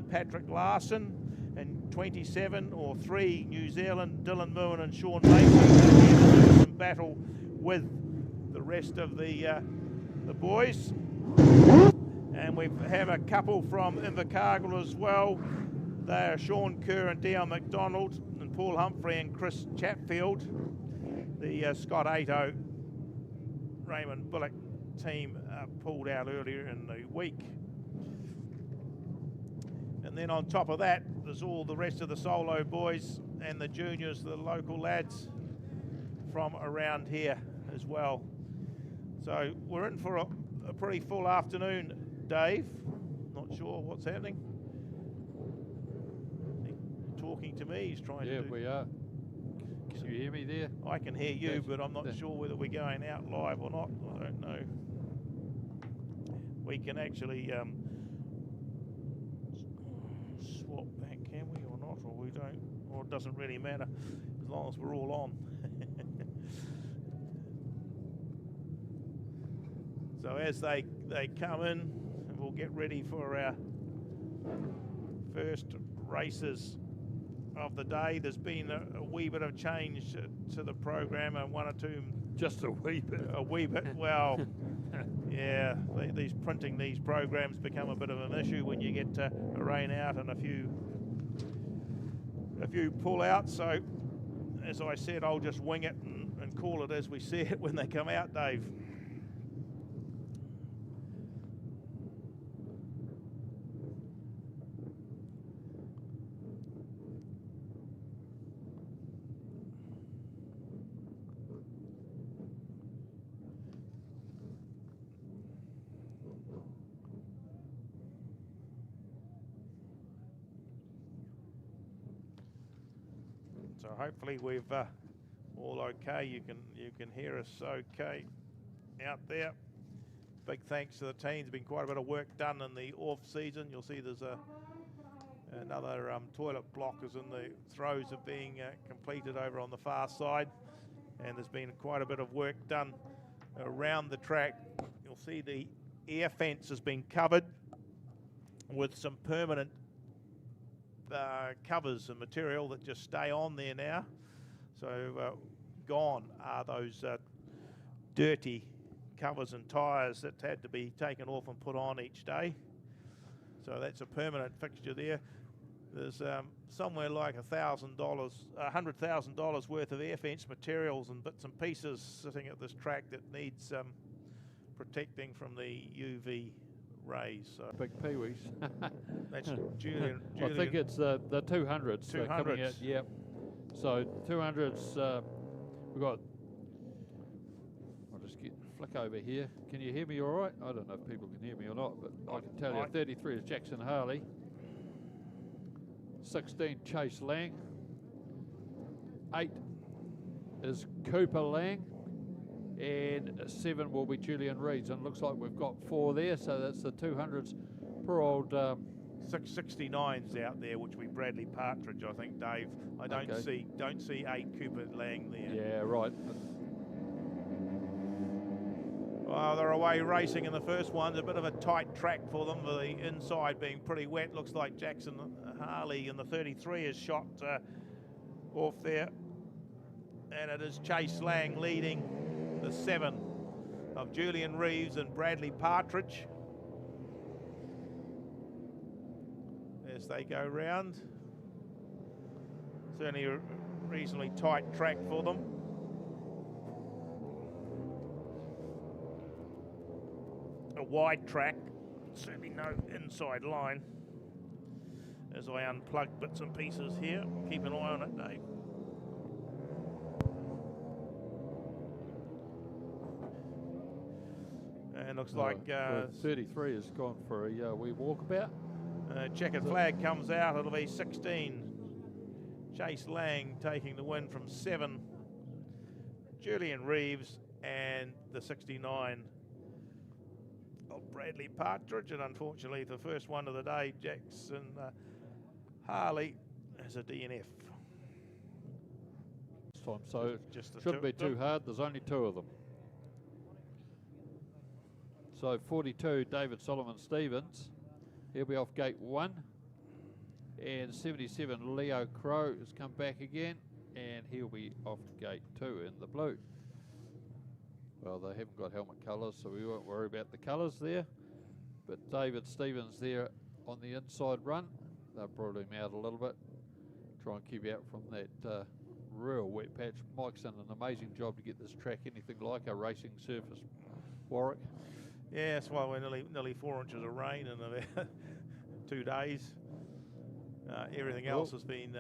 Patrick Larson, and 27 or 3 New Zealand, Dylan Moon and Sean Mason in battle with the rest of the boys. And we have a couple from Invercargill as well. They are Sean Kerr and Dale McDonald, and Paul Humphrey and Chris Chatfield. The Scott 80 Raymond Bullock team pulled out earlier in the week. And then on top of that, there's all the rest of the solo boys and the juniors, the local lads from around here as well. So we're in for a pretty full afternoon, Dave. Not sure what's happening. Talking to me, he's trying to do... Yeah, we are. Can you hear me there? I can hear you, but I'm not sure whether we're going out live or not. I don't know. We can actually swap back, can we, or not? Or we don't, or it doesn't really matter as long as we're all on. So as they come in, we'll get ready for our first races of the day. There's been a wee bit of change to the program, and one or two. Just a wee bit. A wee bit. Well, yeah. These printing these programs become a bit of an issue when you get a rain out and a few pull outs. So, as I said, I'll just wing it and call it as we see it when they come out, Dave. So hopefully we've all okay. You can hear us okay out there. Big thanks to the team. There's been quite a bit of work done in the off season. You'll see there's another toilet block is in the throes of being completed over on the far side, and there's been quite a bit of work done around the track. You'll see the air fence has been covered with some permanent covers and material that just stay on there now. So gone are those dirty covers and tyres that had to be taken off and put on each day. So that's a permanent fixture there. There's somewhere like $100,000 worth of air fence materials and bits and pieces sitting at this track that needs protecting from the UV rays. So big peewees. That's Julian. I think it's the 200s. 200s. Coming out, yep. So 200s, we've got, I'll just flick over here. Can you hear me all right? I don't know if people can hear me or not, but I can tell you 33 is Jackson Harley. 16 Chase Lang. 8 is Cooper Lang. And 7 will be Julian Reeves, and it looks like we've got 4 there, so that's the 200s. Poor old 669s out there, which will be Bradley Partridge, I think, Dave. I don't see 8 Cooper Lang there. Yeah, right. Well, they're away racing in the first one. It's a bit of a tight track for them, with the inside being pretty wet. Looks like Jackson Harley in the 33 is shot off there, and it is Chase Lang leading the 7 of Julian Reeves and Bradley Partridge as they go round. Certainly a reasonably tight track for them. A wide track, certainly no inside line. As I unplug bits and pieces here, keep an eye on it, Dave. And looks like 33 has gone for a wee walkabout. Checkered flag comes out. It'll be 16. Chase Lang taking the win from 7. Julian Reeves and the 69 of Bradley Partridge. And unfortunately, the first one of the day, Jackson Harley has a DNF. This time, so just shouldn't be too hard. There's only 2 of them. So 42, David Solomon Stevens. He'll be off gate 1. And 77 Leo Crow has come back again, and he'll be off gate 2 in the blue. Well, they haven't got helmet colours, so we won't worry about the colours there. But David Stevens there on the inside run. They've brought him out a little bit, try and keep out from that real wet patch. Mike's done an amazing job to get this track anything like a racing surface, Warwick. Yeah, that's why we're nearly 4 inches of rain in about 2 days. Everything else has been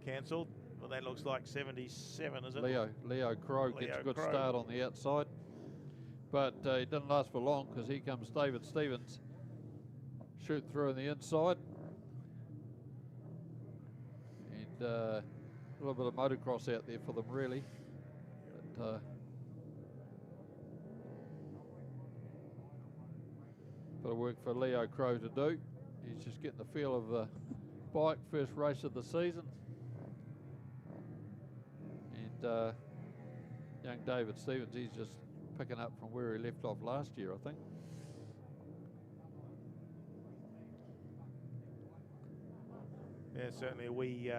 cancelled. Well, that looks like 77, is it? Leo Crow gets a good start on the outside, but it doesn't last for long because here comes David Stevens, shoot through on the inside, and a little bit of motocross out there for them really. But, bit of work for Leo Crow to do. He's just getting the feel of the bike, first race of the season. And young David Stevens, he's just picking up from where he left off last year, I think. Yeah, certainly a wee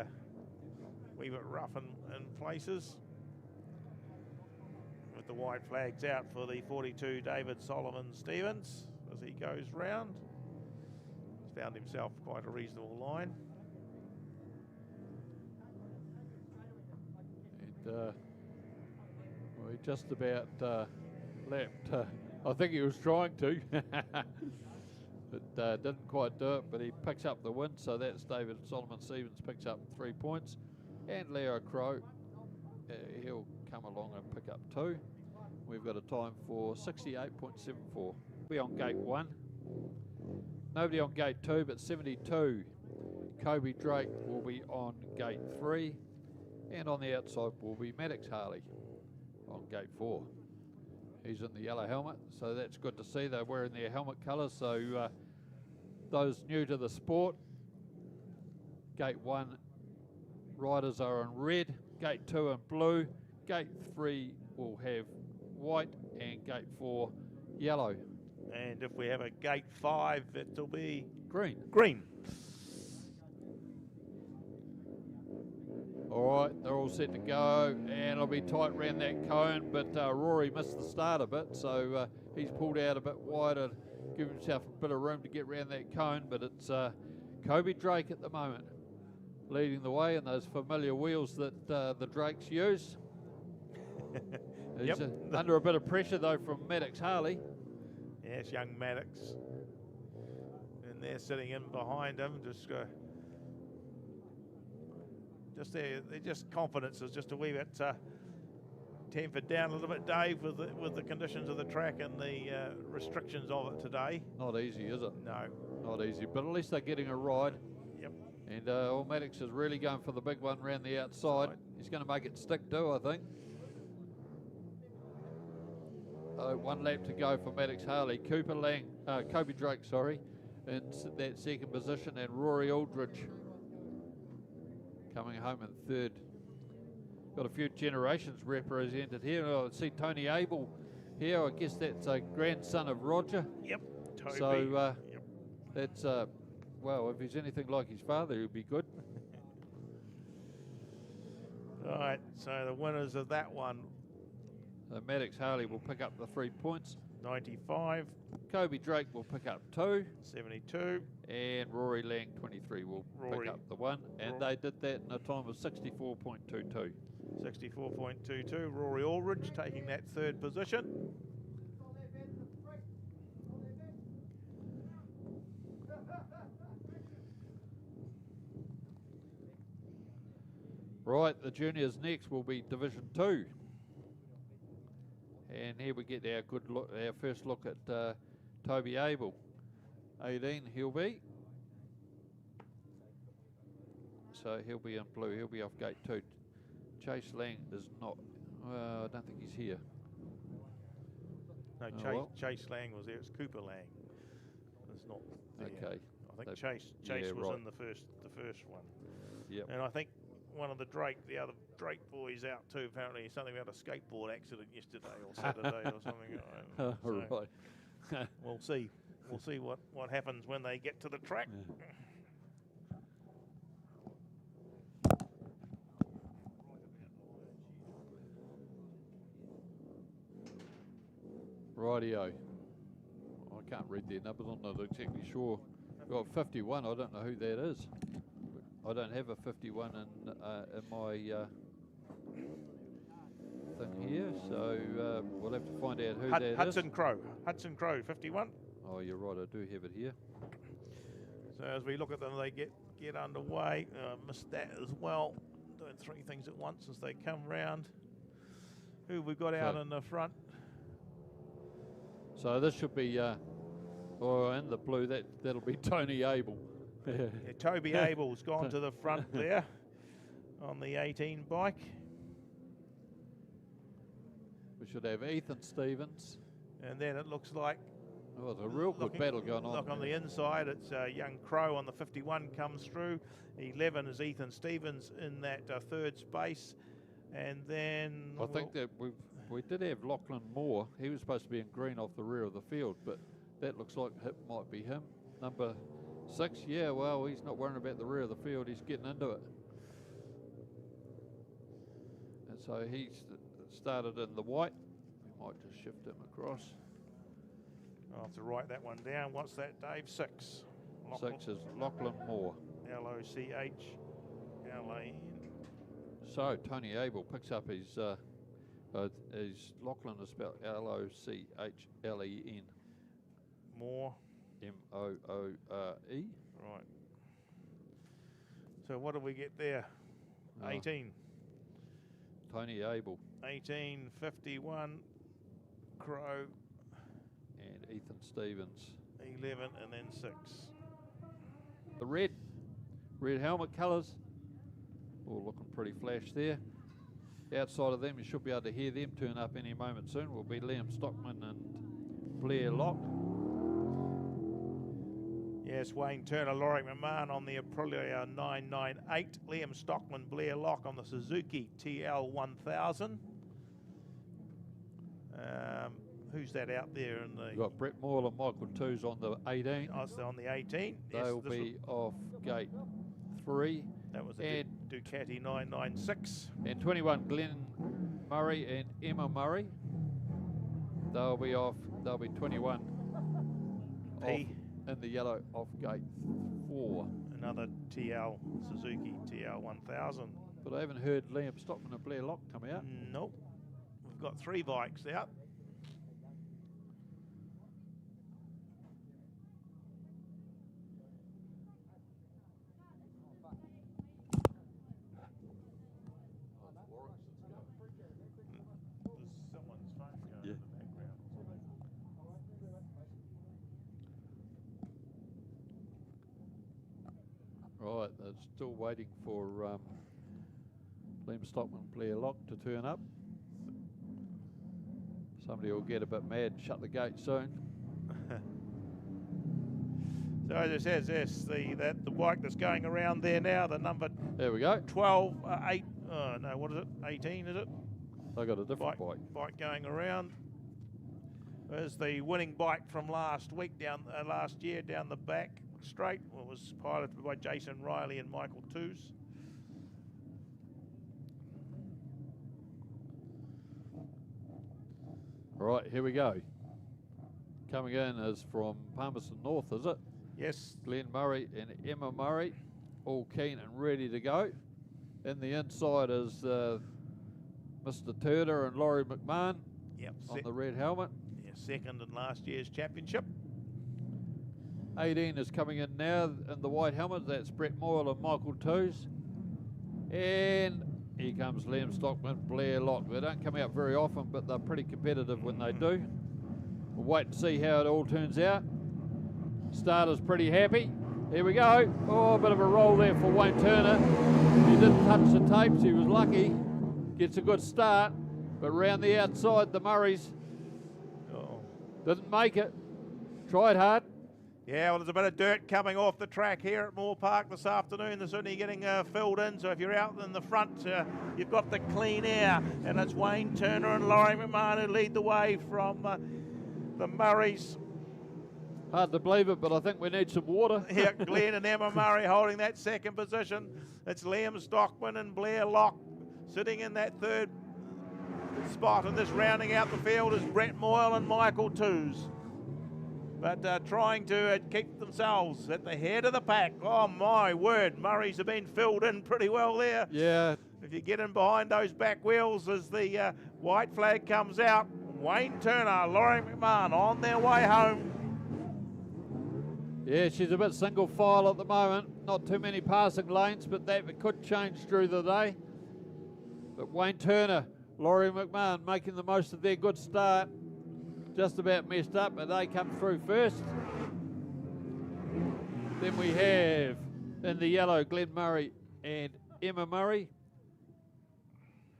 bit rough in places. With the white flags out for the 42 David Solomon Stevens as he goes round. He's found himself quite a reasonable line. And well, he just about lapped. I think he was trying to, but didn't quite do it. But he picks up the win, so that's David Solomon Stevens picks up 3 points, and Leo Crow, he'll come along and pick up 2. We've got a time for 68.74. Be on gate 1. Nobody on gate 2, but 72. Kobe Drake will be on gate 3. And on the outside will be Maddox Harley on gate 4. He's in the yellow helmet, so that's good to see. They're wearing their helmet colours, so those new to the sport, gate 1 riders are in red, gate 2 in blue, gate 3 will have white, and gate 4 yellow. And if we have a gate 5, it'll be green. Green. All right, they're all set to go, and it'll be tight around that cone, but Rory missed the start a bit, so he's pulled out a bit wider, give himself a bit of room to get around that cone, but it's Kobe Drake at the moment leading the way in those familiar wheels that the Drakes use. He's under a bit of pressure, though, from Maddox Harley. Yes, young Maddox. And they're sitting in behind him, just confidence is just a wee bit tempered down a little bit, Dave, with the conditions of the track and the restrictions of it today. Not easy, is it? No. Not easy, but at least they're getting a ride. Yep. And Maddox is really going for the big one around the outside. He's going to make it stick too, I think. 1 lap to go for Maddox Harley. Kobe Drake, sorry, in that second position, and Rory Aldridge coming home in 3rd. Got a few generations represented here. I see Tony Abel here. I guess that's a grandson of Roger. Yep. Toby. So that's well, if he's anything like his father, he'll be good. Right. So the winners of that one. Maddox Harley will pick up the 3 points. 95. Kobe Drake will pick up 2. 72. And Rory Lang, 23, will pick up the 1. And they did that in a time of 64.22. 64.22. Rory Aldridge taking that 3rd position. Right, the juniors next will be Division 2. And here we get our first look at Toby Abel. 18 he'll be. So he'll be in blue, he'll be off gate 2. Chase Lang is not, I don't think he's here. No, Chase Lang was there, it's Cooper Lang. It's not there. Okay. I think Chase was in the first one. Yep. And I think one of the other Drake boys out too, apparently something about a skateboard accident yesterday or Saturday or something. Right. We'll see what happens when they get to the track. Rightio. I can't read their numbers, I'm not exactly sure. We've got 51, I don't know who that is. I don't have a 51 in my thing here, so we'll have to find out who that Hudson is. Crow. Hudson Crow, 51. Oh, you're right, I do have it here. So as we look at them, they get underway. Missed that as well. Doing three things at once as they come round. Who have we got out in the front? So this should be, in the blue, that'll be Tony Abel. Yeah, Toby Abel's gone to the front there on the 18 bike. We should have Ethan Stevens. And then it looks like... Oh, it's a real good battle going on. Look on the inside, it's Young Crow on the 51 comes through. 11 is Ethan Stevens in that third space. And then... I think that we did have Lachlan Moore. He was supposed to be in green off the rear of the field, but that looks like it might be him. Number 6, yeah, well, he's not worrying about the rear of the field. He's getting into it. And so he started in the white. We might just shift him across. I'll have to write that one down. What's that, Dave? 6. 6 is Lachlan Moore. Lochlane. So Tony Abel picks up his Lachlan is spelled Lochlen. Moore. Moore. Right. So what do we get there? 18. Tony Abel. 18, 51, Crow. And Ethan Stevens. 11 and then 6. The red helmet colours. All looking pretty flash there. Outside of them, you should be able to hear them turn up any moment soon. Will be Liam Stockman and Blair Locke. Yes, Wayne Turner, Laurie McMahon on the Aprilia 998. Liam Stockman, Blair Locke on the Suzuki TL1000. Who's that out there in the... You've got Brett Moyle and Michael Toos on the 18. Oh, so on the 18. They'll be off gate 3. That was a Ducati 996. And 21, Glenn Murray and Emma Murray. They'll be 21 off in the yellow off gate 4. Another Suzuki TL1000. But I haven't heard Liam Stockman and Blair Locke come out. Nope. We've got 3 bikes out. Right, they're still waiting for Liam Stockman and Blair Locke to turn up. Somebody will get a bit mad and shut the gate soon. So as it says, yes, the bike that's going around there now, the number... There we go. 12, 8, no, what is it? 18, is it? They got a different bike. Bike going around. There's the winning bike from last week, last year, down the back straight. It was piloted by Jason Riley and Michael Toos. Right, here we go. Coming in is from Palmerston North, is it? Yes. Glenn Murray and Emma Murray, all keen and ready to go. In the inside is Mr. Turner and Laurie McMahon. Yep. On the red helmet. Yeah, second in last year's championship. 18 is coming in now in the white helmet. That's Brett Moyle and Michael Toos. And here comes Liam Stockman, Blair Locke. They don't come out very often, but they're pretty competitive when they do. We'll wait and see how it all turns out. Starter's pretty happy. Here we go. Oh, a bit of a roll there for Wayne Turner. He didn't touch the tapes. He was lucky. Gets a good start. But round the outside, the Murrays didn't make it. Tried hard. Yeah, well, there's a bit of dirt coming off the track here at Moorepark this afternoon. They're certainly getting filled in. So if you're out in the front, you've got the clean air. And it's Wayne Turner and Laurie McMahon who lead the way from the Murrays. Hard to believe it, but I think we need some water. Yeah, Glenn and Emma Murray holding that second position. It's Liam Stockman and Blair Locke sitting in that third spot, and this rounding out the field is Brett Moyle and Michael Twos. But trying to keep themselves at the head of the pack. Oh my word, Murray's have been filled in pretty well there. Yeah. If you get in behind those back wheels as the white flag comes out, Wayne Turner, Laurie McMahon on their way home. Yeah, she's a bit single file at the moment. Not too many passing lanes, but that could change through the day. But Wayne Turner, Laurie McMahon making the most of their good start. Just about messed up, but they come through first. Then we have in the yellow Glenn Murray and Emma Murray.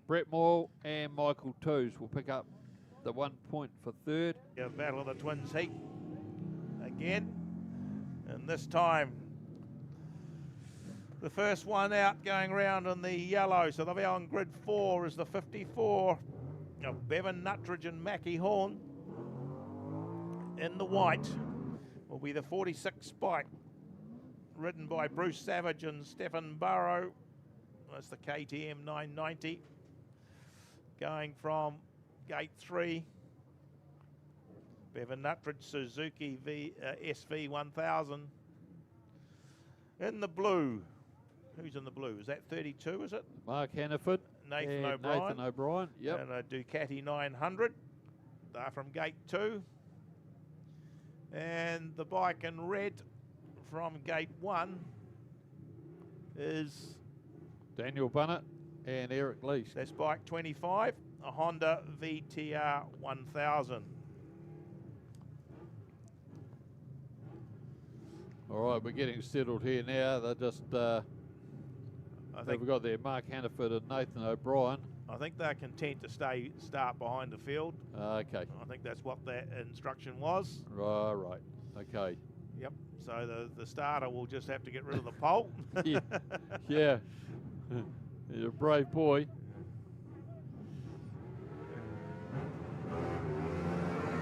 Brett Moyle and Michael Twos will pick up the 1 point for third. Yeah, battle of the twins heat again. And this time, the first one out going round in the yellow. So they'll be on grid 4 is the 54 of Bevan Nuttridge and Mackie Horn. In the white will be the 46 Spike, ridden by Bruce Savage and Stephen Burrow. That's the KTM 990. Going from gate 3, Bevan Nuttridge Suzuki SV 1000. In the blue, who's in the blue? Is that 32, is it? Mark Hannaford. Nathan O'Brien. Nathan O'Brien, yep. And a Ducati 900. They're from gate 2. And the bike in red from gate 1 is Daniel Bunnett and Eric Lease. that's bike 25, a Honda VTR 1000. All right, we're getting settled here now. They're just, I think we've got there Mark Hannaford and Nathan O'Brien. I think they're content to start behind the field. Okay. I think that's what that instruction was. Right. Okay. Yep. So the starter will just have to get rid of the pole. Yeah. Yeah. You're a brave boy.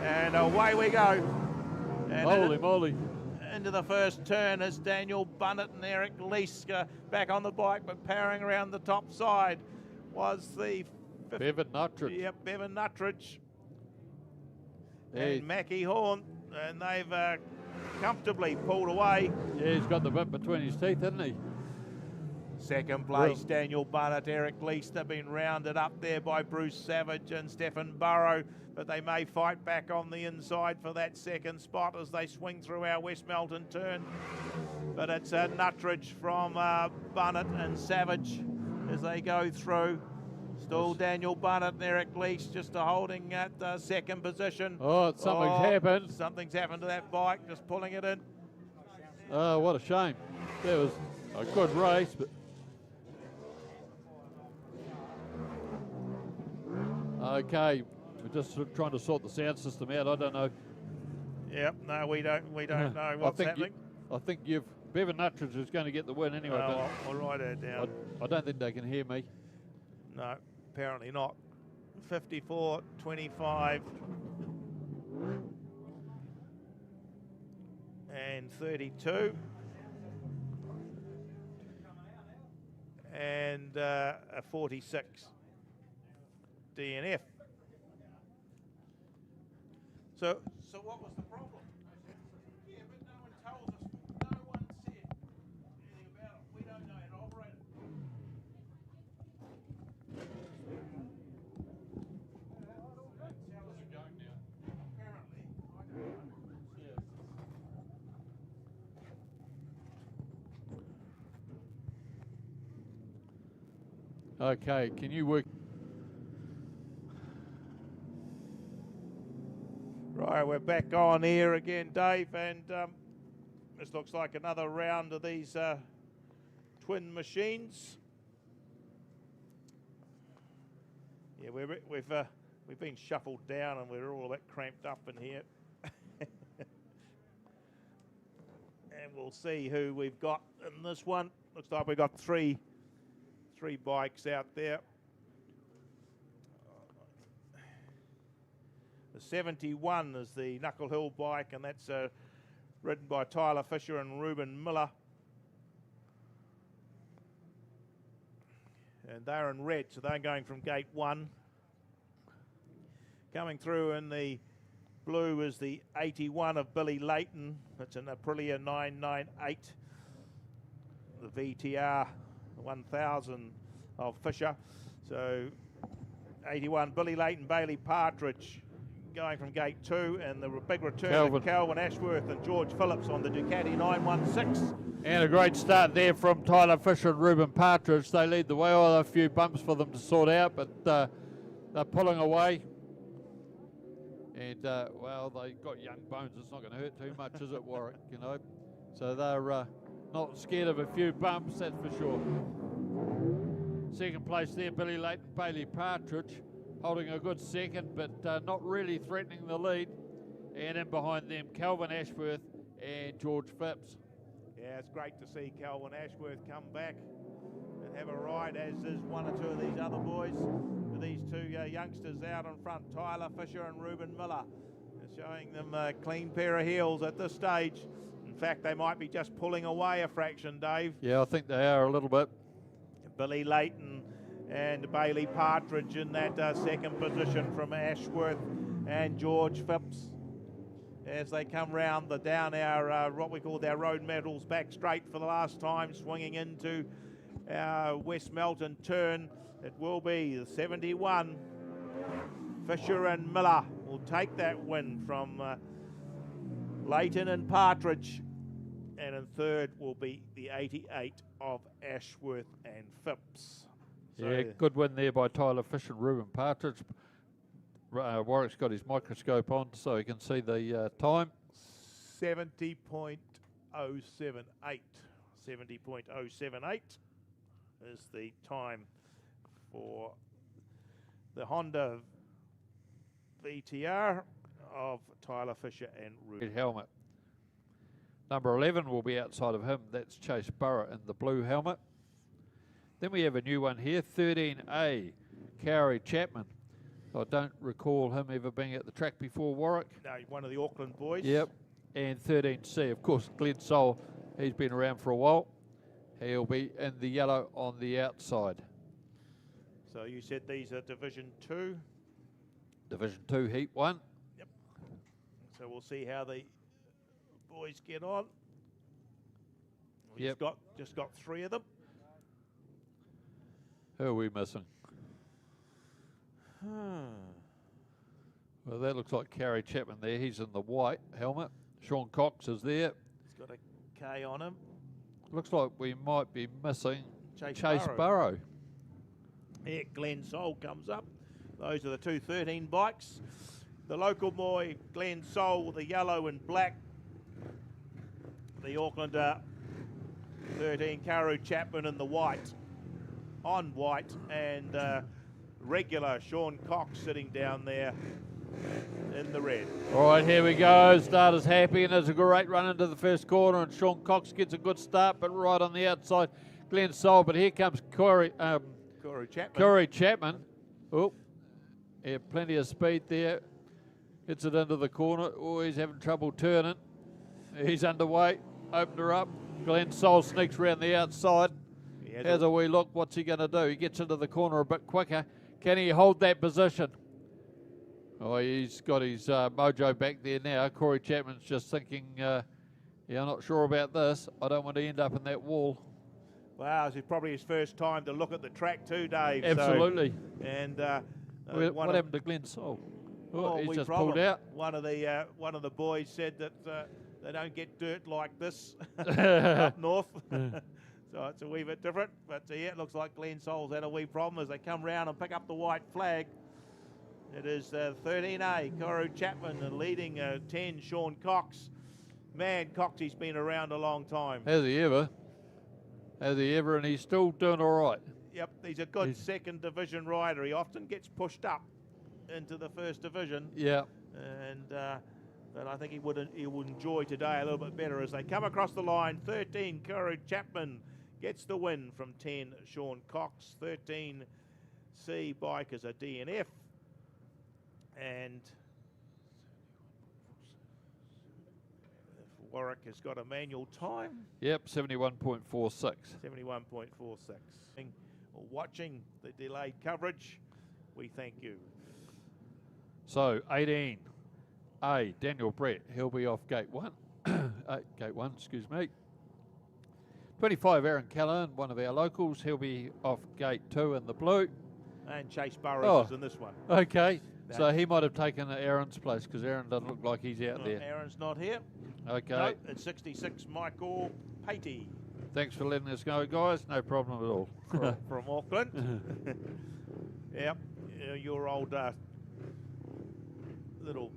And away we go. And Holy moly. into the first turn is Daniel Bunnett and Eric Lease back on the bike, but powering around the top side was the Bevan Nuttridge. Yep, Bevan Nuttridge Hey. and Mackie Horn, and they've comfortably pulled away. Yeah, he's got the bit between his teeth, hasn't he? Second place, Daniel Bunnett, Eric Least have been rounded up there by Bruce Savage and Stephen Burrow, but they may fight back on the inside for that second spot as they swing through our West Melton turn. But it's Nuttridge from Bunnett and Savage as they go through. Still Daniel Bunnett and Eric Least just holding at second position. Oh, something's happened. Something's happened to that bike, just pulling it in. Oh, what a shame. That was a good race, but okay, we're just trying to sort the sound system out. I don't know. Yep, no, we don't know what's happening. I think Bevan Nuttridge is going to get the win anyway. Oh, I'll write it down. I don't think they can hear me. No, apparently not. 54, 25, and 32, and a 46 DNF. So what was the problem? Yeah, but no one told us. No one said anything about it. We don't know how to operate it. Okay, can you work? Right, we're back on here again, Dave, and this looks like another round of these twin machines. Yeah, we've been shuffled down and we're all a bit cramped up in here. And we'll see who we've got in this one. Looks like we've got three bikes out there. The 71 is the Knuckle Hill bike, and that's ridden by Tyler Fisher and Ruben Miller. And they're in red, so they're going from gate 1. Coming through in the blue is the 81 of Billy Layton. It's an Aprilia 998. The VTR 1000 of Fisher. So 81 Billy Layton, Bailey Partridge going from gate 2, and the big return of Calvin Ashworth and George Phillips on the Ducati 916. And a great start there from Tyler Fisher and Reuben Partridge. They lead the way. Oh, a few bumps for them to sort out, but they're pulling away. And, well, they got young bones. It's not going to hurt too much, is it, Warwick, you know? So they're not scared of a few bumps, that's for sure. Second place there, Billy Layton, Bailey Partridge, holding a good second, but not really threatening the lead. And in behind them, Calvin Ashworth and George Phipps. Yeah, it's great to see Calvin Ashworth come back and have a ride, as is one or two of these other boys. With these two youngsters out in front, Tyler Fisher and Reuben Miller, showing them a clean pair of heels at this stage. In fact, they might be just pulling away a fraction, Dave. Yeah, I think they are a little bit. Billy Layton and Bailey Partridge in that second position from Ashworth and George Phipps as they come round the down our what we call our road medals back straight for the last time, swinging into our West Melton turn. It will be the 71. Fisher and Miller will take that win from Layton and Partridge, and in third will be the 88 of Ashworth and Phipps. So yeah, good win there by Tyler Fisher and Reuben Partridge. Warwick's got his microscope on so he can see the time. 70.078. 70.078 is the time for the Honda VTR of Tyler Fisher and Reuben. Helmet. Number 11 will be outside of him. That's Chase Burrow in the blue helmet. Then we have a new one here, 13A, Cowrie Chapman. I don't recall him ever being at the track before, Warwick. No, one of the Auckland boys. Yep. And 13C, of course, Glenn Sol. He's been around for a while. He'll be in the yellow on the outside. So you said these are Division 2? Division 2, Heat 1. Yep. So we'll see how the boys get on. We've just got 3 of them. Who are we missing? Well, that looks like Cowrie Chapman there. He's in the white helmet. Sean Cox is there. He's got a K on him. Looks like we might be missing Chase Burrow. Here, Glenn Sol comes up. Those are the 213 bikes. The local boy, Glenn Sol, with the yellow and black. The Auckland 13, Cowrie Chapman in the white. On white, and regular Sean Cox sitting down there in the red. All right, here we go. Starter's happy, and there's a great run into the first corner, and Sean Cox gets a good start, but right on the outside, Glenn Sol. But here comes Cowrie Chapman. Oh, yeah, plenty of speed there. Hits it into the corner. Oh, he's having trouble turning. He's underway. Opened her up. Glenn Sol sneaks around the outside. Has a wee look. What's he going to do? He gets into the corner a bit quicker. Can he hold that position? Oh, he's got his mojo back there now. Cowrie Chapman's just thinking, yeah, I'm not sure about this. I don't want to end up in that wall. Wow, this is probably his first time to look at the track too, Dave. Absolutely. So, and what happened to Glenn Sol? Oh, he's just problem. Pulled out. One of the boys said that they don't get dirt like this up north. So it's a wee bit different, but yeah, it looks like Glenn Sol's had a wee problem as they come round and pick up the white flag. It is 13A, Cowrie Chapman, and leading 10, Sean Cox. Man, Coxie's been around a long time. Has he ever? Has he ever? And he's still doing all right. Yep, he's a good second division rider. He often gets pushed up into the first division. Yeah. And but I think he would enjoy today a little bit better as they come across the line. 13, Cowrie Chapman gets the win from 10, Sean Cox. 13C bike is a DNF. And Warwick has got a manual time. Yep, 71.46. 71.46. Watching the delayed coverage, we thank you. So 18, A, Daniel Brett, he'll be off gate 1. Gate 1, excuse me. 25, Aaron Callan, one of our locals, he'll be off gate 2 in the blue. And Chase Burrows is in this one. Okay, so he might have taken Aaron's place because Aaron doesn't look like he's out there. Aaron's not here. Okay. No, it's 66, Michael Patey. Thanks for letting us know, guys. No problem at all. From Auckland. Yep, your old little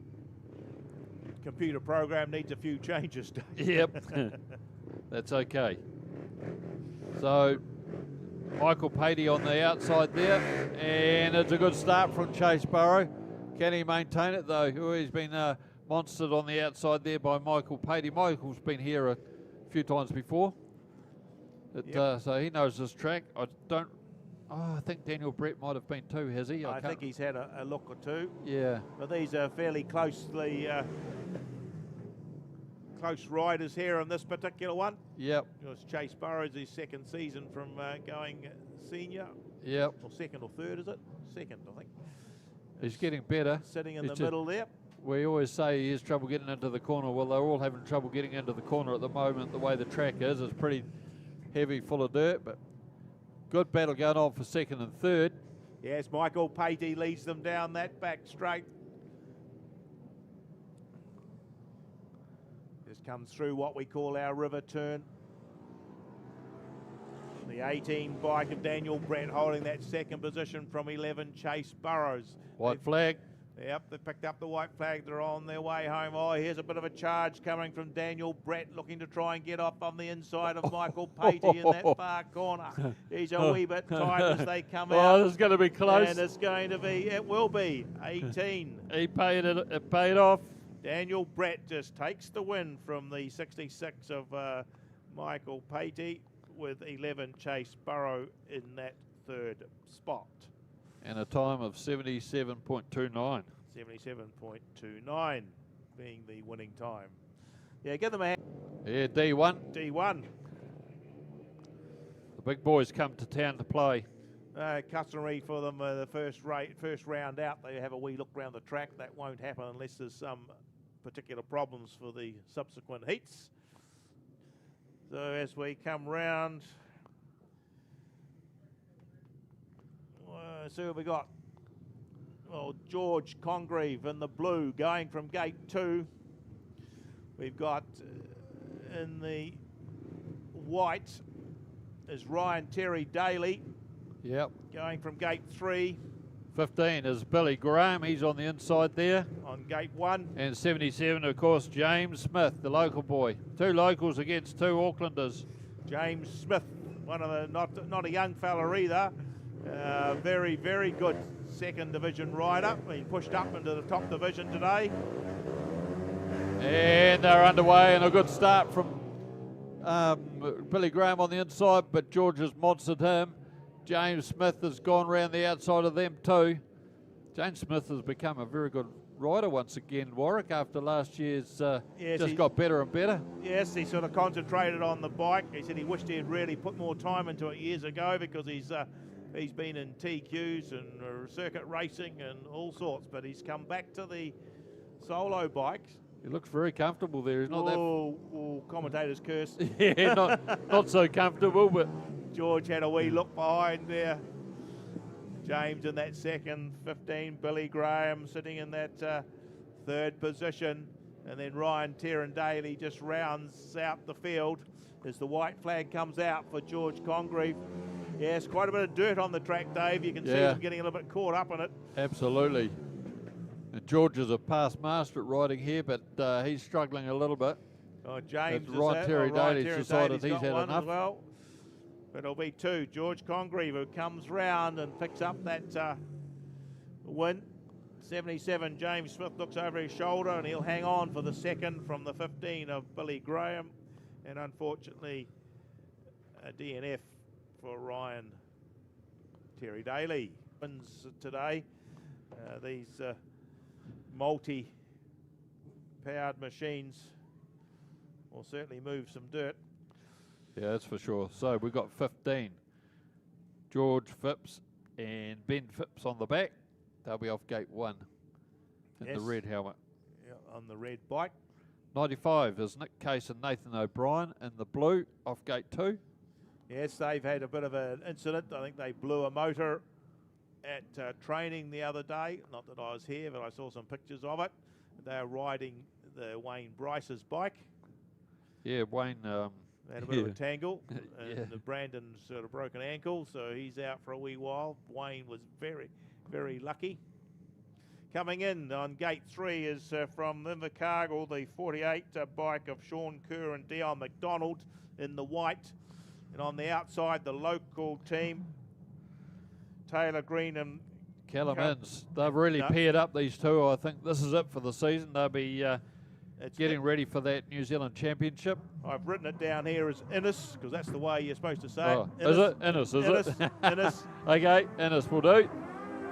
computer program needs a few changes, Dave. Yep, that's okay. So Michael Patey on the outside there, and it's a good start from Chase Burrow. Can he maintain it though? He's been monstered on the outside there by Michael Patey. Michael's been here a few times before, so he knows this track. I think Daniel Brett might have been too, has he? I think he's had a look or two. Yeah. But these are fairly closely close riders here on this particular one. Yep. It was Chase Burrows, his second season from going senior. Yep. Or second or third, is it? Second, I think. He's getting better. Sitting in the middle there. We always say he has trouble getting into the corner. Well, they're all having trouble getting into the corner at the moment. The way the track is, it's pretty heavy, full of dirt, but good battle going on for second and third. Yes, Michael Patey leads them down that back straight. Just comes through what we call our river turn. The 18 bike of Daniel Brett holding that second position from 11 Chase Burrows. White flag. Yep, they picked up the white flag. They're on their way home. Oh, here's a bit of a charge coming from Daniel Brett, looking to try and get up on the inside of Michael Patey in that far corner. He's a wee bit tight as they come out. Oh, this is going to be close. And it's going to be, it will be, 18. He paid it. It paid off. Daniel Brett just takes the win from the 66 of Michael Patey with 11 Chase Burrow in that third spot. And a time of 77.29. 77.29 being the winning time. Yeah, give them a hand. Yeah, D1. D1. The big boys come to town to play. Customary for them, the first round out, they have a wee look around the track. That won't happen unless there's some particular problems for the subsequent heats. So as we come round, see what we got. Well, George Congreve in the blue going from gate 2. We've got in the white is Ryan Terry Daly. Yep. Going from gate 3. 15 is Billy Graham. He's on the inside there. On gate 1. And 77, of course, James Smith, the local boy. 2 locals against 2 Aucklanders. James Smith, one of the not a young fella either. Very, very good second division rider. Been pushed up into the top division today. And they're underway, and a good start from Billy Graham on the inside, but George has monstered him. James Smith has gone round the outside of them too. James Smith has become a very good rider once again, Warwick, after last year's just got better and better. Yes, he sort of concentrated on the bike. He said he wished he had really put more time into it years ago because he's been in TQs and circuit racing and all sorts, but he's come back to the solo bikes. He looks very comfortable there. He's not commentators curse. Yeah, not so comfortable, but George had a wee look behind there. James in that second, 15. Billy Graham sitting in that third position. And then Ryan Daly just rounds out the field as the white flag comes out for George Congreve. Yes, quite a bit of dirt on the track, Dave. You can see them getting a little bit caught up in it. Absolutely. And George is a past master at riding here, but he's struggling a little bit. Oh, James is Ryan Terry Daly's decided he's had enough. As well. But it'll be 2. George Congreve who comes round and picks up that win. 77, James Smith looks over his shoulder and he'll hang on for the second from the 15 of Billy Graham. And unfortunately, a DNF for Ryan Terry Daly. Wins today. These multi-powered machines will certainly move some dirt. Yeah, that's for sure. So we've got 15. George Phipps and Ben Phipps on the back. They'll be off gate 1. in Yes. the red helmet. Yeah, on the red bike. 95 is Nick Case and Nathan O'Brien in the blue off gate 2. Yes, they've had a bit of an incident. I think they blew a motor at training the other day. Not that I was here, but I saw some pictures of it. They were riding the Wayne Bryce's bike. Yeah, Wayne. They had a bit of a tangle, and Yeah. Brandon's sort of broken ankle, so he's out for a wee while. Wayne was very, very lucky. Coming in on gate 3 is from Invercargill, the 48 bike of Sean Kerr and Dion McDonald in the white. And on the outside, the local team, Taylor Green and Callum Inns. They've really paired up, these two. I think this is it for the season. They'll be getting ready for that New Zealand Championship. I've written it down here as Innes, because that's the way you're supposed to say Oh, it. is it? Innes, is Innes, it? Innes. Okay, Innes will do.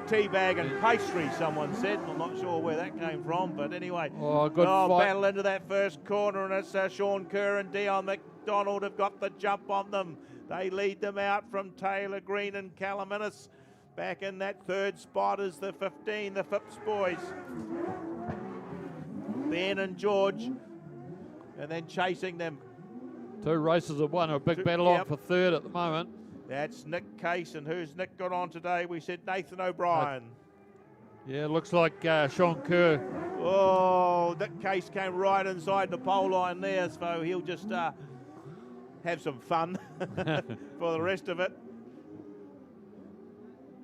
Teabag and pastry, someone said. I'm not sure where that came from, but anyway. Oh, good fight. Battle into that first corner, and it's Sean Kerr and Dion McDonald have got the jump on them. They lead them out from Taylor Green and Callum Innes. Back in that third spot is the 15, the Phipps boys. Ben and George, and then chasing them. 2 races have won, a big battle on for third at the moment. That's Nick Case, and who's Nick got on today? We said Nathan O'Brien. Yeah, looks like Sean Kerr. Oh, Nick Case came right inside the pole line there, so he'll just have some fun for the rest of it.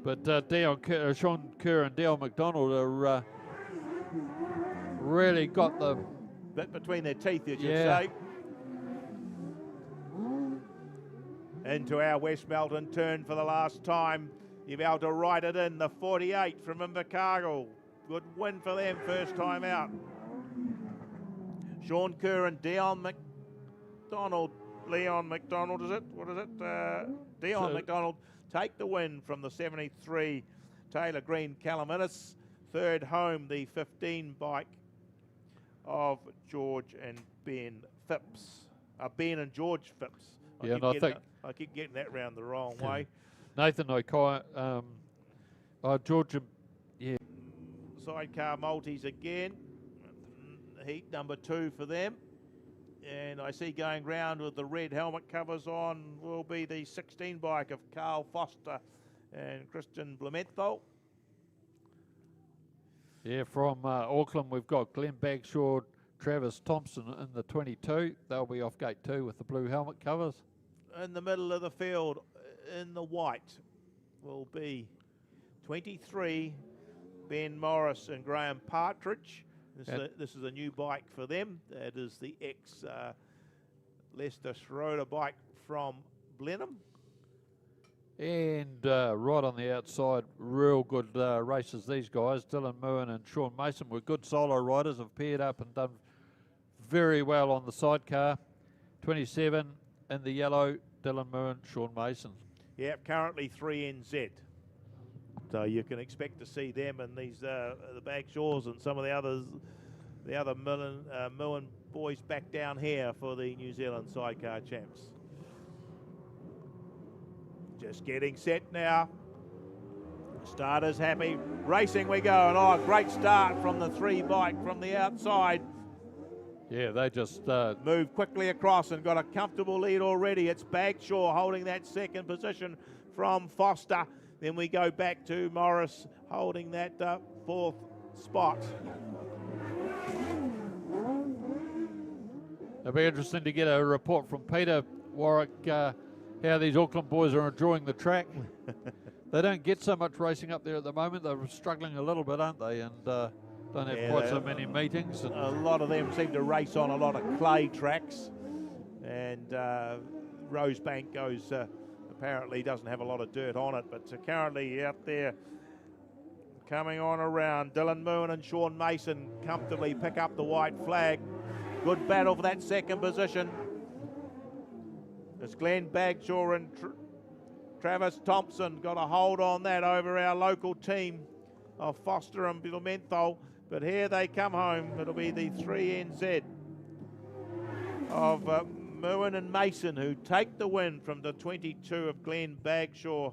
But Sean Kerr and Dion McDonald are really got the bit between their teeth, you should Yeah. say. Into our West Melton turn for the last time. You'll be able to ride it in, the 48 from Invercargill. Good win for them, first time out. Sean Kerr and Leon McDonald, is it? What is it? Dion McDonald take the win from the 73 Taylor Green Callum Innes. Third home, the 15 bike of George and Ben Phipps. Ben and George Phipps. I keep getting that round the wrong way. Nathan O'Brien, George, yeah. Sidecar multis again. Heat number 2 for them. And I see going round with the red helmet covers on will be the 16 bike of Carl Foster and Christian Blumenthal. Yeah, from Auckland we've got Glenn Bagshaw, Travis Thompson in the 22. They'll be off gate 2 with the blue helmet covers. In the middle of the field, in the white, will be 23, Ben Morris and Graham Partridge. This is a new bike for them. That is the ex-Lester Schroeder bike from Blenheim. And right on the outside, real good races, these guys. Dylan Moen and Sean Mason were good solo riders, have paired up and done very well on the sidecar. 27 in the yellow, Dylan Moen, Sean Mason. Yep, currently 3NZ. So you can expect to see them and these the Bagshaws and some of the others, the other Moen boys back down here for the New Zealand Sidecar Champs. Just getting set now. Starters happy. Racing we go, and a great start from the 3 bike from the outside. Yeah, they just moved quickly across and got a comfortable lead already. It's Bagshaw holding that second position from Foster. Then we go back to Morris holding that 4th spot. It'll be interesting to get a report from Peter Warwick how these Auckland boys are enjoying the track. They don't get so much racing up there at the moment. They're struggling a little bit, aren't they? And don't have quite so many meetings. And a lot of them seem to race on a lot of clay tracks. And Rosebank goes, apparently doesn't have a lot of dirt on it, but currently out there coming on around. Dylan Moon and Sean Mason comfortably pick up the white flag. Good battle for that second position. It's Glenn Bagshaw and Travis Thompson got a hold on that over our local team of Foster and Blumenthal. But here they come home. It'll be the 3NZ of Moen and Mason who take the win from the 22 of Glenn Bagshaw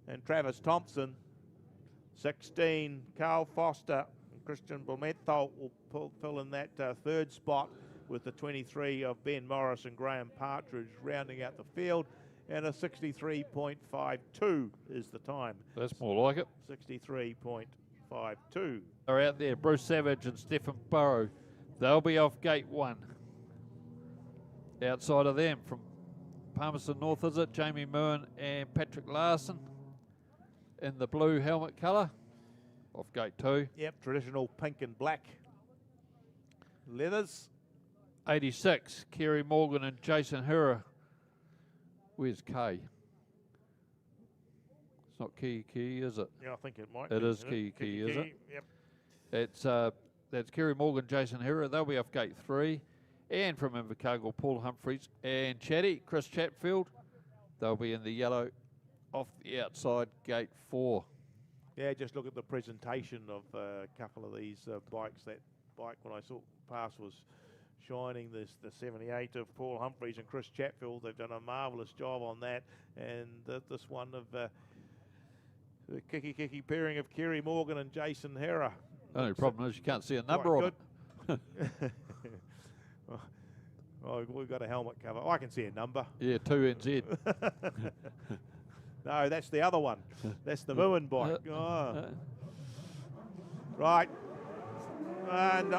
and Travis Thompson. 16, Carl Foster Christian Blumenthal will fill in that third spot with the 23 of Ben Morris and Graham Partridge rounding out the field. And a 63.52 is the time. That's more like it. 63.52. They're out there, Bruce Savage and Stephen Burrow. They'll be off gate 1. Outside of them, from Palmerston North, is it? Jamie Moon and Patrick Larson in the blue helmet colour. Off gate 2. Yep, traditional pink and black leathers. 86, Kerry Morgan and Jason Hura. Where's K? It's not Key, is it? Yeah, I think it might It be. is Key, is it? Yep. It's that's Kerry Morgan, Jason Hura. They'll be off gate 3. And from Invercargill, Paul Humphreys and Chris Chatfield. They'll be in the yellow off the outside gate 4. Yeah, just look at the presentation of a couple of these bikes. That bike, when I saw pass, was shining. The 78 of Paul Humphreys and Chris Chatfield. They've done a marvellous job on that. And this one of the kicky pairing of Kerry Morgan and Jason Hera. Only problem is you can't see a number on it. Oh, we've got a helmet cover. I can see a number. Yeah, 2NZ. No, that's the other one. That's the Moon bike. Oh. Right. And,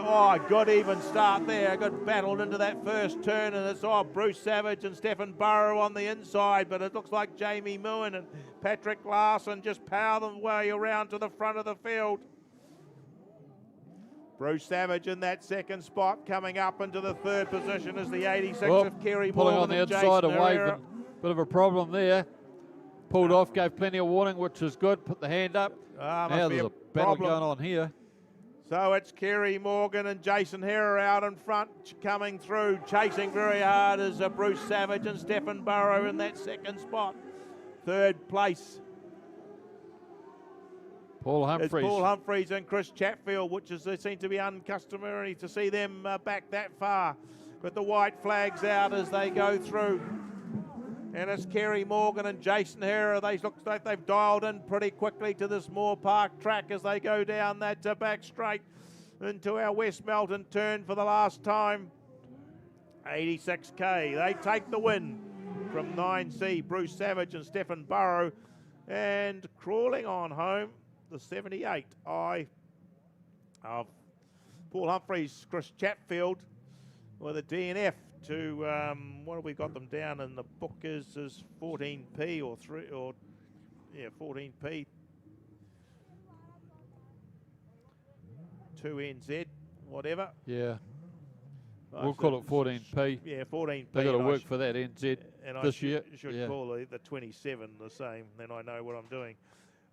good even start there. Good battled into that first turn, and it's Bruce Savage and Stephen Burrow on the inside, but it looks like Jamie Moon and Patrick Larson just power them way around to the front of the field. Bruce Savage in that second spot, coming up into the third position is the 86 of Kerry pulling Morgan on the and inside, Jason a wave, Herrera. bit of a problem there. Pulled off, gave plenty of warning, which is good. Put the hand up. Now there's a battle going on here. So it's Kerry Morgan and Jason Herrera out in front, coming through, chasing very hard is Bruce Savage and Stephen Burrow in that second spot. Third place. Paul Humphreys. It's Paul Humphreys and Chris Chatfield, which is, they seem to be uncustomary to see them back that far. But the white flag's out as they go through. And it's Kerry Morgan and Jason Herrera. They look like they've dialed in pretty quickly to this Moorepark track as they go down that back straight into our West Melton turn for the last time. 86k. They take the win from 9C, Bruce Savage and Stephen Burrow. And crawling on home, the 78 of Paul Humphreys, Chris Chatfield with a DNF to what have we got them down in the book is 14p or 14p 2NZ whatever. Yeah. We'll call it 14p. Yeah, 14p. They got to work for that NZ this year. Should call the 27 the same, then I know what I'm doing.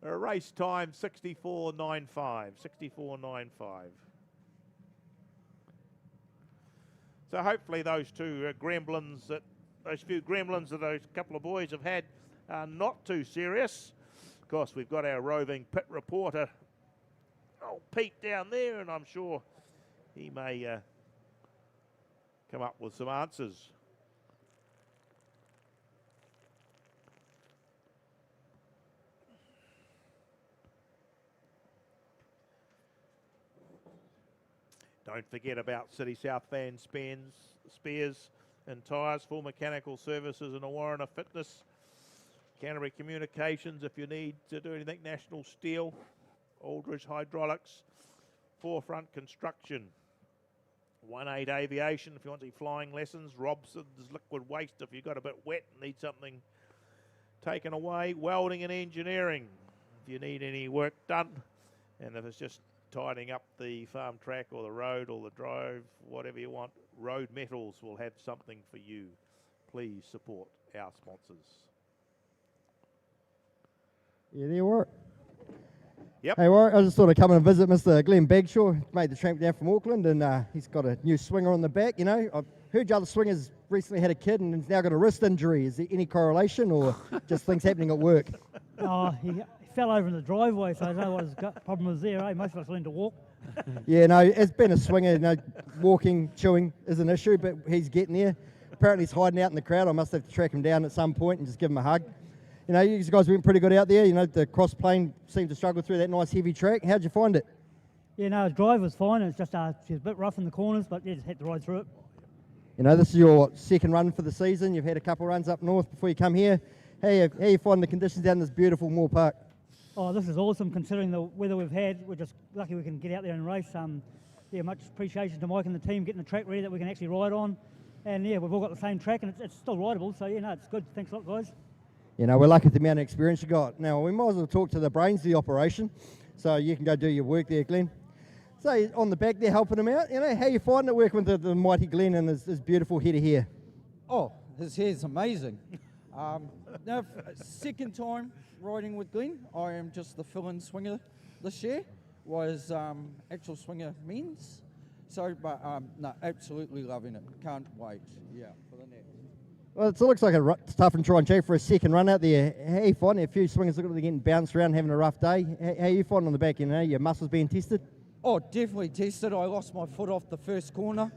Race time 64.95. 64.95. So hopefully those two gremlins those few gremlins that those couple of boys have had are not too serious. Of course, we've got our roving pit reporter, Pete, down there, and I'm sure he may come up with some answers. Don't forget about City South Van Spares and Tyres, full mechanical services and a Warriner Fitness. Canterbury Communications if you need to do anything. National Steel, Aldridge Hydraulics, Forefront Construction. 18 Aviation if you want to flying lessons. Robson's Liquid Waste if you got a bit wet and need something taken away. Welding and Engineering if you need any work done. And if it's just tidying up the farm track or the road or the drive, whatever you want, Road Metals will have something for you. Please support our sponsors. Yeah, there, Warwick. Yep. Hey, Warwick, I just thought I'd come and visit Mr. Glenn Bagshaw. Made the tramp down from Auckland, and he's got a new swinger on the back. You know, I've heard your other swingers recently had a kid and he's now got a wrist injury. Is there any correlation or just things happening at work? Oh, he fell over in the driveway, so I don't know what his problem was there. Most of us learn to walk. Yeah, no, it's been a swinger. You know, walking, chewing is an issue, but he's getting there. Apparently he's hiding out in the crowd. I must have to track him down at some point and just give him a hug. You know, you guys went pretty good out there. You know, the cross plane seemed to struggle through that nice heavy track. How'd you find it? Yeah, no, his drive was fine. It's just she was a bit rough in the corners, but yeah, just had to ride through it. You know, this is your second run for the season. You've had a couple runs up north before you come here. How you find the conditions down this beautiful Moorepark? Oh, this is awesome considering the weather we've had. We're just lucky we can get out there and race. Yeah, much appreciation to Mike and the team getting the track ready that we can actually ride on. And yeah, we've all got the same track and it's still rideable. So yeah, no, it's good. Thanks a lot, guys. You know, we're lucky with the amount of experience you got. Now, we might as well talk to the brains of the operation. So you can go do your work there, Glenn. So on the back there helping him out, you know, how you finding it working with the mighty Glenn and his beautiful head of hair? Oh, his hair's amazing. Now, second time riding with Glenn. I am just the fill-in swinger this year. Was actual swinger men's. So, but no, absolutely loving it. Can't wait. Yeah, for the next. Well, it looks like a tough and try and check for a second run out there. How you finding it? A few swingers looking like they're getting bounced around, having a rough day. How you finding on the back? You know, your muscles being tested? Oh, definitely tested. I lost my foot off the first corner.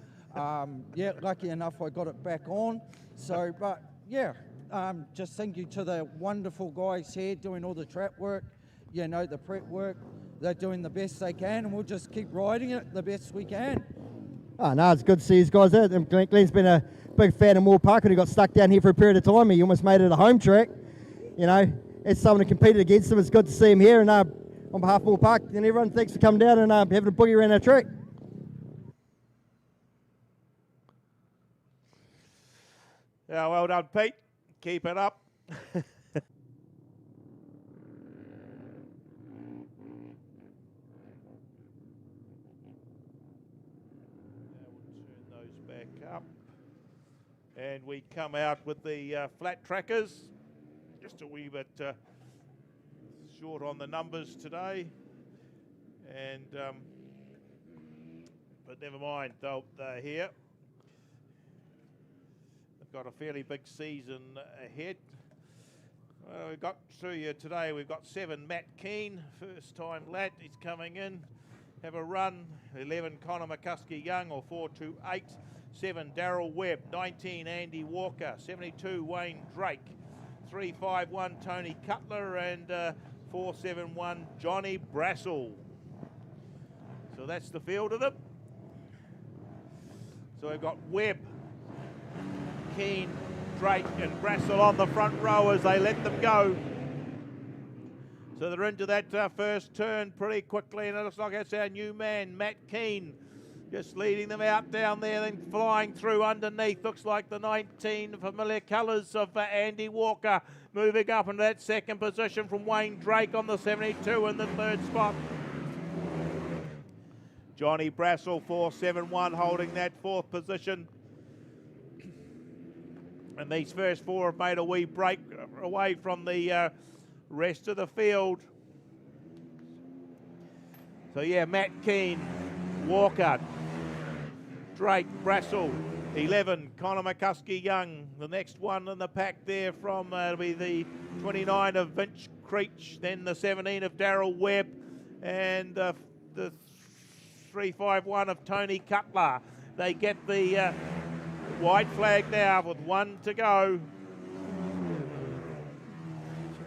Yeah, lucky enough I got it back on. So, but yeah, just thank you to the wonderful guys here doing all the trap work, you know, the prep work. They're doing the best they can, and we'll just keep riding it the best we can. Oh, no, it's good to see these guys there. Glenn's been a big fan of Moorepark, and he got stuck down here for a period of time. He almost made it a home track. You know, as someone who competed against him, it's good to see him here. And on behalf of Moorepark and everyone, thanks for coming down and having a boogie around our track. Yeah, well done, Pete. Keep it up. Up, and we come out with the flat trackers, just a wee bit short on the numbers today, and but never mind, they're here. They've got a fairly big season ahead. Well, we've got through here today, we've got 7 Matt Keane, first time lad, he's coming in, have a run. 11 Connor McCuskey Young, or 428. 7 Darryl Webb, 19 Andy Walker, 72 Wayne Drake, 351 Tony Cutler, and 471 Johnny Brassel. So that's the field of them. So we've got Webb, Keane, Drake and Brassel on the front row as they let them go. So they're into that first turn pretty quickly, and it looks like it's our new man, Matt Keane, just leading them out down there, then flying through underneath. Looks like the 19 familiar colours of Andy Walker, moving up into that second position from Wayne Drake on the 72 in the third spot. Johnny Brassel, 471, holding that fourth position. And these first 4 have made a wee break away from the rest of the field. So yeah, Matt Keane, Walker, Drake, Brassel, 11 Connor McCuskey Young. The next one in the pack there from it'll be the 29 of Vince Creech, then the 17 of Darryl Webb, and the 351 of Tony Cutler. They get the white flag now with 1 to go.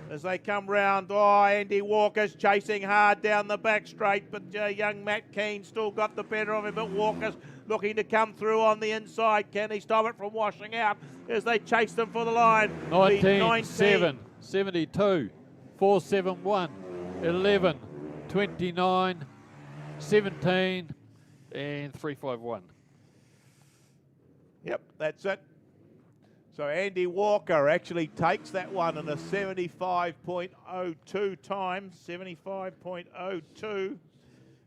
As they come round, Andy Walker's chasing hard down the back straight, but young Matt Keane still got the better of him, but Walker's looking to come through on the inside. Can he stop it from washing out as they chase them for the line? 19, 7, 72, 471, 11, 29, 17, and 351. Yep, that's it. So Andy Walker actually takes that one in a 75.02 time. 75.02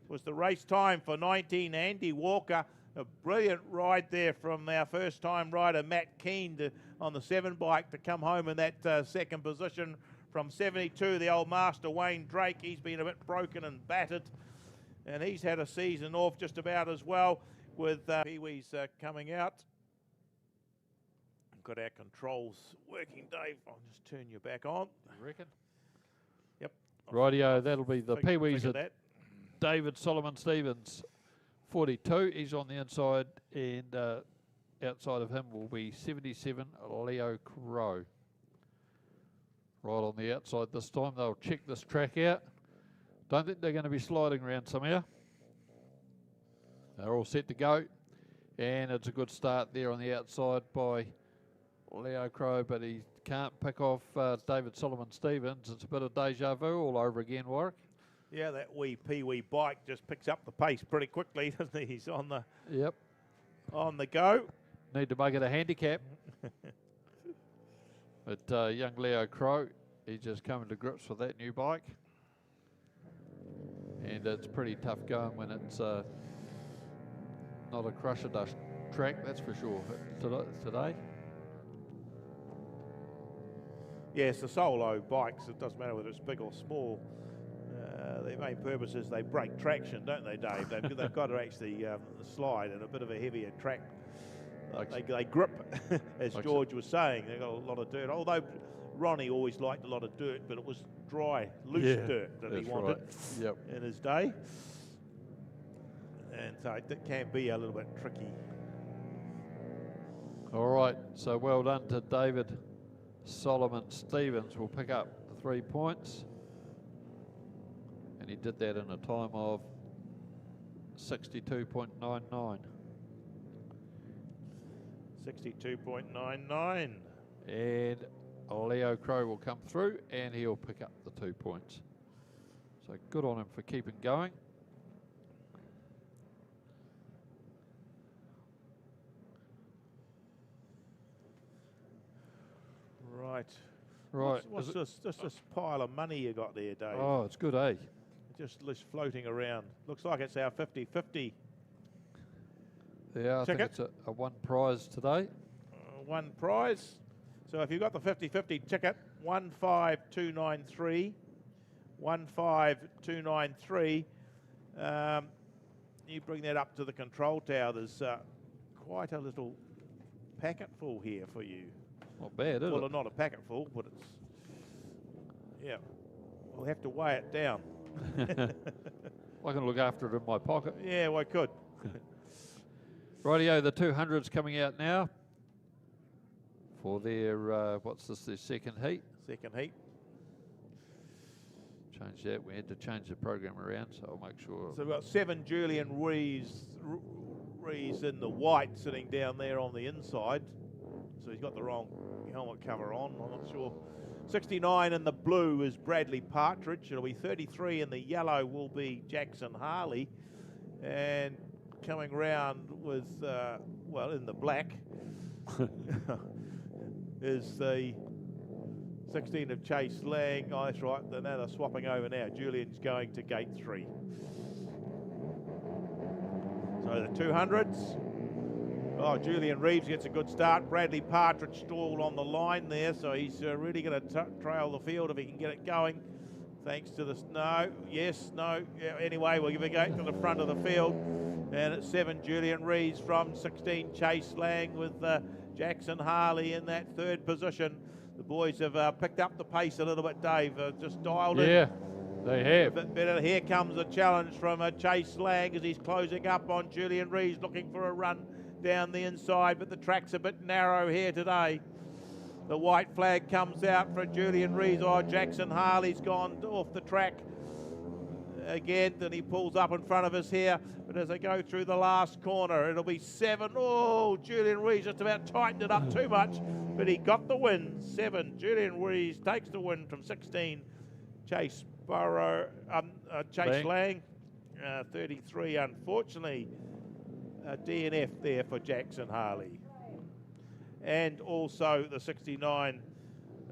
was the race time for 19 Andy Walker. A brilliant ride there from our first time rider Matt Keane on the 7 bike to come home in that second position. From 72, the old master Wayne Drake, he's been a bit broken and battered, and he's had a season off just about as well, with Pee-wees coming out. Got our controls working, Dave. I'll just turn you back on. You reckon? Yep. Rightio, that'll be the Pee-wees at at David Solomon Stevens, 42. He's on the inside, and outside of him will be 77 Leo Crow. Right on the outside this time. They'll check this track out. Don't think they're going to be sliding around somehow. They're all set to go. And it's a good start there on the outside by Leo Crow, but he can't pick off David Solomon-Stevens. It's a bit of deja vu all over again, Warwick. Yeah, that wee pee-wee bike just picks up the pace pretty quickly, doesn't he? He's on the go. Need to make it a handicap. But young Leo Crow, he's just coming to grips with that new bike. And it's pretty tough going when it's not a crusher dust track, that's for sure, today. Yes, the solo bikes, it doesn't matter whether it's big or small. Their main purpose is they break traction, don't they, Dave? They've got to actually slide in a bit of a heavier track. They grip, as George was saying. They've got a lot of dirt. Although Ronnie always liked a lot of dirt, but it was dry, loose dirt that he wanted in his day. And so it can be a little bit tricky. All right, so well done to David Solomon-Stevens. Will pick up the 3 points. And he did that in a time of 62.99. 62.99. And Leo Crow will come through and he'll pick up the 2 points. So good on him for keeping going. Right. What's this pile of money you got there, Dave? Oh, it's good, eh? Just floating around. Looks like it's our 50-50. Yeah, I think it's a one prize today. One prize. So if you've got the 50-50 ticket, 15293, 15293, you bring that up to the control tower. There's quite a little packet full here for you. Not bad, is it? Well, not a packet full, but it's, yeah. We'll have to weigh it down. I can look after it in my pocket. Yeah, well, I could. Rightio, the 200's coming out now for their, what's this, their second heat? Second heat. Change that. We had to change the program around, so I'll make sure. So we've got 7 Julian Rees in the white sitting down there on the inside. So he's got the wrong helmet cover on, I'm not sure. 69 in the blue is Bradley Partridge. It'll be 33 in the yellow will be Jackson Harley. And coming round with, well, in the black is the 16 of Chase Lang. Oh, that's right, now they're swapping over now. Julian's going to gate 3. So the 200s. Oh, Julian Reeves gets a good start. Bradley Partridge stalled on the line there, so he's really going to trail the field if he can get it going. Thanks to the no, yes, no. Yeah, anyway, we'll give a gate to the front of the field. And it's 7 Julian Reeves from 16 Chase Lang with Jackson Harley in that 3rd position. The boys have picked up the pace a little bit, Dave. Just dialed in. Yeah, they have. A bit better. Here comes the challenge from Chase Lang as he's closing up on Julian Reeves, looking for a run down the inside, but the track's a bit narrow here today. The white flag comes out for Julian Reeves. Oh, Jackson Harley's gone off the track again, and he pulls up in front of us here. But as they go through the last corner, it'll be 7. Oh, Julian Reeves just about tightened it up too much, but he got the win. 7, Julian Reeves takes the win from 16, Chase Lang. 33, unfortunately, a DNF there for Jackson Harley. And also the 69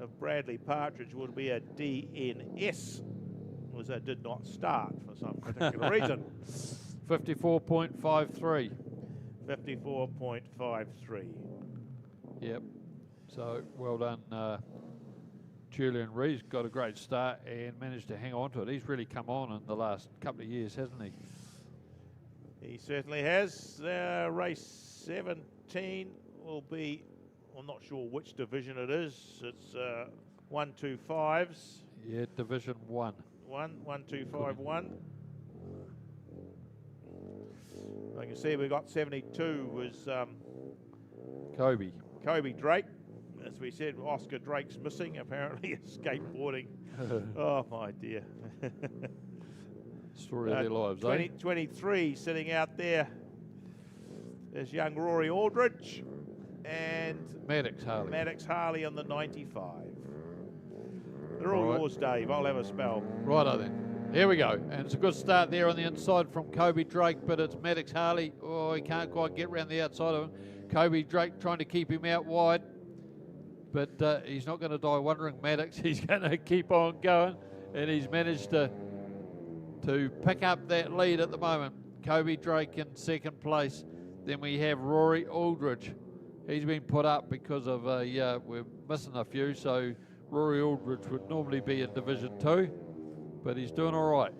of Bradley Partridge would be a DNS, was that did not start for some particular reason. 54.53. 54.53. Yep. So well done, Julian Reeves. Got a great start and managed to hang on to it. He's really come on in the last couple of years, hasn't he? He certainly has. Race 17 will be, I'm not sure which division it is. It's 125s. Yeah, Division 1. 1251. I can see we got 72 was Kobe Drake. As we said, Oscar Drake's missing, apparently skateboarding. Oh my dear. Story of their lives, 23 sitting out there is young Rory Aldridge and Maddox Harley. Maddox Harley on the 95. They're all Right. yours, Dave. I'll have a spell. Righto then. Here we go. And it's a good start there on the inside from Kobe Drake, but it's Maddox Harley. Oh, he can't quite get around the outside of him. Kobe Drake trying to keep him out wide, but he's not going to die wondering, Maddox. He's going to keep on going, and he's managed to pick up that lead at the moment. Kobe Drake in second place. Then we have Rory Aldridge. He's been put up because of we're missing a few, so Rory Aldridge would normally be in Division 2, but he's doing all right.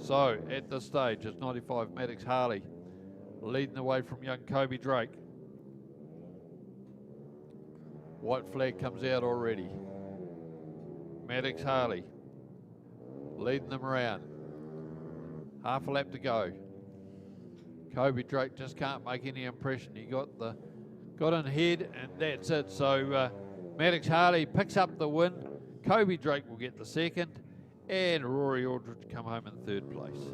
So at this stage, it's 95 Maddox Harley leading the way from young Kobe Drake. White flag comes out already. Maddox Harley leading them around. Half a lap to go. Kobe Drake just can't make any impression. He got in head, and that's it. So Maddox Harley picks up the win. Kobe Drake will get the second, and Rory Aldridge come home in third place.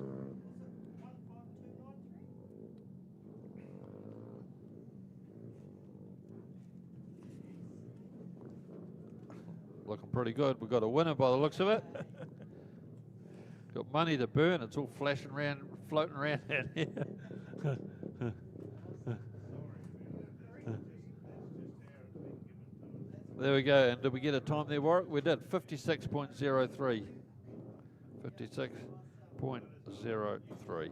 Looking pretty good. We've got a winner by the looks of it. Got money to burn. It's all flashing around, floating around out here. There we go. And did we get a time there, Warwick? We did. 56.03. 56.03.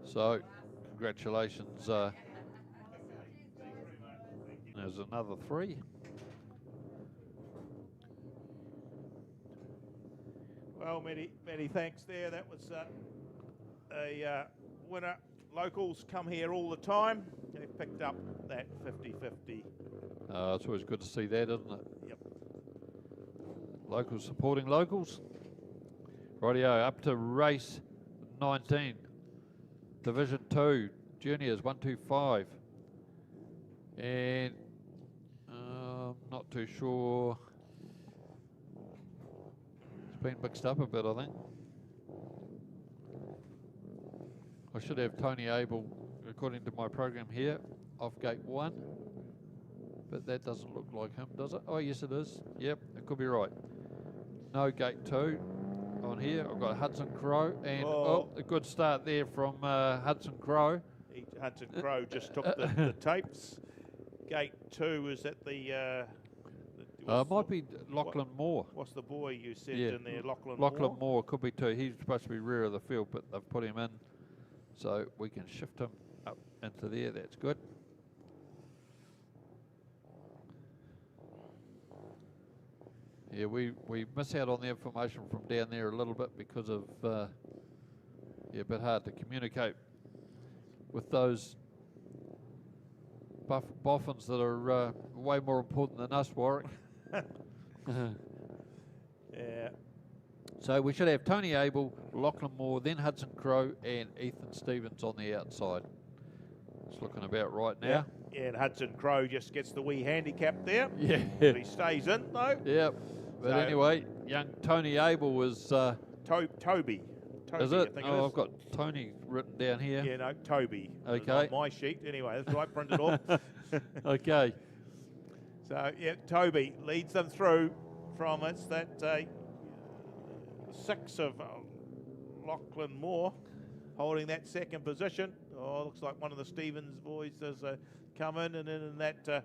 So, congratulations. There's another 3. Well, many thanks there. That was a winner. Locals come here all the time. They've picked up that 50-50. It's always good to see that, isn't it? Yep. Locals supporting locals. Rightio, up to race 19. Division 2, juniors 125. And not too sure. It's been mixed up a bit, I think. I should have Tony Abel, according to my program here, off gate 1. But that doesn't look like him, does it? Oh, yes it is. Yep, it could be right. No gate 2 on here. I've got Hudson Crow, and a good start there from Hudson Crow. Hudson Crow just took the tapes. Gate 2 is at the... might be Lachlan Moore. What's the boy you said Yeah, in there? Lachlan Moore could be 2. He's supposed to be rear of the field, but they've put him in. So we can shift him up into there. That's good. Yeah, we miss out on the information from down there a little bit because of, a bit hard to communicate with those boffins that are way more important than us, Warwick. Yeah. So we should have Tony Abel, Lachlan Moore, then Hudson Crow, and Ethan Stevens on the outside. It's looking about right now. Yeah, and Hudson Crow just gets the wee handicap there. Yeah. But he stays in, though. Yep. But So anyway, young Tony Abel was... Toby. Is I it? think Oh, I've got Tony written down here. Yeah, no, Toby. It's Okay. on my sheet. Anyway, that's right, printed off. Okay. So, yeah, Toby leads them through from it's that 6 of Lachlan Moore holding that second position. Oh, looks like one of the Stevens boys has come in, and then in that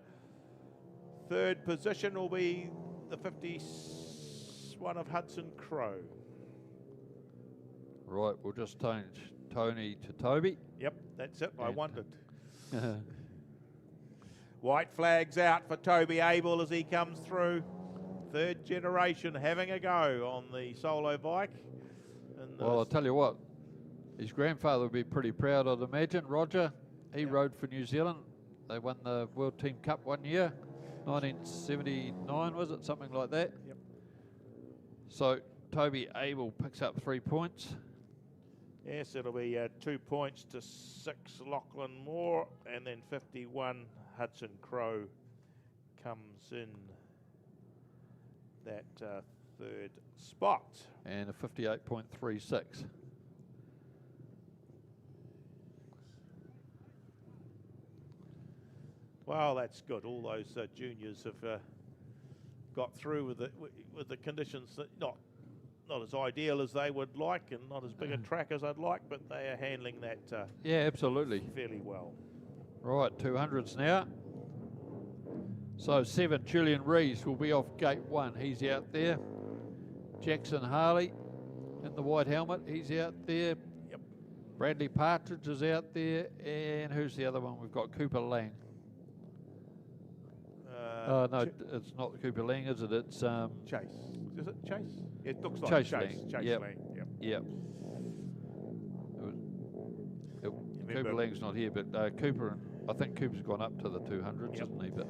third position will be the 51 of Hudson Crow. Right, we'll just change Tony to Toby. Yep, that's it. I And- wondered. White flags out for Toby Abel as he comes through. Third generation having a go on the solo bike. And Well, I'll tell you what, his grandfather would be pretty proud, I'd imagine. Roger, he rode for New Zealand. They won the World Team Cup one year, 1979 was it, something like that. Yep. So Toby Abel picks up 3 points. yes, it'll be 2 points to 6 Lachlan Moore, and then 51 Hudson Crow comes in that third spot. And a 58.36. Well, that's good. All those juniors have got through with the conditions that not as ideal as they would like, and not as big a track as I'd like, but they are handling that Yeah, absolutely. fairly well. Right, 200s now. So 7, Julian Rees will be off gate 1. He's out there. Jackson Harley in the white helmet. He's out there. Yep. Bradley Partridge is out there. And who's the other one? We've got Cooper Lang. No, it's not Cooper Lang, is it? It's Chase. Is it Chase? It looks like Chase Chase. Lang. Chase Yep. Lang. Yep. Yep. Cooper Lang's not here, but Cooper, I think Cooper's gone up to the 200s, Yep. isn't he? But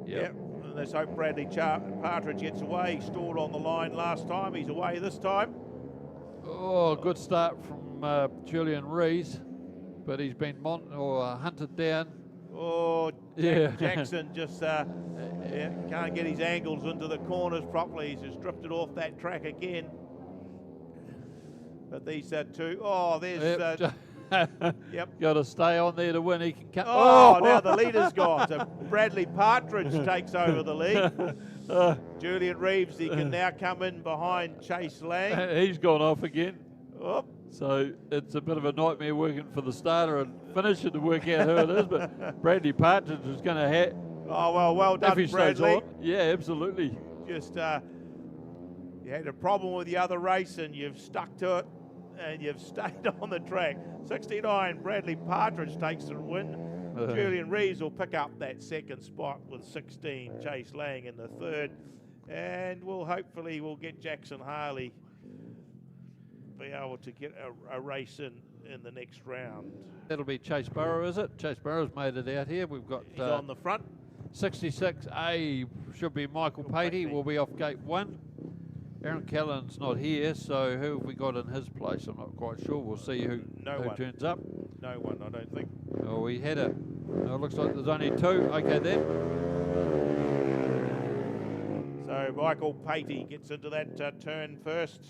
Yep. And let's hope Bradley Partridge gets away. He stalled on the line last time. He's away this time. Oh, good start from Julian Rees, but he's been hunted down. Oh, Yeah. Jackson just can't get his angles into the corners properly. He's just drifted off that track again. But these two, oh, there's... Yep. Got to stay on there to win. He can come. Oh, now the leader's gone. So Bradley Partridge takes over the lead. Julian Reeves, he can now come in behind Chase Lang. He's gone off again. Oh. So it's a bit of a nightmare working for the starter and finisher to work out who it is. But Bradley Partridge is going to have. Oh, well done, if he stays Bradley. on. Yeah, absolutely. Just you had a problem with the other race and you've stuck to it and you've stayed on the track. 69, Bradley Partridge takes the win. Julian Reeves will pick up that second spot with 16, Chase Lang in the third. And hopefully we'll get Jackson Harley be able to get a race in the next round. That'll be Chase Burrow, is it? Chase Burrow's made it out here. We've got He's on the front. 66A should be Michael Patey. Will be off gate 1. Aaron Callan's not here, so who have we got in his place? I'm not quite sure. We'll see who turns up. No one, I don't think. Oh, we had it. Oh, it looks like there's only 2. Okay, then. So Michael Patey gets into that turn first.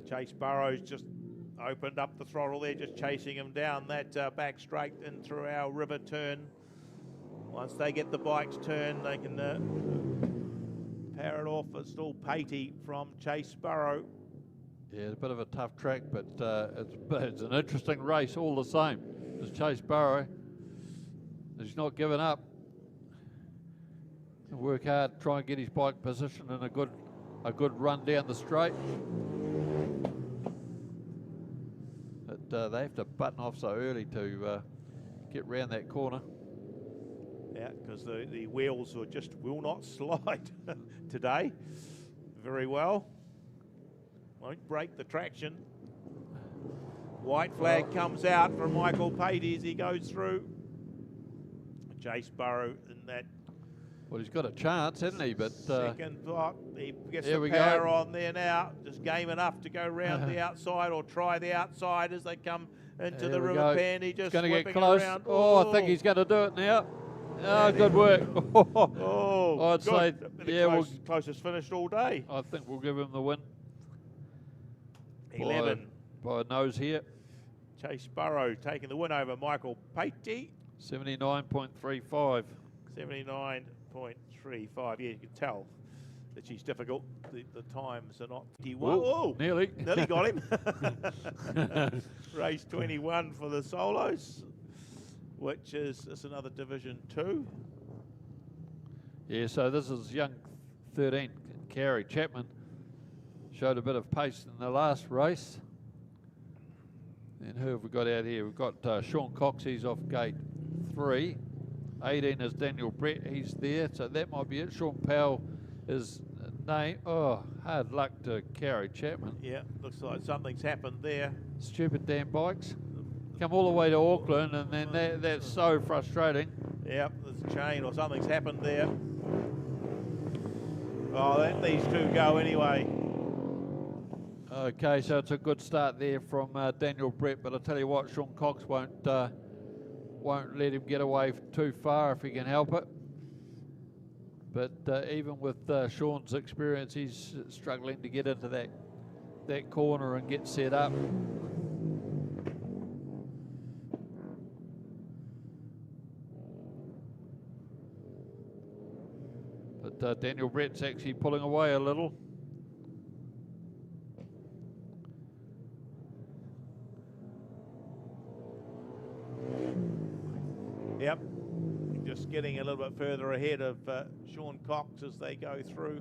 Chase Burrows just opened up the throttle there, just chasing him down that back straight in through our river turn. Once they get the bikes turned, they can power it off. It's still Patey from Chase Burrow. Yeah, it's a bit of a tough track, but it's an interesting race all the same. It's Chase Burrow. He's not giving up. He'll work hard, try and get his bike positioned in a good run down the straight. But they have to button off so early to get round that corner. Yeah, because the wheels will not slide today very well. Won't break the traction. White flag comes out from Michael Patey as he goes through. Chase Burrow in that. Well, he's got a chance, hasn't he? But second spot, he gets there the we power go. on there now. Just game enough to go round the outside or try the outside as they come into the river pen. He just going to get whipping close. around. Oh, I think he's going to do it now. Oh, good work. Oh, I'd say, yeah, closest finished all day. I think we'll give him the win. 11. By a nose here. Chase Burrow taking the win over Michael Patey. 79.35. 79.35. Yeah, you can tell that she's difficult. The times are not 51. Whoa, nearly. Nearly got him. Race 21 for the solos, which is another Division 2. Yeah, so this is young 13, Carey Chapman. Showed a bit of pace in the last race. And who have we got out here? We've got Sean Cox, he's off gate 3. 18 is Daniel Brett, he's there, so that might be it. Sean Powell is name. Oh, hard luck to Carey Chapman. Yeah, looks like something's happened there. Stupid damn bikes. Come all the way to Auckland, and then that's so frustrating. Yep, there's a chain or something's happened there. Oh, let these two go anyway. Okay, so it's a good start there from Daniel Brett, but I tell you what, Sean Cox won't let him get away too far if he can help it. But even with Sean's experience, he's struggling to get into that corner and get set up. Daniel Brett's actually pulling away a little. Yep, just getting a little bit further ahead of Sean Cox as they go through.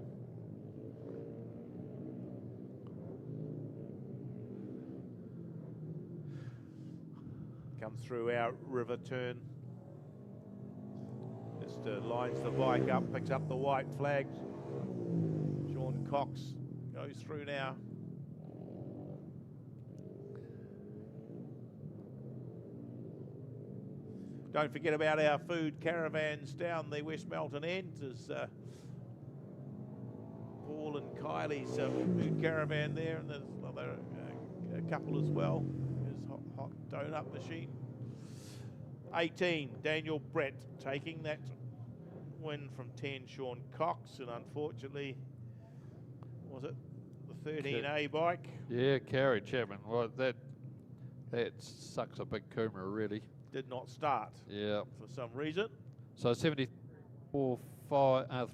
Comes through our river turn. Just lines the bike up, picks up the white flag. Sean Cox goes through now. Don't forget about our food caravans down the West Melton end. There's Paul and Kylie's food caravan there, and there's another a couple as well. There's hot donut machine. 18, Daniel Brett taking that win from 10, Sean Cox, and unfortunately, was it the 13A bike? Yeah, Carrie Chapman. Well, that sucks a big Kuma, really. Did not start. Yeah. For some reason. So 74, 5.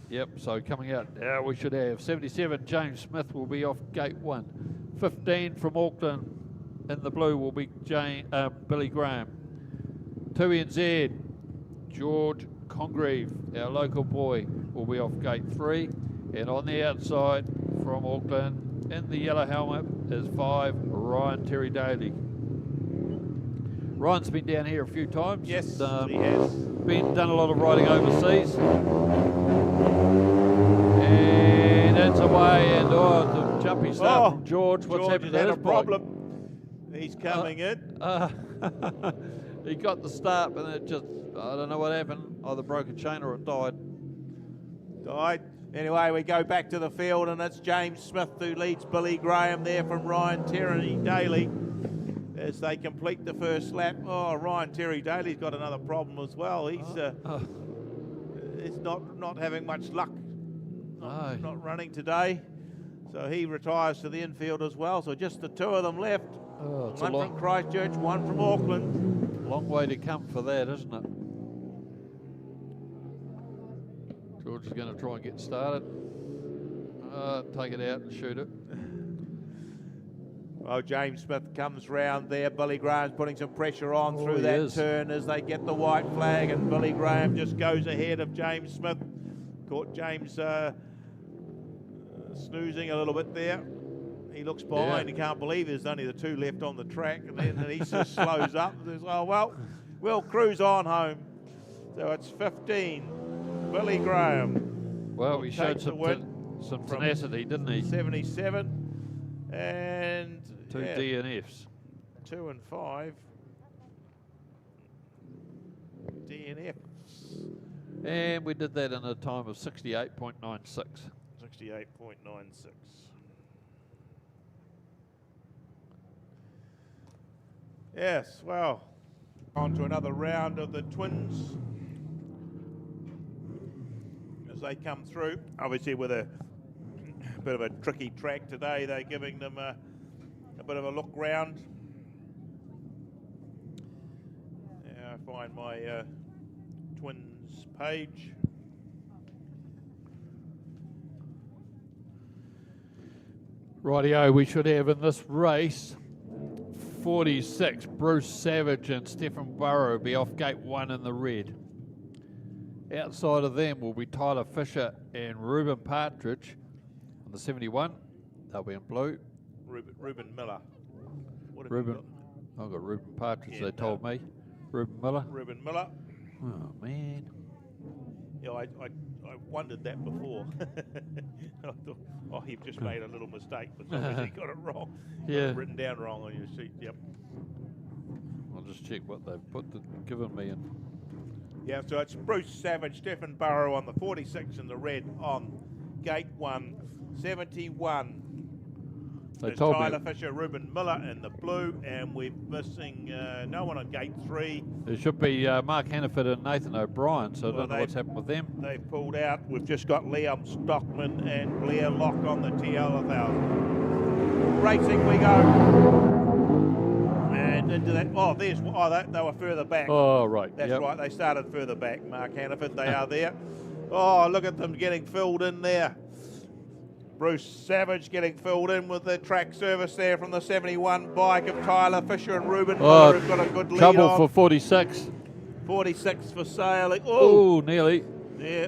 Yep, so coming out now we should have 77, James Smith will be off gate 1. 15 from Auckland in the blue will be Billy Graham. 2NZ, George Congreve, our local boy, will be off gate 3. And on the outside from Auckland in the yellow helmet is 5, Ryan Terry Daly. Ryan's been down here a few times. Yes, and, he has. Done a lot of riding overseas. And it's away, and the jumpy start from George. What's George happened has to had his a bike? problem. He's coming in. He got the start, but it just, I don't know what happened. Either broke a chain or it died. Died. Anyway, we go back to the field, and it's James Smith who leads Billy Graham there from Ryan Terry Daly as they complete the first lap. Oh, Ryan Terry Daly's got another problem as well. He's not having much luck. Not running today. So he retires to the infield as well. So just the two of them left. Oh, it's one a long, from Christchurch, one from Auckland. long way to come for that, isn't it? George is going to try and get started. Take it out and shoot it. Well, James Smith comes round there. Billy Graham's putting some pressure on through that turn as they get the white flag, and Billy Graham just goes ahead of James Smith. Caught James snoozing a little bit there. He looks behind. He can't believe there's only the two left on the track, and then he just slows up and says, "Oh well, we'll cruise on home." So it's 15. Billy Graham. Well, he showed some tenacity, didn't he? 77 and 2 DNFs. 2 and 5 DNFs. And we did that in a time of 68.96. 68.96. Yes, well, on to another round of the twins as they come through. Obviously with a bit of a tricky track today, they're giving them a bit of a look round. Now I find my twins page. Rightio, we should have in this race 46, Bruce Savage and Stephen Burrow be off gate 1 in the red. Outside of them will be Tyler Fisher and Ruben Partridge on the 71. They'll be in blue. Ruben Miller. What have Ruben, you got? I've got Ruben Partridge, Yeah, they told me. Ruben Miller. Ruben Miller. Oh, man. Yeah, I wondered that before. I thought, oh, you've just made a little mistake, but obviously got it wrong. Yeah. Got it written down wrong on your sheet. Yep. I'll just check what they've given me. Yeah, so it's Bruce Savage, Stephen Burrow on the 46 and the red on gate 1. 71, They There's told Tyler me Fisher, Ruben Miller in the blue, and we're missing no one on gate 3. there should be Mark Hannaford and Nathan O'Brien, so I Well, don't know what's happened with them. They've pulled out. We've just got Liam Stockman and Blair Locke on the TL1000. Racing we go. And into that. They were further back. Oh, right. That's yep. right. They started further back. Mark Hannaford, they are there. Oh, look at them getting filled in there. Bruce Savage getting filled in with the track service there from the 71 bike of Tyler Fisher and Ruben Miller, who've got a good lead trouble on. for 46. 46 for sailing. Oh, nearly. Yeah,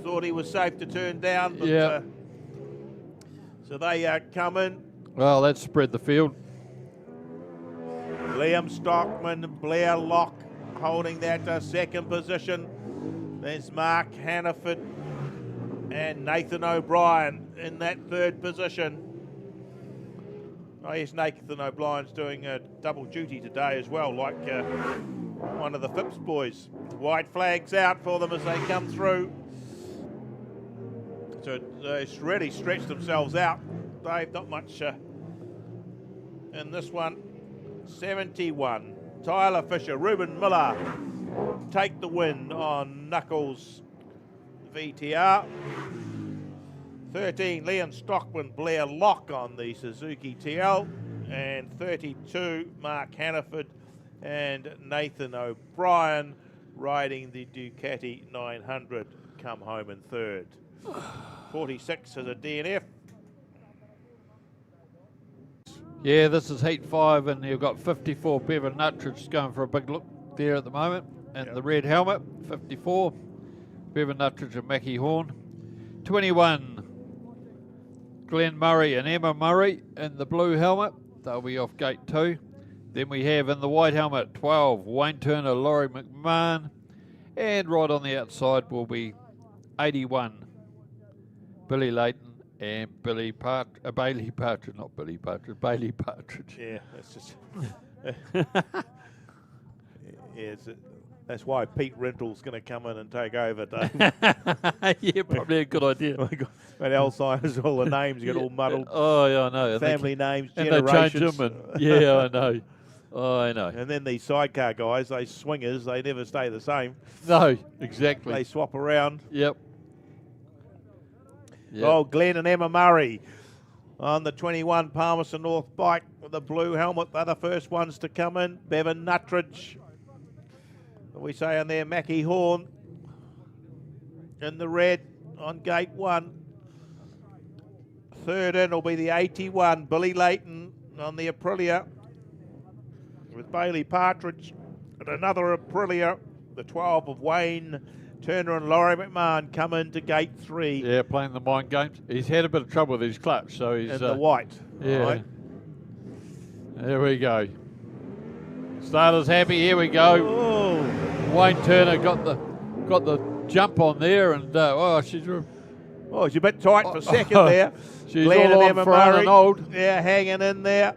thought he was safe to turn down. But, Yeah. So they come in. Well, that spread the field. Liam Stockman, Blair Locke holding that second position. There's Mark Hannaford and Nathan O'Brien in that third position. Oh yes, Nathan O'Brien's doing double duty today as well, like one of the Phipps boys. White flags out for them as they come through. So it's really stretched themselves out. They've not much in this one. 71. Tyler Fisher, Ruben Miller take the win on Knuckles VTR. 13, Liam Stockman, Blair Locke on the Suzuki TL. And 32, Mark Hannaford and Nathan O'Brien riding the Ducati 900 come home in third. 46 is a DNF. Yeah, this is heat 5, and you've got 54 Bevan Nuttridge going for a big look there at the moment. And the red helmet, 54, Bevan Nuttridge and Mackie Horn. 21, Glenn Murray and Emma Murray in the blue helmet. They'll be off gate 2. Then we have in the white helmet, 12, Wayne Turner, Laurie McMahon. And right on the outside will be 81, Billy Layton and Bailey Partridge, not Billy Partridge, Bailey Partridge. Yeah, that's just. That's why Pete Rental's going to come in and take over, Dave. Yeah, probably a good idea. But Alzheimer's, all the names get all muddled. Oh, yeah, I know. Family names, and generations. they change them. And, yeah, I know. Oh, I know. And then these sidecar guys, those swingers, they never stay the same. No, exactly. They swap around. Yep. Oh, Glenn and Emma Murray on the 21 Palmerston North bike with the blue helmet. They're the first ones to come in. Bevan Nuttridge. We say on there, Mackie Horn in the red on gate 1. Third in will be the 81, Billy Layton on the Aprilia with Bailey Partridge and another Aprilia. The 12 of Wayne Turner and Laurie McMahon come into gate 3. Yeah, playing the mind games. He's had a bit of trouble with his clutch, so he's... In the white. Yeah. Right. There we go. Starter's happy. Here we go. Oh. Wayne Turner got the jump on there, and she's a bit tight for second there. She's Glenn all and on Emma for Murray. old. Yeah, hanging in there.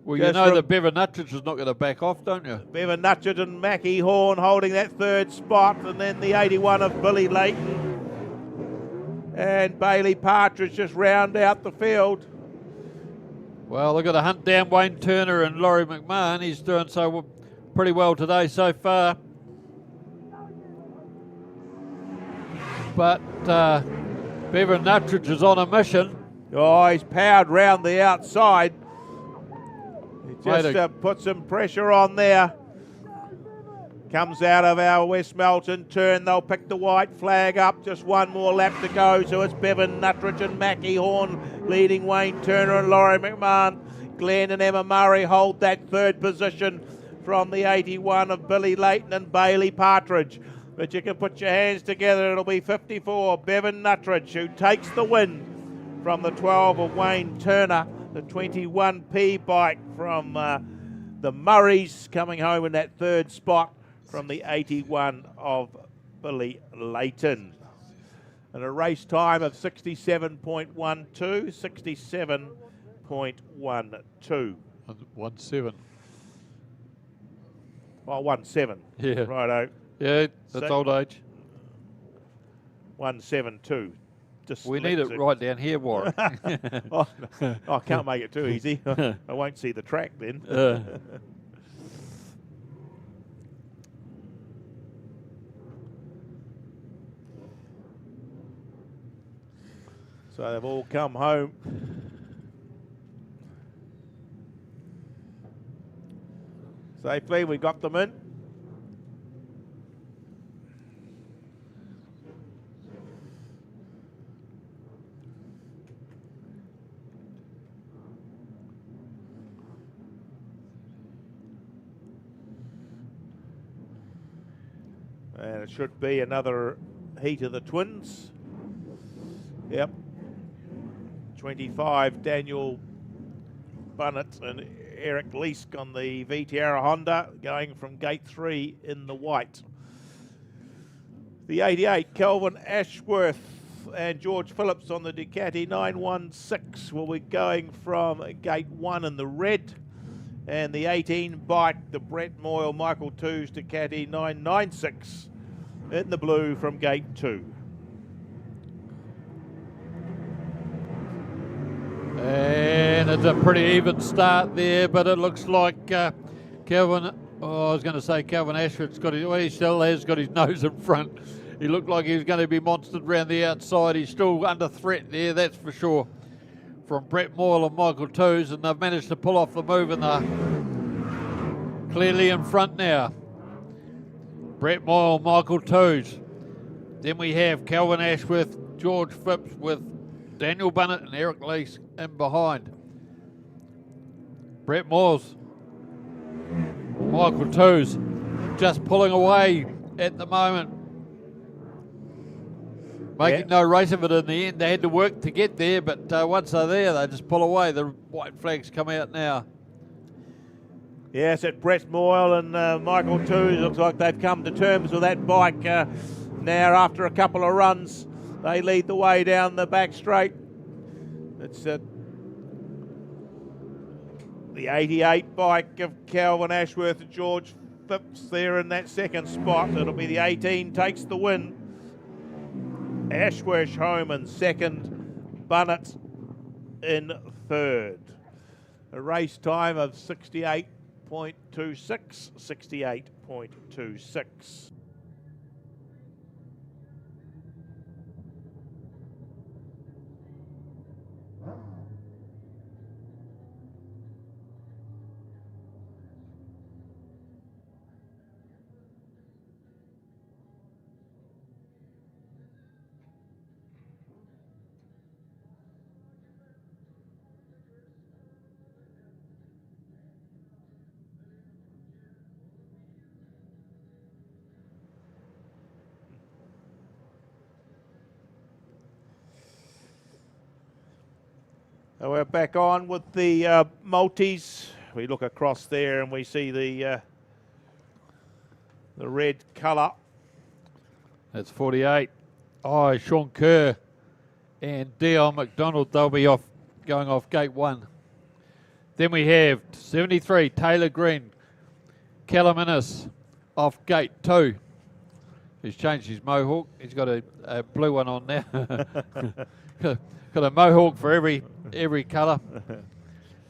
Well, you know that Bevan Nuttridge is not going to back off, don't you? Bevan Nuttridge and Mackie Horn holding that third spot, and then the 81 of Billy Layton and Bailey Partridge just round out the field. Well, they've got to hunt down Wayne Turner and Laurie McMahon. He's doing so pretty well today so far. But Bevan Nuttridge is on a mission. Oh, he's powered round the outside. He just put some pressure on there. Comes out of our West Melton turn. They'll pick the white flag up. Just one more lap to go. So it's Bevan Nuttridge and Mackie Horn leading Wayne Turner and Laurie McMahon. Glenn and Emma Murray hold that third position from the 81 of Billy Layton and Bailey Partridge. But you can put your hands together. It'll be 54, Bevan Nuttridge, who takes the win from the 12 of Wayne Turner. The 21P bike from the Murrays coming home in that third spot from the 81 of Billy Layton. And a race time of 67.12, 67.12. 1-7. Oh, 1-7. Yeah. Righto. Yeah, that's old age. 1-7-2. just We need it right down here, Warren. Oh, I can't make it too easy. I won't see the track then. So they've all come home. Safely, we got them in. And it should be another heat of the twins. Yep. 25, Daniel Bunnett and Eric Leask on the VTR Honda, going from gate 3 in the white. The 88, Kelvin Ashworth and George Phillips on the Ducati 916 will be going from gate 1 in the red. And the 18 bike, the Brett Moyle Michael Two's Ducati 996 in the blue from gate 2. And it's a pretty even start there, but it looks like Calvin, I was going to say Calvin Ashford's got his, well, he still has got his nose in front. He looked like he was going to be monstered around the outside. He's still under threat there, that's for sure, from Brett Moyle and Michael Toos, and they've managed to pull off the move and they're clearly in front now. Brett Moyle, Michael Toos. Then we have Calvin Ashworth, George Phipps with Daniel Bunnett and Eric Lease in behind. Brett Moores, Michael Toos just pulling away at the moment. Making no race of it in the end. They had to work to get there, but once they're there, they just pull away. The white flags come out now. Yes, at Brett Moyle and Michael Toos, looks like they've come to terms with that bike now after a couple of runs. They lead the way down the back straight. It's the 88 bike of Calvin Ashworth and George Phipps there in that second spot. It'll be the 18 takes the win. Ashworth home in second, Bunnett in third. A race time of 68.26, 68.26. So we're back on with the multis. We look across there and we see the red colour. That's 48. Oh, Sean Kerr and Dion McDonald, they'll be off, going off gate 1. Then we have 73, Taylor Green, Callum Innes off gate 2. He's changed his mohawk. He's got a blue one on now. got a mohawk for every colour.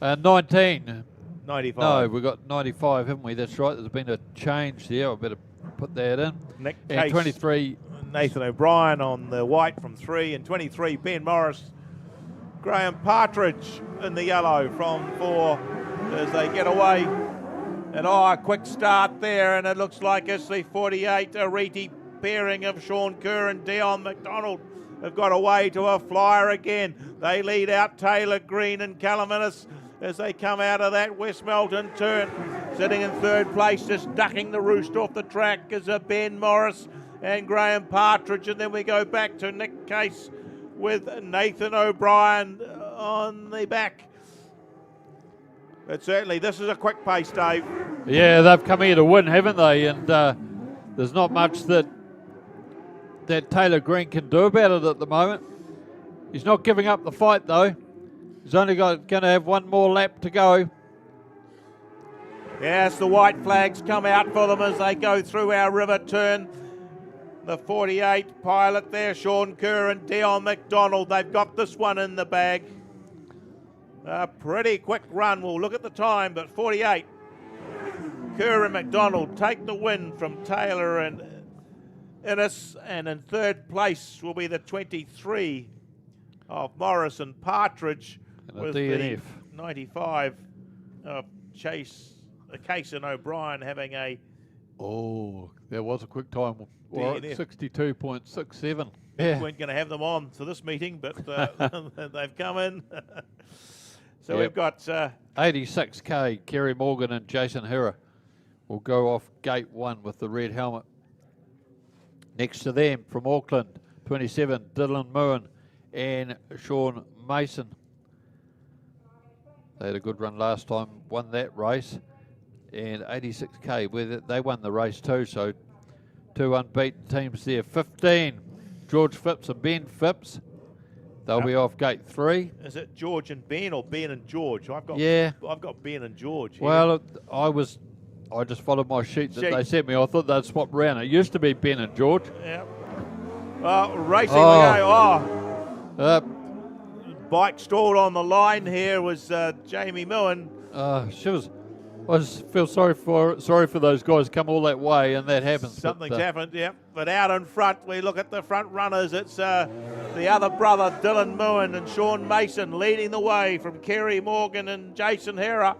19. 95. No, we've got 95, haven't we? That's right. There's been a change there. I better put that in. Nick And Case, 23. Nathan O'Brien on the white from 3. And 23, Ben Morris. Graham Partridge in the yellow from 4 as they get away. And a quick start there. And it looks like it's the 48 Ariti pairing of Sean Kerr and Dion McDonald. Have got away to a flyer again. They lead out Taylor Green and Callum Innes as they come out of that West Melton turn. Sitting in third place, just ducking the roost off the track is Ben Morris and Graham Partridge. And then we go back to Nick Case with Nathan O'Brien on the back. But certainly this is a quick pace, Dave. Yeah, they've come here to win, haven't they? And there's not much that Taylor Green can do about it at the moment. He's not giving up the fight though. He's only going to have one more lap to go. Yes, the white flags come out for them as they go through our river turn. The 48 pilot there, Sean Kerr and Dion McDonald. They've got this one in the bag. A pretty quick run. We'll look at the time, but 48. Kerr and McDonald take the win from Taylor and Innes, and in third place will be the 23 of Morris and Partridge And a with DNF. the 95 of Case and O'Brien having a Oh, there was a quick time. Well, DNF. 62.67. We Yeah. weren't going to have them on for this meeting, but they've come in. So Yep. we've got 86K, Kerry Morgan and Jason Hera will go off gate 1 with the red helmet. Next to them from Auckland, 27, Dylan Moen and Sean Mason. They had a good run last time, won that race. And 86K, where they won the race too, so 2 unbeaten teams there. 15, George Phipps and Ben Phipps. They'll be off gate 3. is it George and Ben or Ben and George? I've got Ben and George here. Well, I just followed my sheet that they sent me. I thought they'd swap around. It used to be Ben and George. Yeah. Racing we go. Bike stalled on the line here was Jamie Millen. I just feel sorry for those guys come all that way and that happens. Something's happened, yeah. But out in front, we look at the front runners. It's the other brother, Dylan Moen and Sean Mason, leading the way from Kerry Morgan and Jason Hera.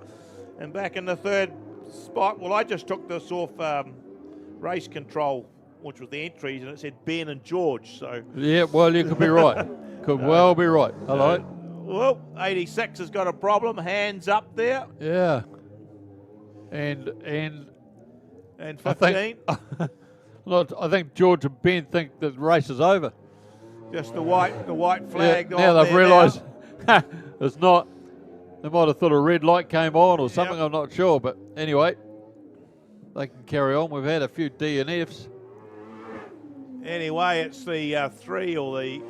And back in the third spot, well, I just took this off race control, which was the entries, and it said Ben and George. So Yeah, well, you could be right. Could well be right. Hello? Well, 86 has got a problem. Hands up there. Yeah. And 15. I think George and Ben think the race is over. Just the white flag. Now on they've there realised it's not. They might have thought a red light came on or something. Yep. I'm not sure, but anyway, they can carry on. We've had a few DNFs. Anyway, it's the 3 or the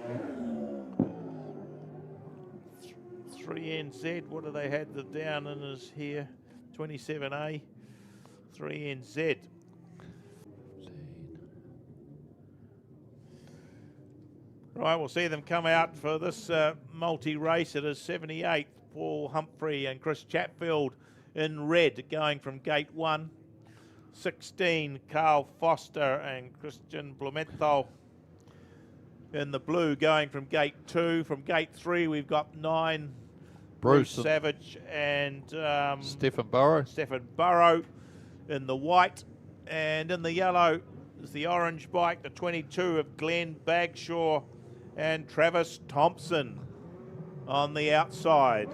3NZ. What do they had the down in is here? 27A, 3NZ. Right, we'll see them come out for this multi-race. It is 78, Paul Humphrey and Chris Chatfield in red going from gate 1. 16, Carl Foster and Christian Blumenthal in the blue going from gate 2. From gate 3, we've got 9, Bruce Savage and Stephen Burrow in the white, and in the yellow is the orange bike, the 22 of Glenn Bagshaw and Travis Thompson on the outside.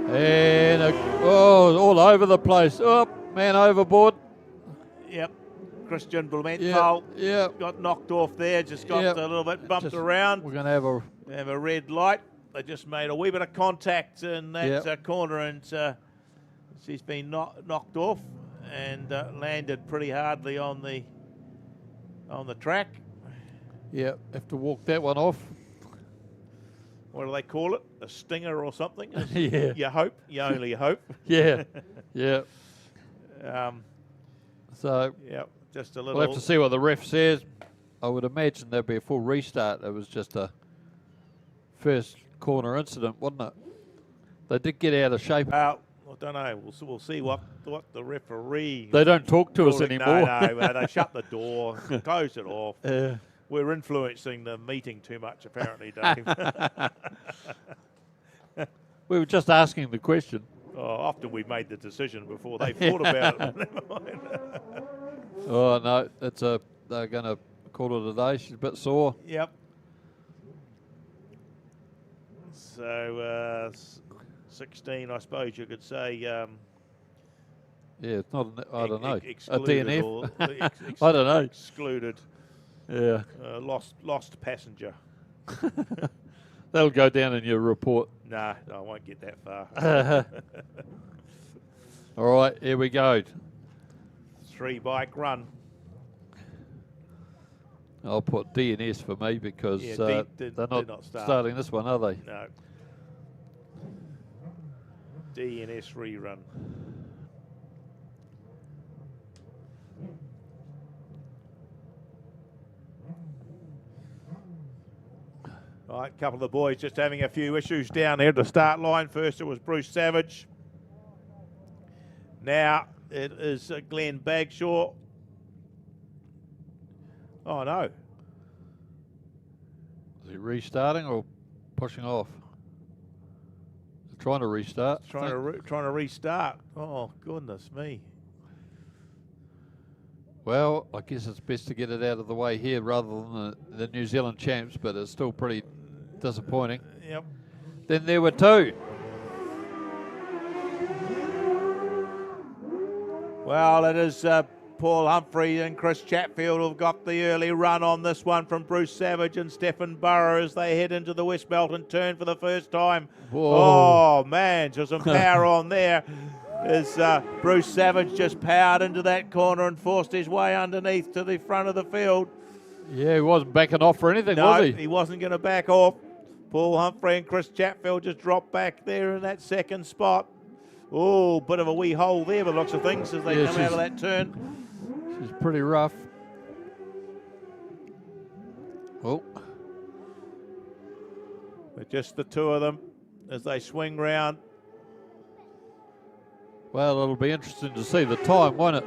And all over the place. Oh, man overboard. Yep. Christian Blumenthal Yep. got knocked off there, just got a little bit bumped around. We're going to have a red light. They just made a wee bit of contact in that corner, and she's been knocked off and landed pretty hardly on the track. Yeah, have to walk that one off. What do they call it? A stinger or something? Yeah. You hope. You only hope. Yeah. Yeah. So just a little. We'll have to see what the ref says. I would imagine there'd be a full restart. It was just a first corner incident, wasn't it? They did get out of shape. I don't know. We'll see what the referee. They don't talk to us anymore. No, they shut the door, close it off. We're influencing the meeting too much, apparently, Dave. We were just asking the question. Often we made the decision before they thought about it. Never mind. Oh no, they're going to call it a day. She's a bit sore. Yep. So 16, I suppose you could say. Yeah, it's not. I don't know. A Excluded DNF. I don't know. Excluded. Yeah. Lost passenger. That'll go down in your report. Nah, I won't get that far. All right, here we go. 3 bike run. I'll put DNS for me because they're not starting this one, are they? No. DNS rerun. Right, a couple of the boys just having a few issues down here at the start line. First it was Bruce Savage. Now it is Glenn Bagshaw. Oh no. Is he restarting or pushing off? They're trying to restart. Trying to restart. Oh goodness me. Well, I guess it's best to get it out of the way here rather than the New Zealand champs, but it's still pretty disappointing. Yep. Then there were two. Well, it is Paul Humphrey and Chris Chatfield who've got the early run on this one from Bruce Savage and Stephen Burrow as they head into the West Melton turn for the first time. Whoa. Oh man, just some power on there. As Bruce Savage just powered into that corner and forced his way underneath to the front of the field. Yeah, he wasn't backing off for anything, No, was he? he wasn't going to back off. Paul Humphrey and Chris Chatfield just dropped back there in that second spot. Oh, bit of a wee hole there by the looks of things as they come out of that turn. She's pretty rough. Oh. But just the two of them as they swing round. Well, it'll be interesting to see the time, won't it?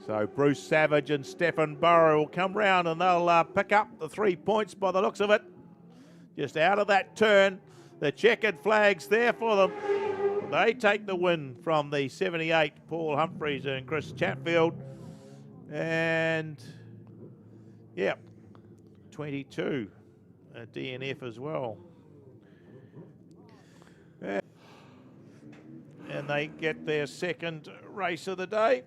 So Bruce Savage and Stephen Burrow will come round and they'll pick up the 3 points by the looks of it. Just out of that turn, the checkered flag's there for them. They take the win from the 78, Paul Humphreys and Chris Chatfield. And, yeah, 22, a DNF as well. And they get their second race of the day.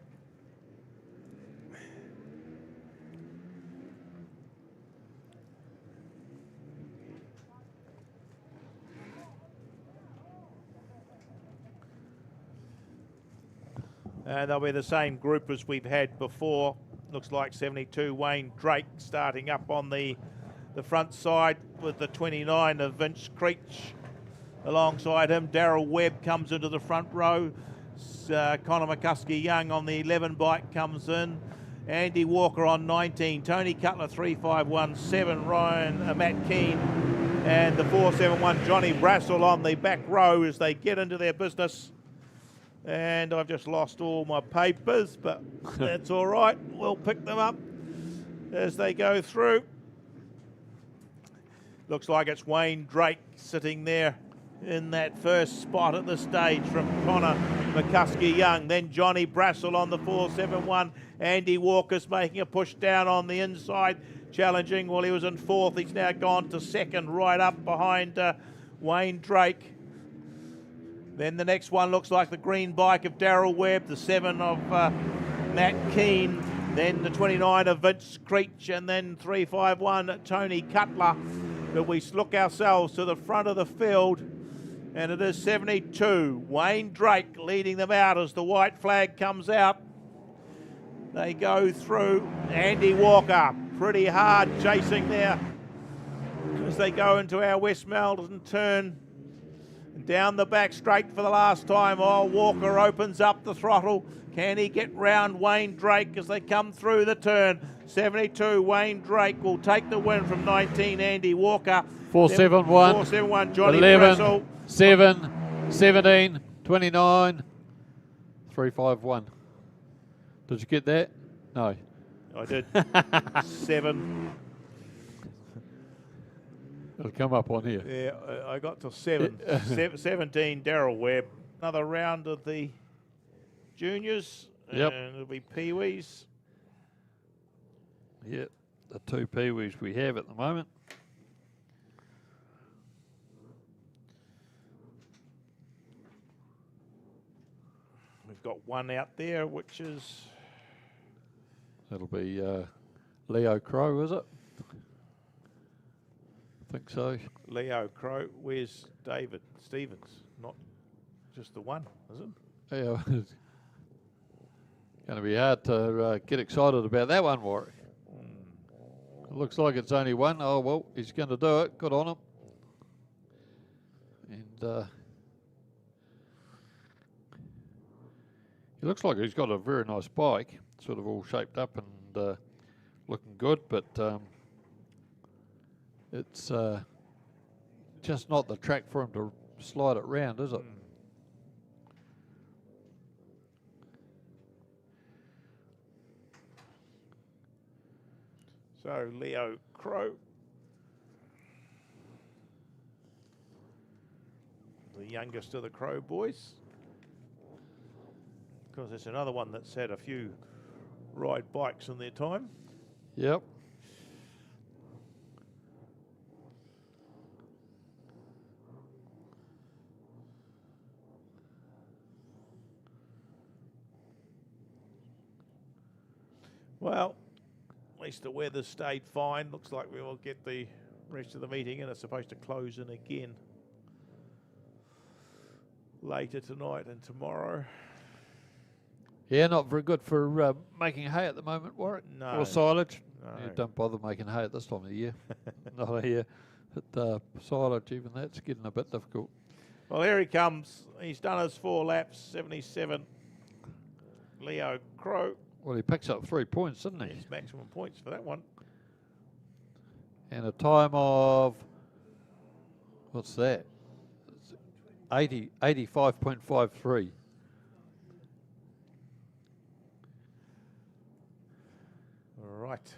And they'll be the same group as we've had before. Looks like 72 Wayne Drake starting up on the front side with the 29 of Vince Creech. Alongside him, Darryl Webb comes into the front row. Connor McCuskey Young on the 11 bike comes in. Andy Walker on 19. Tony Cutler 3517. Matt Keane. And the 471 Johnny Brassel on the back row as they get into their business. And I've just lost all my papers, but that's all right. We'll pick them up as they go through. Looks like it's Wayne Drake sitting there in that first spot at this stage from Connor McCuskey Young. Then Johnny Brassel on the 471. Andy Walker's making a push down on the inside, challenging. Well, he was in fourth. He's now gone to second, right up behind Wayne Drake. Then the next one looks like the green bike of Darryl Webb, the 7 of Matt Keane, then the 29 of Vince Creech, and then 351 Tony Cutler. But we look ourselves to the front of the field, and it is 72. Wayne Drake leading them out as the white flag comes out. They go through. Andy Walker, pretty hard chasing there as they go into our West Melton turn. Down the back straight for the last time. Oh, Walker opens up the throttle. Can he get round Wayne Drake as they come through the turn? 72, Wayne Drake will take the win from 19, Andy Walker. 471. 471, Johnny 11, Brassel. 7, 17, 29, 351. Did you get that? No. I did. 7. It'll come up on here. Yeah, I got to 7. 17, Darryl Webb. Another round of the juniors. Yep. And it'll be peewees. Yep, the 2 peewees we have at the moment. We've got one out there, which is... That'll be Leo Crow, is it? I think so. Leo Crow. Where's David Stevens? Not just the one, is it? Yeah, it's going to be hard to get excited about that one, Warwick. It looks like it's only one. Oh, well, he's going to do it. Good on him. And he looks like he's got a very nice bike, sort of all shaped up and looking good, but it's just not the track for him to slide it round, is it? So Leo Crow, the youngest of the Crow boys. Of course, it's another one that's had a few ride bikes in their time. Yep. Well, at least the weather stayed fine. Looks like we will get the rest of the meeting, and it's supposed to close in again later tonight and tomorrow. Yeah, not very good for making hay at the moment, Warwick. No. Or silage. No. You don't bother making hay at this time of the year. Not here. But silage, even that's getting a bit difficult. Well, here he comes. He's done his 4 laps, 77. Leo Crow. Well, he picks up 3 points, doesn't he? His maximum points for that one. And a time of, what's that? 85.53. All right.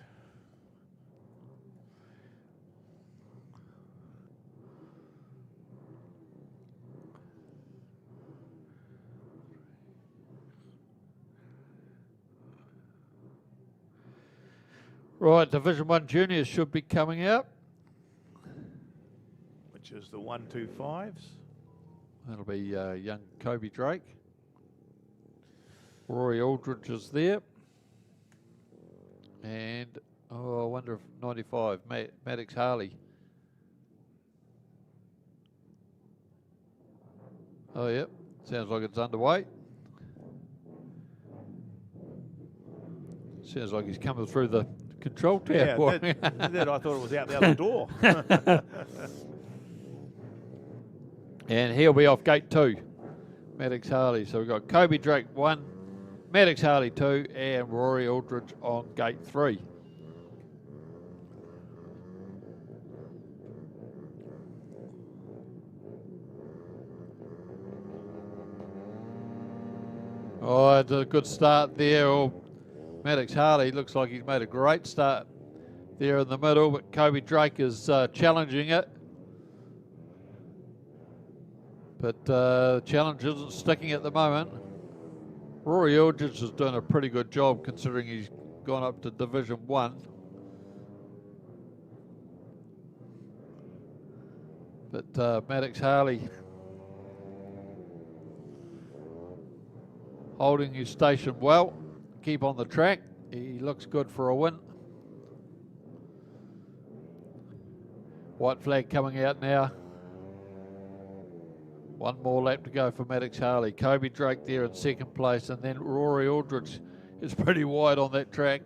Right, Division 1 Juniors should be coming out. Which is the 125s. That'll be young Kobe Drake. Rory Aldridge is there. And, oh, I wonder if 95, Maddox Harley. Oh, yep, sounds like it's underway. Sounds like he's coming through the control tower. Yeah, that I thought it was out the other door. And he'll be off gate 2, Maddox Harley. So we've got Kobe Drake 1, Maddox Harley 2, and Rory Aldridge on gate 3. Oh, it's a good start there. Oh, Maddox Harley looks like he's made a great start there in the middle, but Kobe Drake is challenging it. But the challenge isn't sticking at the moment. Rory Aldridge has done a pretty good job considering he's gone up to Division 1. But Maddox Harley holding his station well. Keep on the track. He looks good for a win. White flag coming out now. One more lap to go for Maddox Harley. Kobe Drake there in second place, and then Rory Aldridge is pretty wide on that track.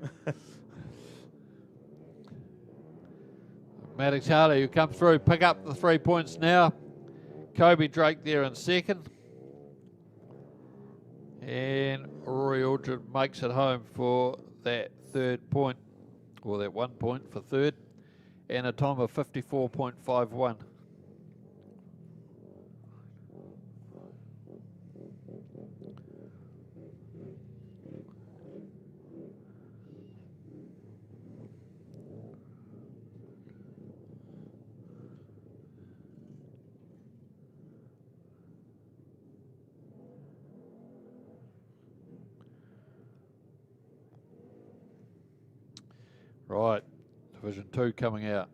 Maddox Harley, who comes through, pick up the 3 points now. Kobe Drake there in second. And Rory Aldridge makes it home for that 3rd point, or that 1 point for 3rd, and a time of 54.51. Right, Division 2 coming out.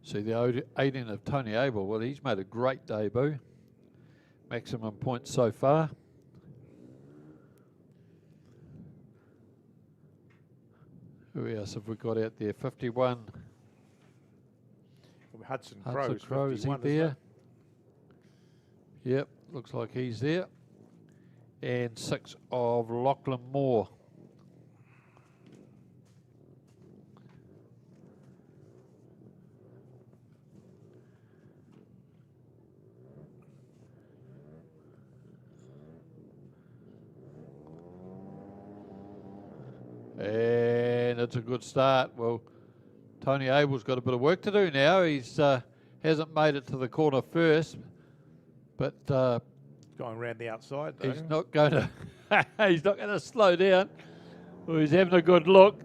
See the 18 of Tony Abel. Well, he's made a great debut. Maximum points so far. Who else have we got out there? 51. Hudson Crow's Crow, is he 51, there? isn't it? Yep, looks like he's there. And 6 of Lachlan Moore. That's a good start. Well, Tony Abel's got a bit of work to do now. He's hasn't made it to the corner first, but Going around the outside, though. he's not going to. He's not going to slow down. Well, he's having a good look.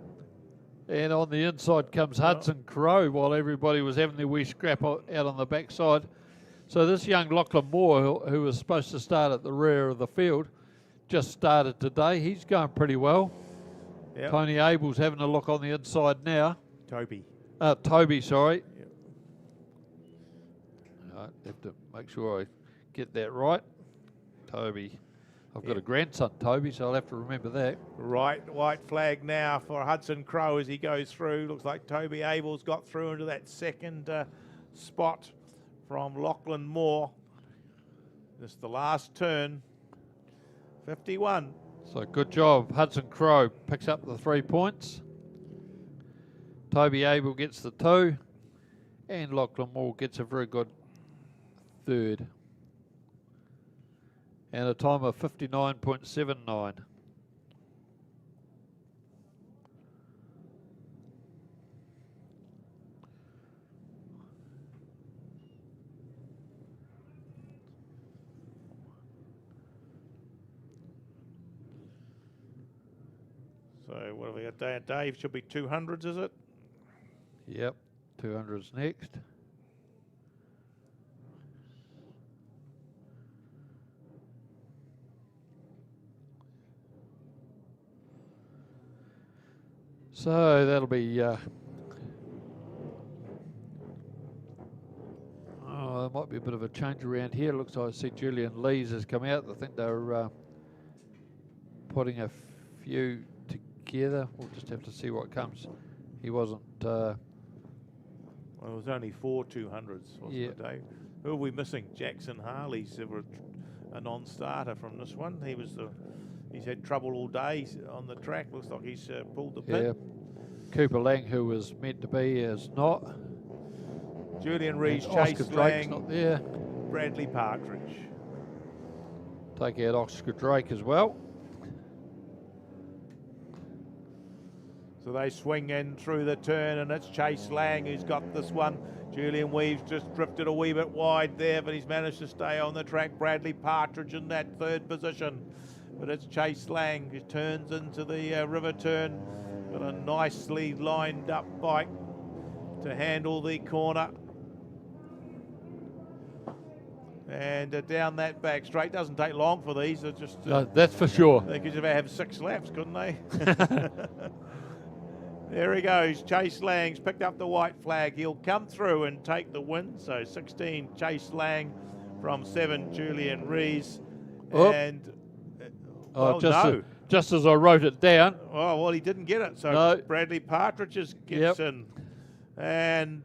And on the inside comes Hudson Crow while everybody was having their wee scrap out on the backside. So this young Lachlan Moore, who was supposed to start at the rear of the field, just started today. He's going pretty well. Yep. Tony Abel's having a look on the inside now. Toby. Toby, sorry. Yep. I have to make sure I get that right. Toby. I've got a grandson, Toby, so I'll have to remember that. Right, white flag now for Hudson Crow as he goes through. Looks like Toby Abel's got through into that second spot from Lachlan Moore. This is the last turn. 51. So good job. Hudson Crow picks up the 3 points. Toby Abel gets the 2. And Lachlan Moore gets a very good third. And a time of 59.79. So what have we got? Dave should be 200s, is it? Yep, 200's next. So that'll be, there might be a bit of a change around here. Looks like I see Julian Lees has come out. I think they're putting a few together. We'll just have to see what comes. He wasn't... Well, it was only 4 200s, wasn't it, Dave? Who are we missing? Jackson Harley's a non-starter from this one. He's had trouble all day on the track. Looks like he's pulled the pin. Yeah. Cooper Lang, who was meant to be, is not. Julian Rees, And Chase Oscar Drake's Lang, not there. Bradley Partridge. Take out Oscar Drake as well. So they swing in through the turn, and it's Chase Lang who's got this one. Julian Weaves just drifted a wee bit wide there, but he's managed to stay on the track. Bradley Partridge in that third position. But it's Chase Lang who turns into the river turn. Got a nicely lined up bike to handle the corner. And down that back straight. Doesn't take long for these. They're just... that's for sure. They could just have 6 laps, couldn't they? There he goes. Chase Lang's picked up the white flag. He'll come through and take the win. So 16, Chase Lang from 7, Julian Rees. Oh. And... Oh, no. Just as I wrote it down. Oh, well, he didn't get it. So No. Bradley Partridge gets in. And,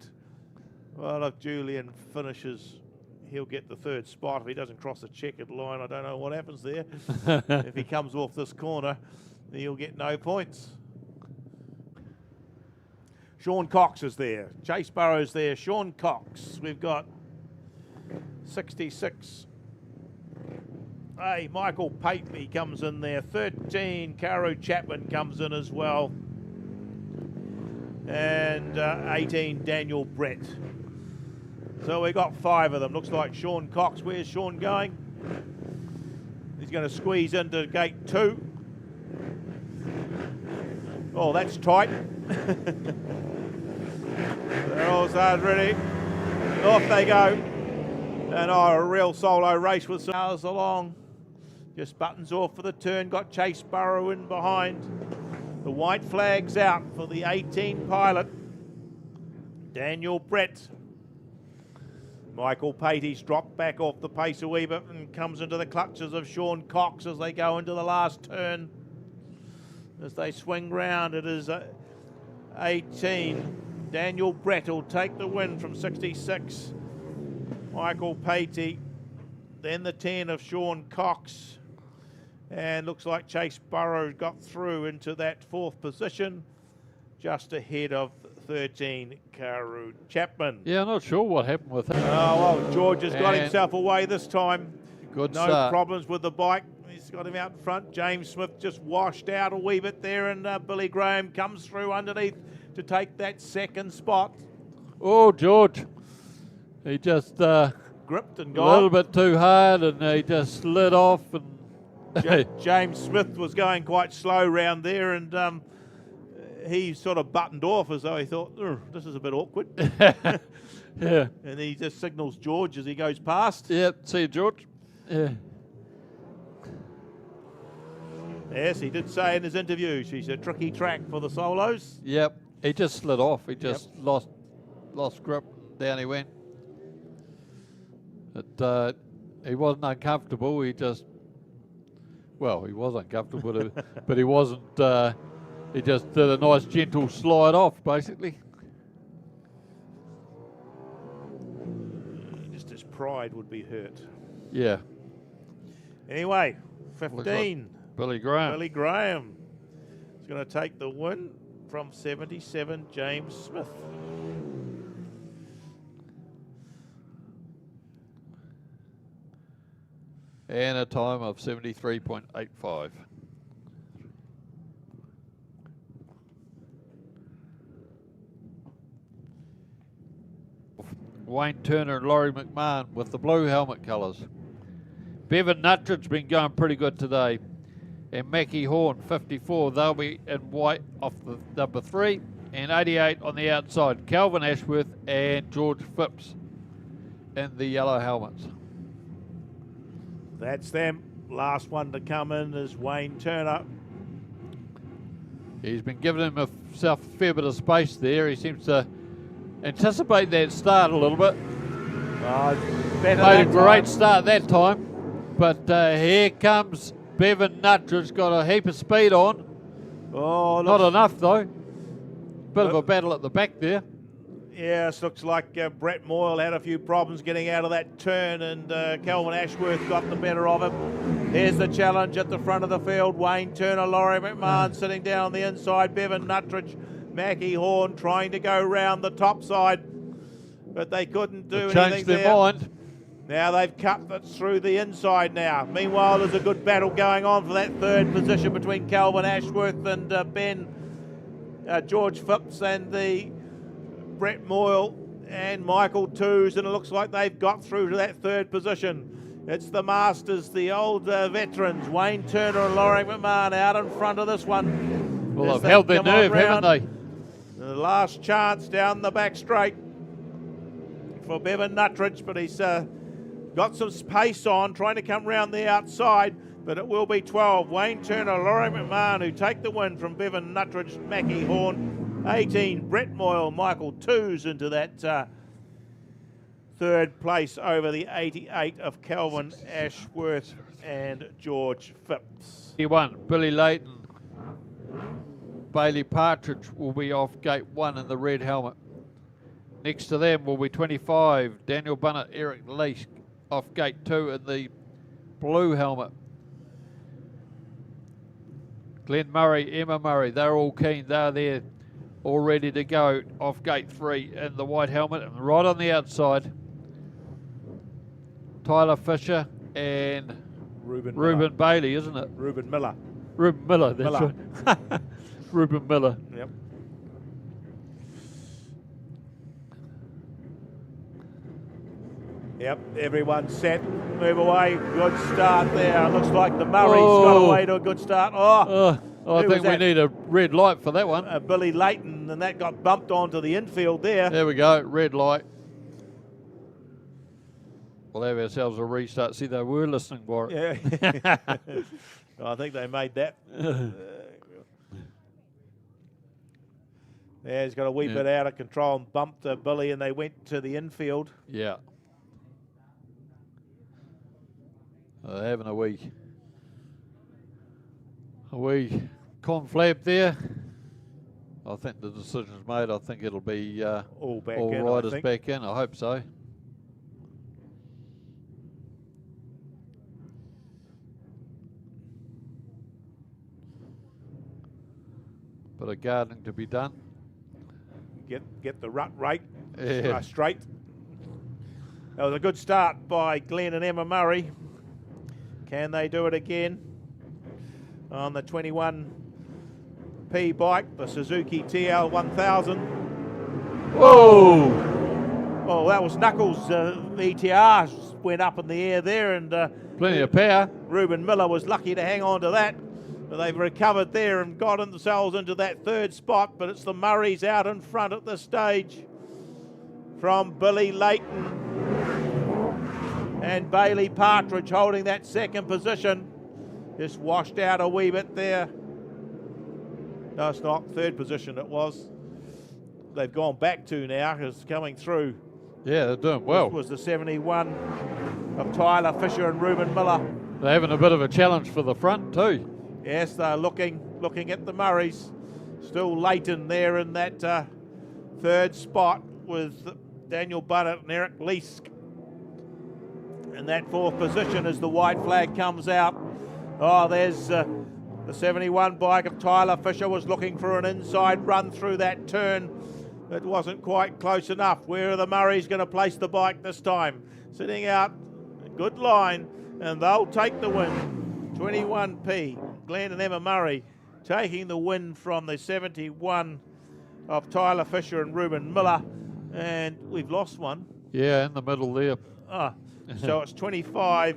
well, if Julian finishes, he'll get the 3rd spot. If he doesn't cross the checkered line, I don't know what happens there. If he comes off this corner, he'll get no points. Sean Cox is there. Chase Burrow's there. Sean Cox. We've got 66. Hey, Michael Pately comes in there. 13, Carew Chapman comes in as well. And 18, Daniel Brett. So we got 5 of them. Looks like Sean Cox. Where's Sean going? He's going to squeeze into gate 2. Oh, that's tight. They're all started ready. Off they go. And a real solo race with some hours along. Just buttons off for the turn. Got Chase Burrow in behind. The white flag's out for the 18 pilot. Daniel Brett. Michael Patey's dropped back off the pace a wee bit and comes into the clutches of Sean Cox as they go into the last turn. As they swing round, it is 18. Daniel Brett will take the win from 66. Michael Patey. Then the 10 of Sean Cox. And looks like Chase Burrow got through into that 4th position, just ahead of 13, Carew Chapman. Yeah, I'm not sure what happened with him. Oh, well, George has got himself away this time. Good No start. problems with the bike. He's got him out in front. James Smith just washed out a wee bit there, and Billy Graham comes through underneath to take that second spot. Oh, George. He just Gripped and a gone. little bit too hard, and he just slid off. And James Smith was going quite slow round there, and he sort of buttoned off as though he thought, this is a bit awkward. yeah. And he just signals George as he goes past. Yep. See you, George. Yeah. Yes, he did say in his interview, she's a tricky track for the solos. Yep. He just slid off. He just lost grip. Down he went. But he wasn't uncomfortable. He just, well, he was uncomfortable, but he wasn't. He just did a nice gentle slide off, basically. Just his pride would be hurt. Yeah. Anyway, 15. Billy Graham. Billy Graham is going to take the win from 77, James Smith. And a time of 73.85. Wayne Turner and Laurie McMahon with the blue helmet colours. Bevan Nuttridge been going pretty good today. And Mackie Horn, 54, they'll be in white off the number 3. And 88 on the outside, Calvin Ashworth and George Phipps in the yellow helmets. That's them. Last one to come in is Wayne Turner. He's been giving himself a fair bit of space there. He seems to anticipate that start a little bit. Made a great start that time. But here comes Bevan Nuttridge, got a heap of speed on. Oh, not enough though. Bit of a battle at the back there. Yes, looks like Brett Moyle had a few problems getting out of that turn, and Calvin Ashworth got the better of him. Here's the challenge at the front of the field. Wayne Turner, Laurie McMahon sitting down on the inside. Bevan Nuttridge, Mackie Horn trying to go round the top side, but they couldn't do anything Changed their there. mind. Now they've cut it through the inside now. Meanwhile, there's a good battle going on for that third position between Calvin Ashworth and George Phipps and the Brett Moyle and Michael Toos, and it looks like they've got through to that third position. It's the Masters, the old veterans, Wayne Turner and Laurie McMahon out in front of this one. Well, they've held their nerve, haven't they? The last chance down the back straight for Bevan Nuttridge, but he's got some pace on, trying to come round the outside, but it will be 12. Wayne Turner, Laurie McMahon, who take the win from Bevan Nuttridge, Mackie Horn. 18, Brett Moyle, Michael Toos into that third place over the 88 of Calvin Ashworth and George Phipps. 21, Billy Layton. Bailey Partridge will be off gate 1 in the red helmet. Next to them will be 25, Daniel Bunnett, Eric Leask off gate 2 in the blue helmet. Glenn Murray, Emma Murray, they're all keen, they're there. All ready to go off gate 3 in the white helmet, and right on the outside, Tyler Fisher and Reuben Bailey, isn't it? Reuben Miller. Reuben Miller, that's Miller. right. Reuben Miller. Yep. Yep, everyone's set. Move away. Good start there. Looks like the Murray's got away to a good start. I think we need a red light for that one. Billy Layton, and that got bumped onto the infield there. There we go, red light. We'll have ourselves a restart. See, they were listening, Warwick. Yeah. I think they made that. Yeah, he's got a wee bit out of control and bumped Billy, and they went to the infield. Yeah. They're having a wee conflab there. I think the decision's made. I think it'll be all riders back in. I hope so. Bit of gardening to be done. Get the rut rate Yeah. straight. That was a good start by Glenn and Emma Murray. Can they do it again? on the 21P bike, the Suzuki TL 1000. Whoa! Oh, that was Knuckles. The ETR went up in the air there, and Plenty of power. Ruben Miller was lucky to hang on to that. But they've recovered there and got themselves into that third spot, but it's the Murrays out in front at this stage from Billy Layton and Bailey Partridge holding that second position. Just washed out a wee bit there. No, it's not. Third position it was. They've gone back to now because coming through. Yeah, they're doing well. Was the 71 of Tyler Fisher and Ruben Miller. They're having a bit of a challenge for the front too. Yes, they're looking at the Murrays. Still Leighton there in that third spot with Daniel Bunnett and Eric Leask. In that fourth position as the white flag comes out. Oh, there's the 71 bike of Tyler Fisher was looking for an inside run through that turn. It wasn't quite close enough. Where are the Murrays going to place the bike this time? Sitting out, a good line, and they'll take the win. 21P, Glenn and Emma Murray taking the win from the 71 of Tyler Fisher and Ruben Miller. And we've lost one. Yeah, in the middle there. So it's 25,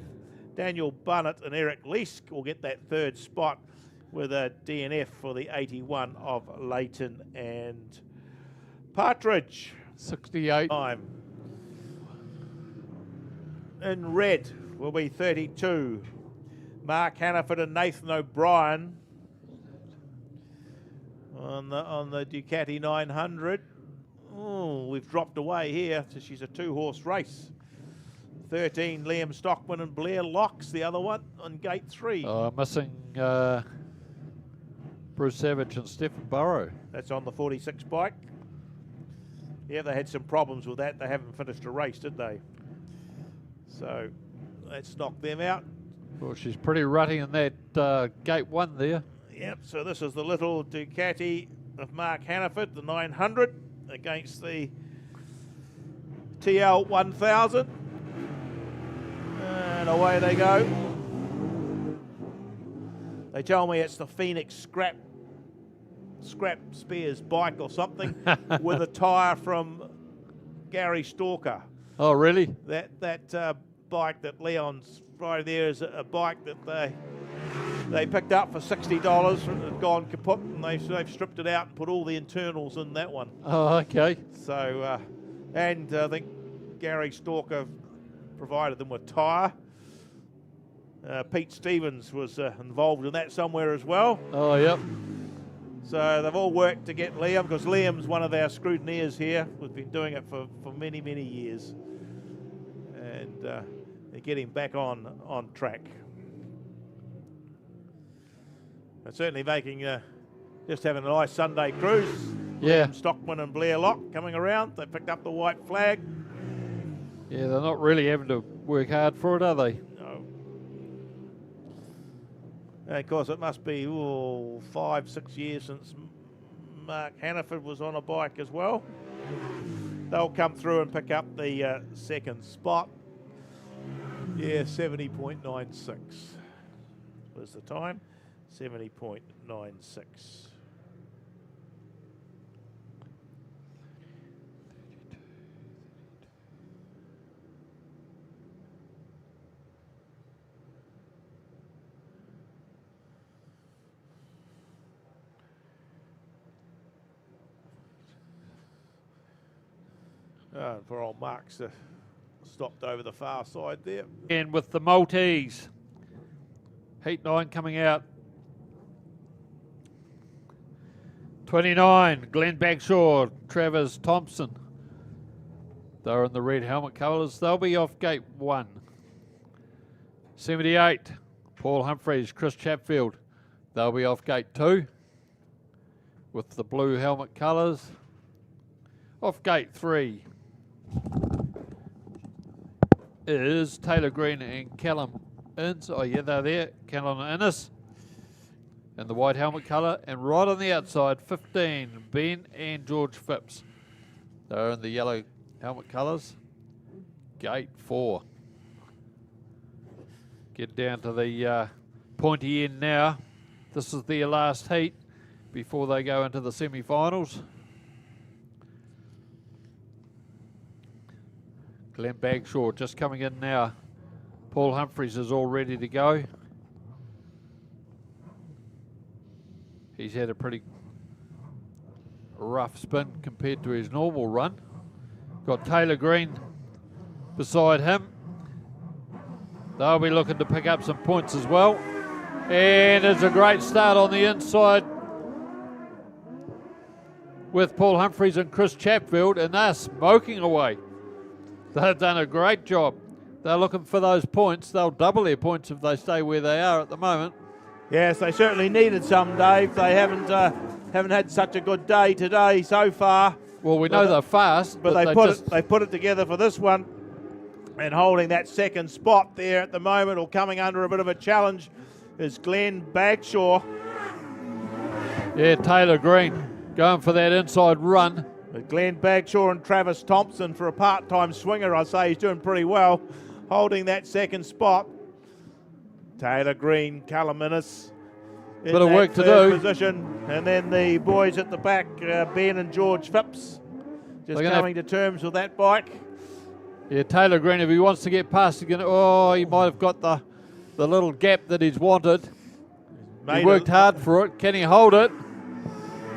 Daniel Bunnett and Eric Leask will get that third spot with a DNF for the 81 of Leighton and Partridge. 68. Time. In red will be 32, Mark Hannaford and Nathan O'Brien on the Ducati 900. Oh, we've dropped away here, so she's a two-horse race. 13, Liam Stockman and Blair Locks, the other one on gate 3. Missing Bruce Savage and Stephen Burrow. That's on the 46 bike. Yeah, they had some problems with that. They haven't finished a race, did they? So let's knock them out. Well, she's pretty rutty in that gate 1 there. Yep, so this is the little Ducati of Mark Hannaford, the 900, against the TL 1000. And away they go. They tell me it's the Phoenix Scrap Spears bike or something with a tyre from Gary Stalker. Oh, really? That bike that Leon's right there is a bike that they picked up for $60 and had gone kaput, and they've stripped it out and put all the internals in that one. Oh, okay. So, and I think Gary Stalker provided them with tyre. Pete Stevens was involved in that somewhere as well. Oh, yep. So they've all worked to get Liam, because Liam's one of our scrutineers here. We've been doing it for many, many years. And they get him back on track. And certainly making, just having a nice Sunday cruise. Yeah. Liam Stockman and Blair Locke coming around. They picked up the white flag. Yeah, they're not really having to work hard for it, are they? No. And of course, it must be 5-6 years since Mark Hannaford was on a bike as well. They'll come through and pick up the second spot. Yeah, 70.96 was the time. 70.96. For old Mark's stopped over the far side there. And with the Maltese, Heat 9 coming out. 29, Glenn Bagshaw, Travers Thompson. They're in the red helmet colours. They'll be off gate 1. 78, Paul Humphreys, Chris Chatfield. They'll be off gate 2 with the blue helmet colours. Off gate 3 is Taylor Green and Callum Innes. Oh yeah, they're there. Callum Innes in the white helmet colour. And right on the outside, 15, Ben and George Phipps. They're in the yellow helmet colours. Gate 4. Get down to the pointy end now. This is their last heat before they go into the semi-finals. Glenn Bagshaw just coming in now. Paul Humphreys is all ready to go. He's had a pretty rough spin compared to his normal run. Got Taylor Green beside him. They'll be looking to pick up some points as well. And it's a great start on the inside with Paul Humphreys and Chris Chatfield, and they're smoking away. They've done a great job. They're looking for those points. They'll double their points if they stay where they are at the moment. Yes, they certainly needed some, Dave. They haven't had such a good day today so far. Well, we know they're fast, but they put it together for this one, and holding that second spot there at the moment, or coming under a bit of a challenge, is Glenn Bagshaw. Yeah, Taylor Green going for that inside run. But Glenn Bagshaw and Travis Thompson, for a part-time swinger, I say he's doing pretty well, holding that second spot. Taylor Green, Calaminis in bit of work to do. Position. And then the boys at the back, Ben and George Phipps, just coming to terms with that bike. Yeah, Taylor Green, if he wants to get past, he might have got the little gap that he's wanted. He worked hard for it. Can he hold it?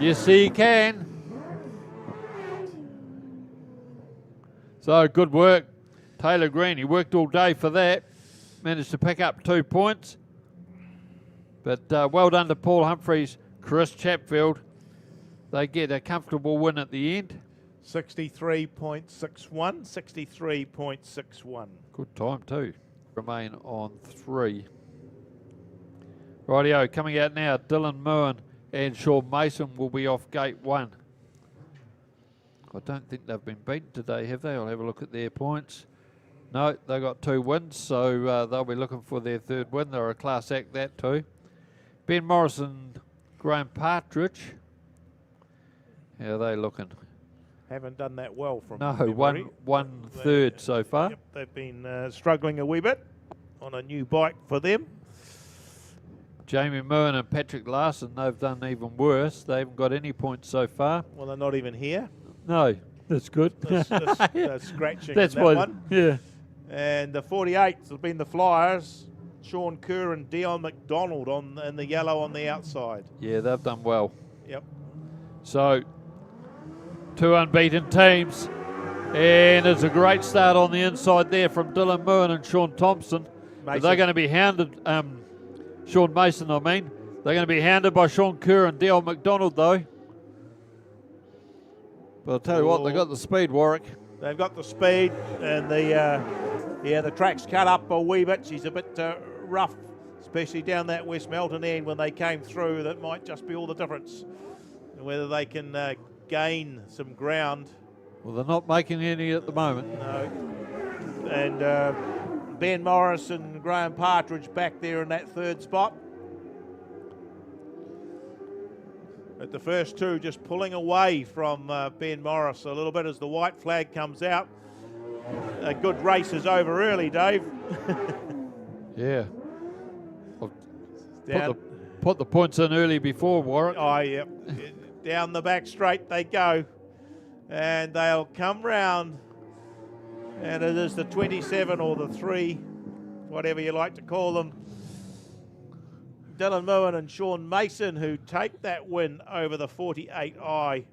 Yes, he can. So good work, Taylor Green. He worked all day for that. Managed to pick up 2 points. But well done to Paul Humphreys, Chris Chatfield. They get a comfortable win at the end. 63.61, 63.61. Good time too. Remain on 3. Rightio, coming out now, Dylan Moen and Sean Mason will be off gate 1. I don't think they've been beaten today, have they? I'll have a look at their points. No, they got 2 wins, so they'll be looking for their 3rd win. They're a class act, that too. Ben Morrison, Graham Partridge. How are they looking? Haven't done that well from No, memory. one third so far. Yep, they've been struggling a wee bit on a new bike for them. Jamie Moen and Patrick Larson, they've done even worse. They haven't got any points so far. Well, they're not even here. No, that's good. They're scratching that's in that one. Yeah. And the 48s have been the Flyers. Sean Kerr and Dion McDonald in the yellow on the outside. Yeah, they've done well. Yep. So, 2 unbeaten teams. And it's a great start on the inside there from Dylan Moen and Sean Thompson. But they're going to be hounded, Sean Mason, I mean. They're going to be hounded by Sean Kerr and Dion McDonald, though. But I'll tell you what, they got the speed, Warwick. They've got the speed, and the track's cut up a wee bit. She's a bit rough, especially down that West Melton end when they came through. That might just be all the difference. Whether they can gain some ground. Well, they're not making any at the moment. No. And Ben Morris and Graham Partridge back there in that 3rd spot. But the first 2 just pulling away from Ben Morris a little bit as the white flag comes out. A good race is over early, Dave. Yeah. Put the points in early before, Warwick. Oh, yeah. Down the back straight they go. And they'll come round. And it is the 27 or the 3, whatever you like to call them. Dylan Moen and Sean Mason who take that win over the 48i.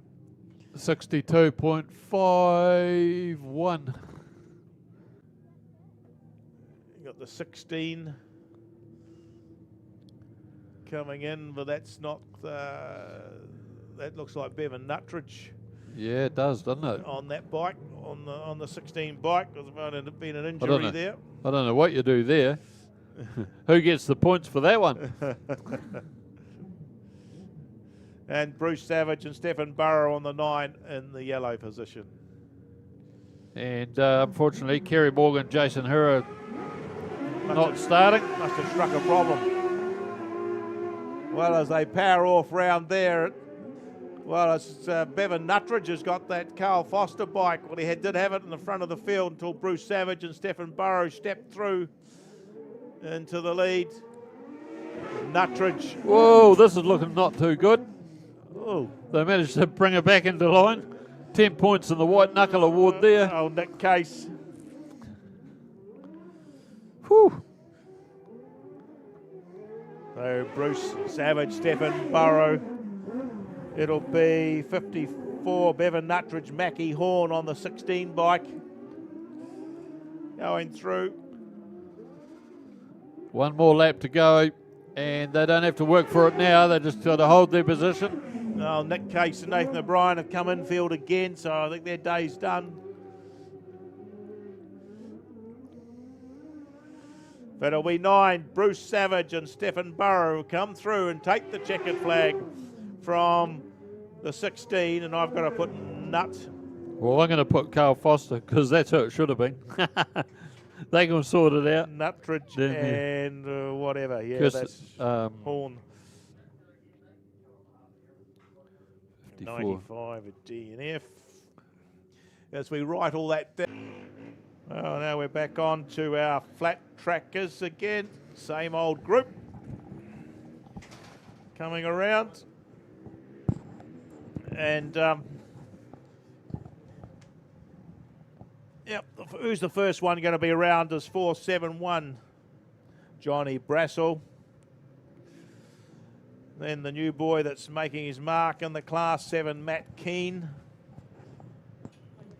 62.51. You got the 16 coming in, but that's not. That looks like Bevan Nuttridge. Yeah, it does, doesn't it? On that bike, on the 16 bike, there's been an injury there. I don't know what you do there. Who gets the points for that one? And Bruce Savage and Stephen Burrow on the 9 in the yellow position. And unfortunately, Kerry Morgan, Jason Hura not starting. Must have struck a problem. Well, as they power off round there, well, it's Bevan Nuttridge has got that Carl Foster bike. Well, he did have it in the front of the field until Bruce Savage and Stephen Burrow stepped through into the lead. Nuttridge. Whoa, this is looking not too good. Oh, They managed to bring her back into line. 10 points in the White Knuckle Award there. oh, Nick Case. Whew. So Bruce Savage, Stephen Burrow. It'll be 54. Bevan Nuttridge, Mackie Horn on the 16 bike. Going through. One more lap to go, and they don't have to work for it now. They just got to hold their position. Oh, Nick Case and Nathan O'Brien have come infield again, so I think their day's done. But it'll be 9. Bruce Savage and Stephen Burrow come through and take the checkered flag from the 16, and I've got to put Nut. Well, I'm going to put Carl Foster because that's who it should have been. They can sort it out. Nuttridge Yeah. and whatever. Yeah, Chris, that's Horn. 54. 95 at DNF. As we write all that down. Well, now we're back on to our flat trackers again. Same old group. Coming around. And, yep, who's the first one going to be around is 471. Johnny Brassel. Then the new boy that's making his mark in the Class 7, Matt Keane.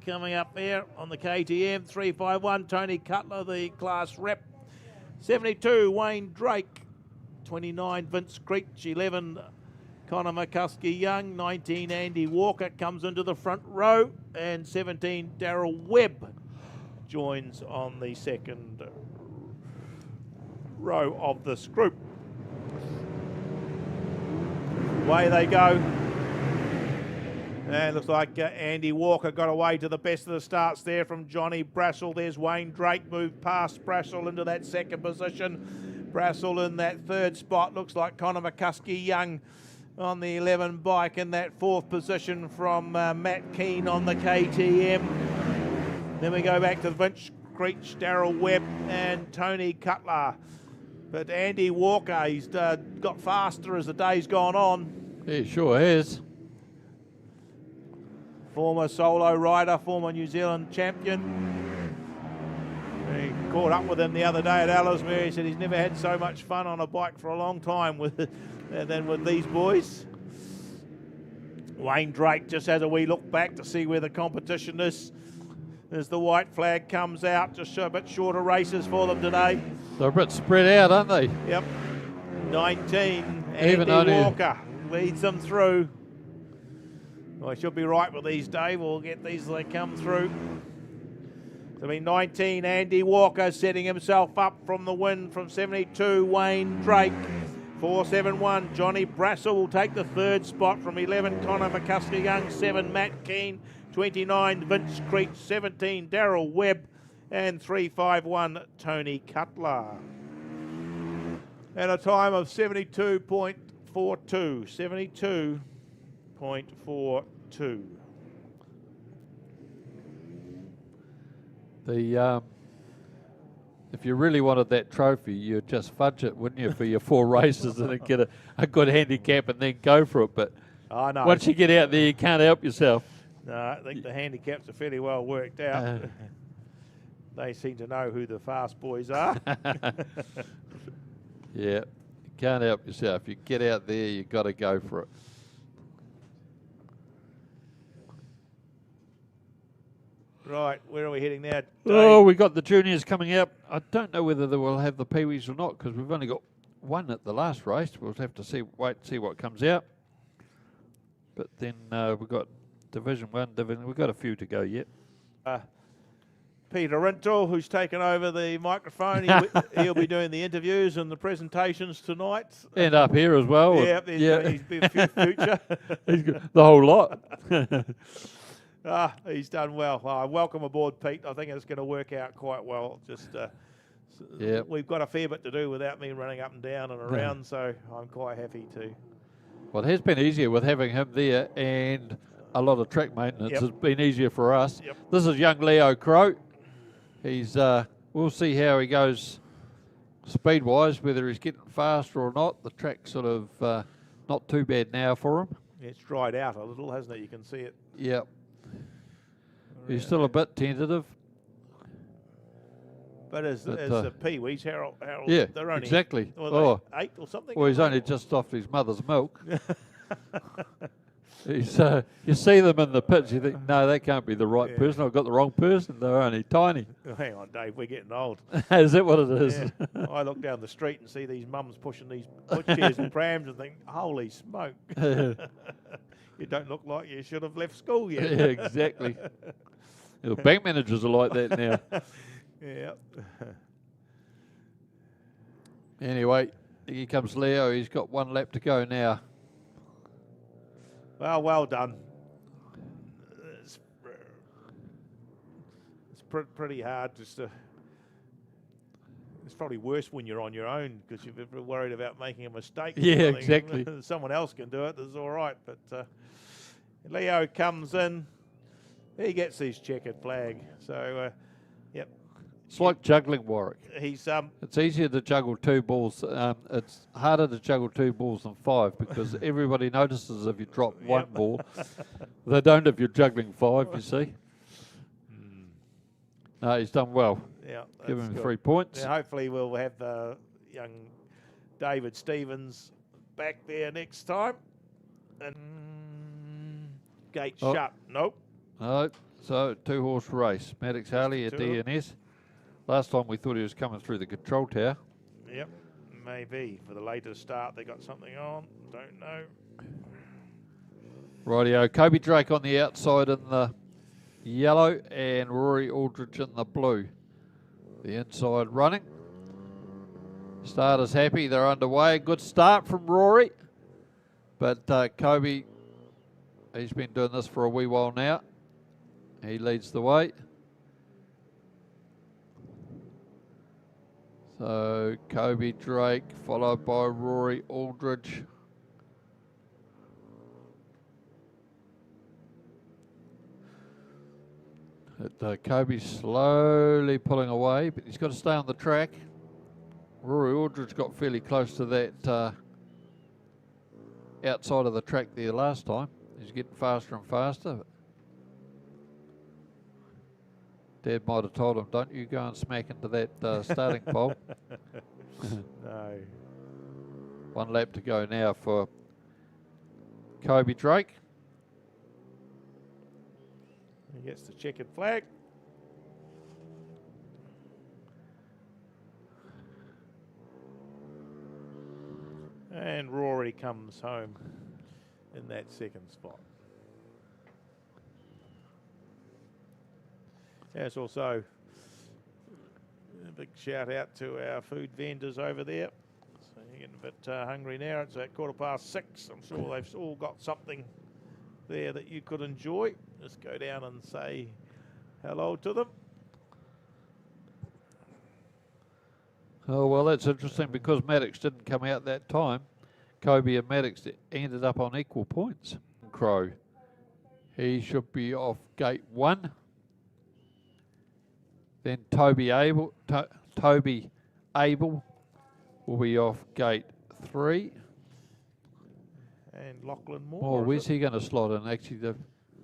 Coming up here on the KTM, 351, Tony Cutler, the class rep. 72, Wayne Drake. 29, Vince Creech. 11, Connor McCuskey Young. 19, Andy Walker comes into the front row. And 17, Darryl Webb joins on the second row of this group. Away they go. And it looks like Andy Walker got away to the best of the starts there from Johnny Brassel. There's Wayne Drake, moved past Brassel into that second position. Brassel in that third spot. Looks like Connor McCuskey Young on the 11 bike in that fourth position from Matt Keane on the KTM. Then we go back to Vince Creech, Darryl Webb and Tony Cutler. But Andy Walker, he's got faster as the day's gone on. He sure has. Former solo rider, former New Zealand champion. He caught up with him the other day at Ellesmere. He said he's never had so much fun on a bike for a long time than with these boys. Wayne Drake just has a wee look back to see where the competition is. As the white flag comes out, just a bit shorter races for them today. They're a bit spread out, aren't they? Yep. 19, Even Andy only- Walker leads them through. Well, I should be right with these, Dave. We'll get these as they come through. So, 19, Andy Walker setting himself up from the win from 72, Wayne Drake. 471, Johnny Brassel will take the third spot from 11, Connor McCuskey Young, 7, Matt Keane, 29, Vince Creech, 17, Darryl Webb, and 351, Tony Cutler. And a time of 72.42, 72.42. If you really wanted that trophy, you'd just fudge it, wouldn't you, for your 4 races and then get a good handicap and then go for it. But I know. once you get out there, you can't help yourself. No, I think the handicaps are fairly well worked out. They seem to know who the fast boys are. Yeah, you can't help yourself. You get out there, you got to go for it. Right, where are we heading now, Dave? Oh, we got the juniors coming out. I don't know whether they will have the peewees or not because we've only got one at the last race. We'll have to wait and see what comes out. But then we've got Division 1, we've got a few to go yet. Peter Rintle, who's taken over the microphone. He'll be doing the interviews and the presentations tonight. And up here as well. Yeah, he's been a few future. He's got the whole lot. He's done well. Welcome aboard, Pete. I think it's going to work out quite well. Just we've got a fair bit to do without me running up and down and around, so I'm quite happy to. Well, it has been easier with having him there, and a lot of track maintenance has been easier for us. This is young Leo Crow. He's we'll see how he goes speed-wise, whether he's getting faster or not, the track's sort of not too bad now for him. It's dried out a little, hasn't it? You can see it. Yep. He's still a bit tentative. But as the peewees, Harold, Yeah, they're only exactly. Well, 8 or something. Well, he's only just off his mother's milk. He's, you see them in the pits, you think, no, that can't be the right person. I've got the wrong person. They're only tiny. Hang on, Dave, we're getting old. Is that what it is? Yeah. I look down the street and see these mums pushing these pushchairs and prams and think, holy smoke. You don't look like you should have left school yet. Yeah, exactly. The bank managers are like that now. Yeah. Anyway, here comes Leo. He's got 1 lap to go now. Well done. It's pretty hard just to... It's probably worse when you're on your own because you're worried about making a mistake. Yeah, exactly. Someone else can do it. It's all right. But Leo comes in. He gets his checkered flag. So, yep. It's like juggling, Warwick. He's It's easier to juggle 2 balls. It's harder to juggle 2 balls than 5 because everybody notices if you drop 1 ball. They don't if you're juggling 5, you see. No, he's done well. Yeah, Give him good. 3 points. Yeah, hopefully we'll have young David Stevens back there next time. And gate shut. Nope. No, so 2-horse race. Maddox Harley at DNS. Last time we thought he was coming through the control tower. Yep, maybe. For the latest start, they got something on. Don't know. Rightio. Kobe Drake on the outside in the yellow and Rory Aldridge in the blue. The inside running. Starters happy. They're underway. Good start from Rory. But Kobe, he's been doing this for a wee while now. He leads the way. So Kobe Drake followed by Rory Aldridge. Kobe's slowly pulling away, but he's got to stay on the track. Rory Aldridge got fairly close to that outside of the track there last time. He's getting faster and faster. Dad might have told him, don't you go and smack into that starting pole. No. 1 lap to go now for Kobe Drake. He gets the checkered flag. And Rory comes home in that second spot. Yes, also a big shout out to our food vendors over there. So you're getting a bit hungry now. It's at 6:15. I'm sure they've all got something there that you could enjoy. Just go down and say hello to them. Oh, well, that's interesting because Maddox didn't come out that time. Kobe and Maddox ended up on equal points. Crow, he should be off gate 1. Then Toby Abel will be off gate 3. And Lachlan Moore. Oh, where's he going to slot in? Actually,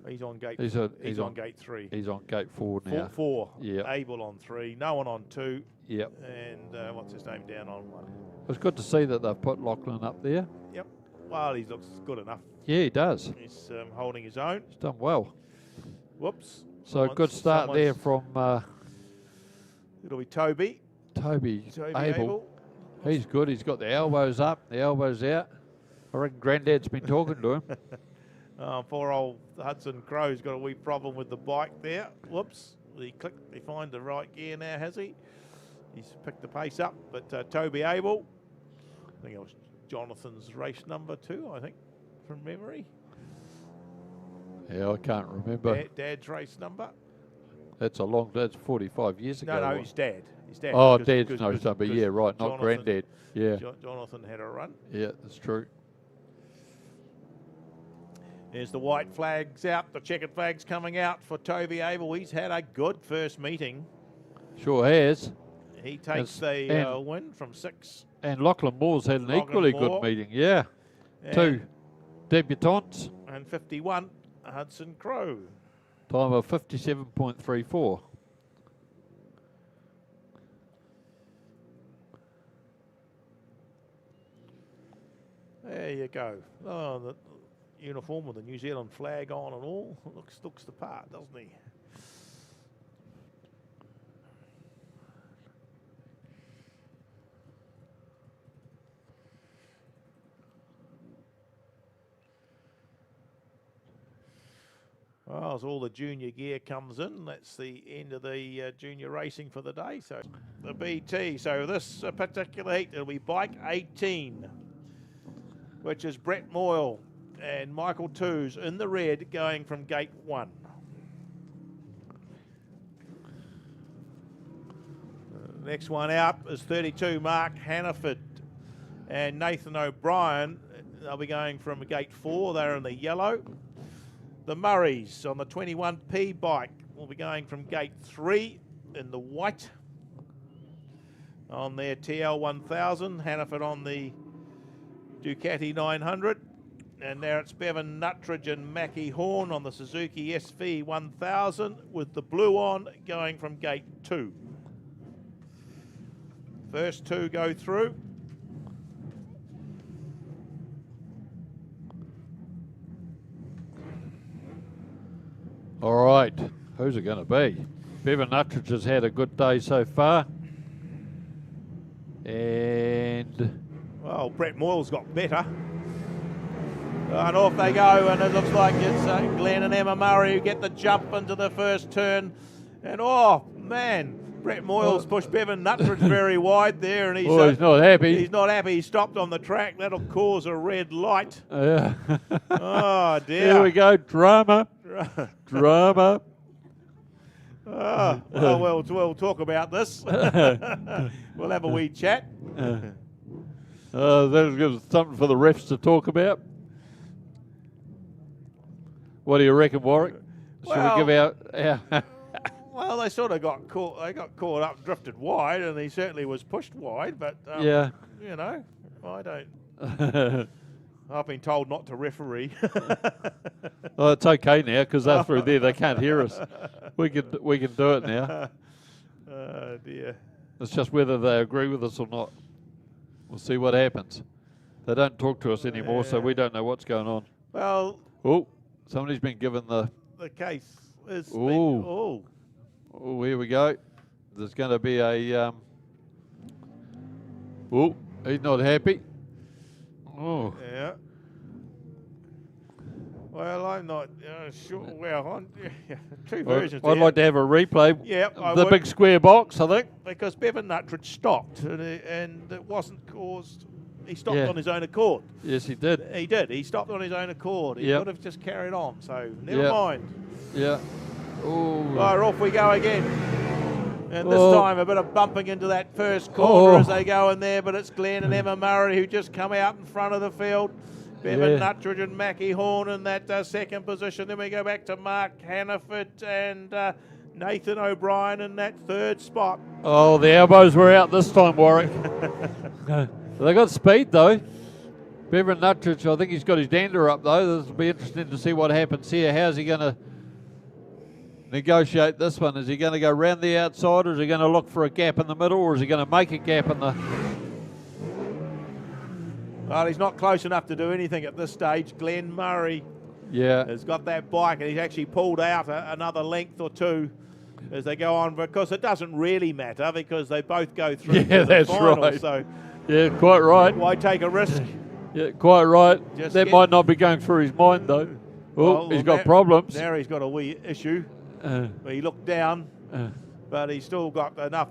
he's on gate. He's on gate 3. He's on gate 4 now. 4. Yeah. Abel on 3. No one on 2. Yep. And what's his name down on 1. It was good to see that they've put Lachlan up there. Yep. Well, he looks good enough. Yeah, he does. He's holding his own. He's done well. Whoops. So good start there from it'll be Toby Abel. Abel. He's good. He's got the elbows up, the elbows out. I reckon Granddad's been talking to him. Poor old Hudson Crow's got a wee problem with the bike there. Whoops. He find the right gear now, has he? He's picked the pace up. But Toby Abel, I think it was Jonathan's race number 2, I think, from memory. Yeah, I can't remember. Dad's race number. That's 45 years ago. No, his dad. His dad. Oh, Dad's no number. Yeah, right. Not Granddad. Yeah. Jonathan had a run. Yeah, that's true. There's the white flags out, the checkered flags coming out for Toby Abel. He's had a good first meeting. Sure has. he takes the win from 6. And Lachlan Moore's had an Lachlan equally Moore. good meeting, yeah. And 2 debutantes. And 51, Hudson Crow. Time of 57.34. There you go. Oh, the uniform with the New Zealand flag on and all. Looks the part, doesn't he? Well, as all the junior gear comes in, that's the end of the junior racing for the day. So the BT. So this particular heat, it'll be bike 18, which is Brett Moyle and Michael Toos in the red going from gate 1. Next one out is 32, Mark Hannaford and Nathan O'Brien. They'll be going from gate 4. They're in the yellow. The Murrays on the 21P bike will be going from gate 3 in the white. On their TL 1000, Hannaford on the Ducati 900. And now it's Bevan Nuttridge and Mackie Horn on the Suzuki SV 1000 with the blue on going from gate 2. First 2 go through. All right, who's it going to be? Bevan Nuttridge has had a good day so far. And well, Brett Moyle's got better. And off they go, and it looks like it's Glenn and Emma Murray who get the jump into the first turn. And oh man, Brett Moyle's pushed Bevan Nuttridge very wide there, and he's not happy. He's not happy. He stopped on the track. That'll cause a red light. Yeah. Oh dear. Here we go, drama. Drama. Oh, well, we'll talk about this. We'll have a wee chat. That'll give us something for the refs to talk about. What do you reckon, Warwick? Should we give our well, they sort of got caught. They got caught up, drifted wide, and he certainly was pushed wide. But yeah, you know, I don't. I've been told not to referee. Well, it's okay now because they're through there. They can't hear us. We can do it now. Oh dear. It's just whether they agree with us or not. We'll see what happens. They don't talk to us anymore, so we don't know what's going on. Well. Oh, somebody's been given the case is. Oh, here we go. There's going to be a. Oh, he's not happy. Oh. Yeah. Well, I'm not sure. Well, two versions. I'd like to have a replay. Yeah, the big square box, I think. Because Bevan Nuttridge stopped, and it wasn't caused. He stopped on his own accord. Yes, he did. He did. He stopped on his own accord. He could have just carried on. So never mind. Yeah. Oh. Right, off we go again. And this time a bit of bumping into that first corner as they go in there, but it's Glenn and Emma Murray who just come out in front of the field. Bevan Nuttridge and Mackie Horn in that second position. Then we go back to Mark Hannaford and Nathan O'Brien in that third spot. Oh, the elbows were out this time, Warwick. They got speed though. Bevan Nuttridge, I think he's got his dander up though. This will be interesting to see what happens here. How's he going to negotiate this one? Is he going to go round the outside, or is he going to look for a gap in the middle, or is he going to make a gap in the... Well, he's not close enough to do anything at this stage. Glenn Murray has got that bike, and he's actually pulled out another length or two as they go on, because it doesn't really matter because they both go through to the final. Right. So yeah, quite right. Why take a risk? Yeah, quite right. That might not be going through his mind though. Oh, he's got problems. Now he's got a wee issue. He looked down, but he's still got enough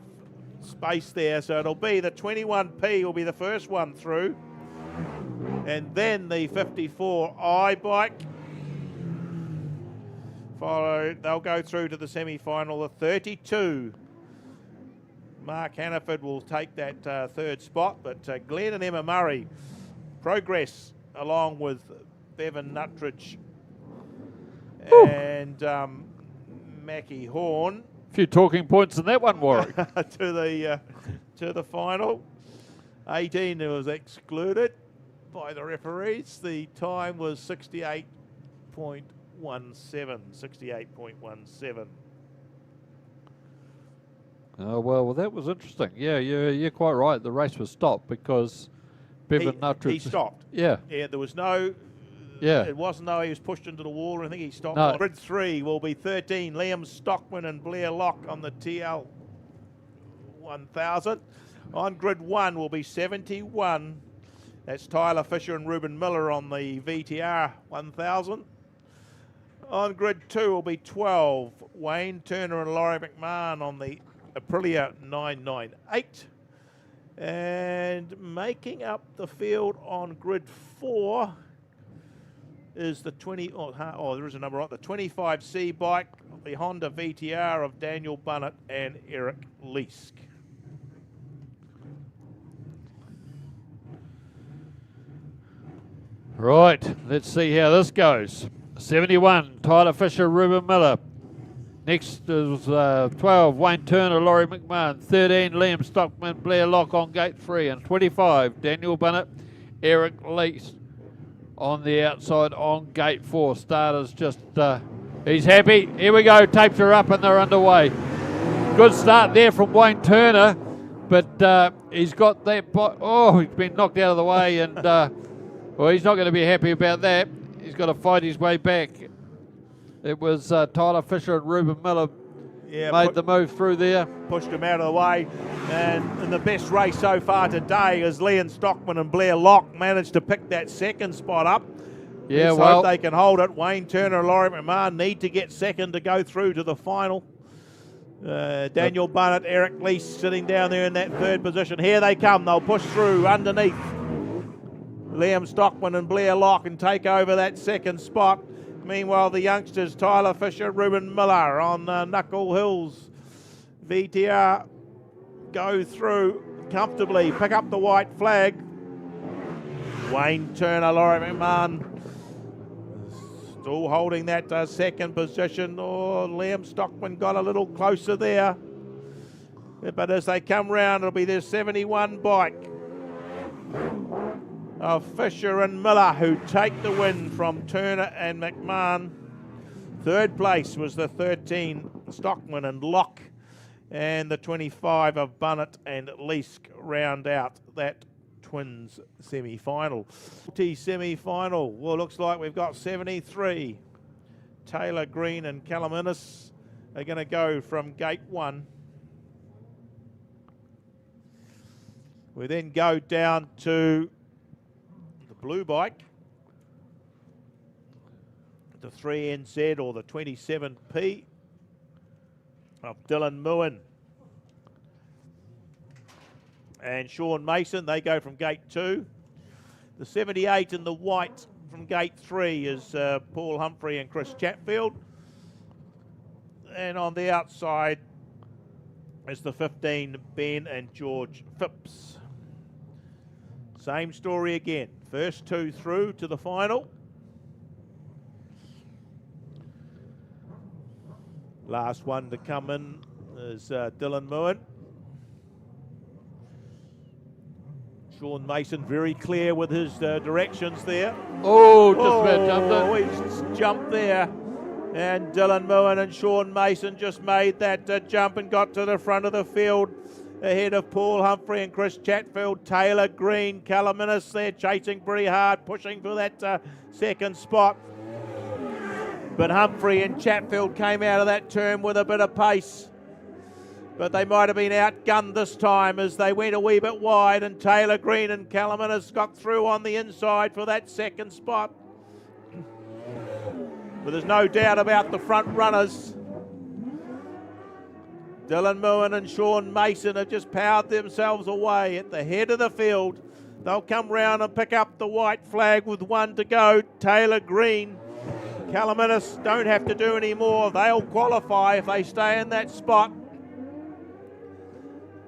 space there. So it'll be the 21P will be the first one through. And then the 54i bike. They'll go through to the semi-final. The 32. Mark Hannaford will take that third spot, but Glenn and Emma Murray progress along with Bevan Nuttridge and Mackie Horn Few talking points in that one, Warwick. to the final. 18 was excluded by the referees. The time was 68.17. 68.17. Oh, well, that was interesting. Yeah, you're quite right. The race was stopped because Bevan Nuttridge... He stopped. Yeah. Yeah, there was no... Yeah. It wasn't though he was pushed into the wall or anything. He stopped. No. Grid 3 will be 13. Liam Stockman and Blair Locke on the TL 1000. On grid 1 will be 71. That's Tyler Fisher and Ruben Miller on the VTR 1000. On grid 2 will be 12. Wayne Turner and Laurie McMahon on the Aprilia 998. And making up the field on grid 4 is the 20, there is a number right, the 25C bike, the Honda VTR of Daniel Bunnett and Eric Leask. Right, let's see how this goes. 71, Tyler Fisher, Ruben Miller. Next is 12, Wayne Turner, Laurie McMahon. 13, Liam Stockman, Blair Locke on gate 3. And 25, Daniel Bunnett, Eric Leask on the outside on gate 4. Starters just, he's happy. Here we go, tapes are up and they're underway. Good start there from Wayne Turner, but he's got that, he's been knocked out of the way and, well, he's not going to be happy about that. He's got to fight his way back. It was Tyler Fisher and Ruben Miller made the move through there. Pushed him out of the way. And the best race so far today is Liam Stockman and Blair Locke managed to pick that second spot up. Yeah, Let's well, hope they can hold it. Wayne Turner and Laurie McMahon need to get second to go through to the final. Daniel Bunnett, Eric Leask sitting down there in that third position. Here they come. They'll push through underneath Liam Stockman and Blair Locke and take over that second spot. Meanwhile, the youngsters, Tyler Fisher, Ruben Miller on Knuckle Hills VTR, go through comfortably, pick up the white flag. Wayne Turner, Laurie McMahon still holding that second position. Oh, Liam Stockman got a little closer there. But as they come round, it'll be their 71 bike of Fisher and Miller who take the win from Turner and McMahon. Third place was the 13 Stockman and Locke, and the 25 of Bunnett and Leask round out that twins semi-final. Semi-final, well, looks like we've got 73. Taylor Green and Callum Innes are going to go from gate 1. We then go down to blue bike, the 3NZ or the 27P of Dylan Muin and Sean Mason. They go from gate 2. The 78 in the white from gate 3 is Paul Humphrey and Chris Chatfield, and on the outside is the 15 Ben and George Phipps. Same story again. First two through to the final. Last one to come in is Dylan Muin. Sean Mason very clear with his directions there. Oh, just about jumped it. He's jumped there. And Dylan Muin and Sean Mason just made that jump and got to the front of the field, ahead of Paul Humphrey and Chris Chatfield. Taylor Green, Callum Innes there chasing pretty hard, pushing for that second spot. But Humphrey and Chatfield came out of that turn with a bit of pace. But they might have been outgunned this time as they went a wee bit wide, and Taylor Green and Callum Innes got through on the inside for that second spot. But there's no doubt about the front runners. Dylan Muin and Sean Mason have just powered themselves away at the head of the field. They'll come round and pick up the white flag with one to go. Taylor Green, Callum Innes don't have to do any more. They'll qualify if they stay in that spot.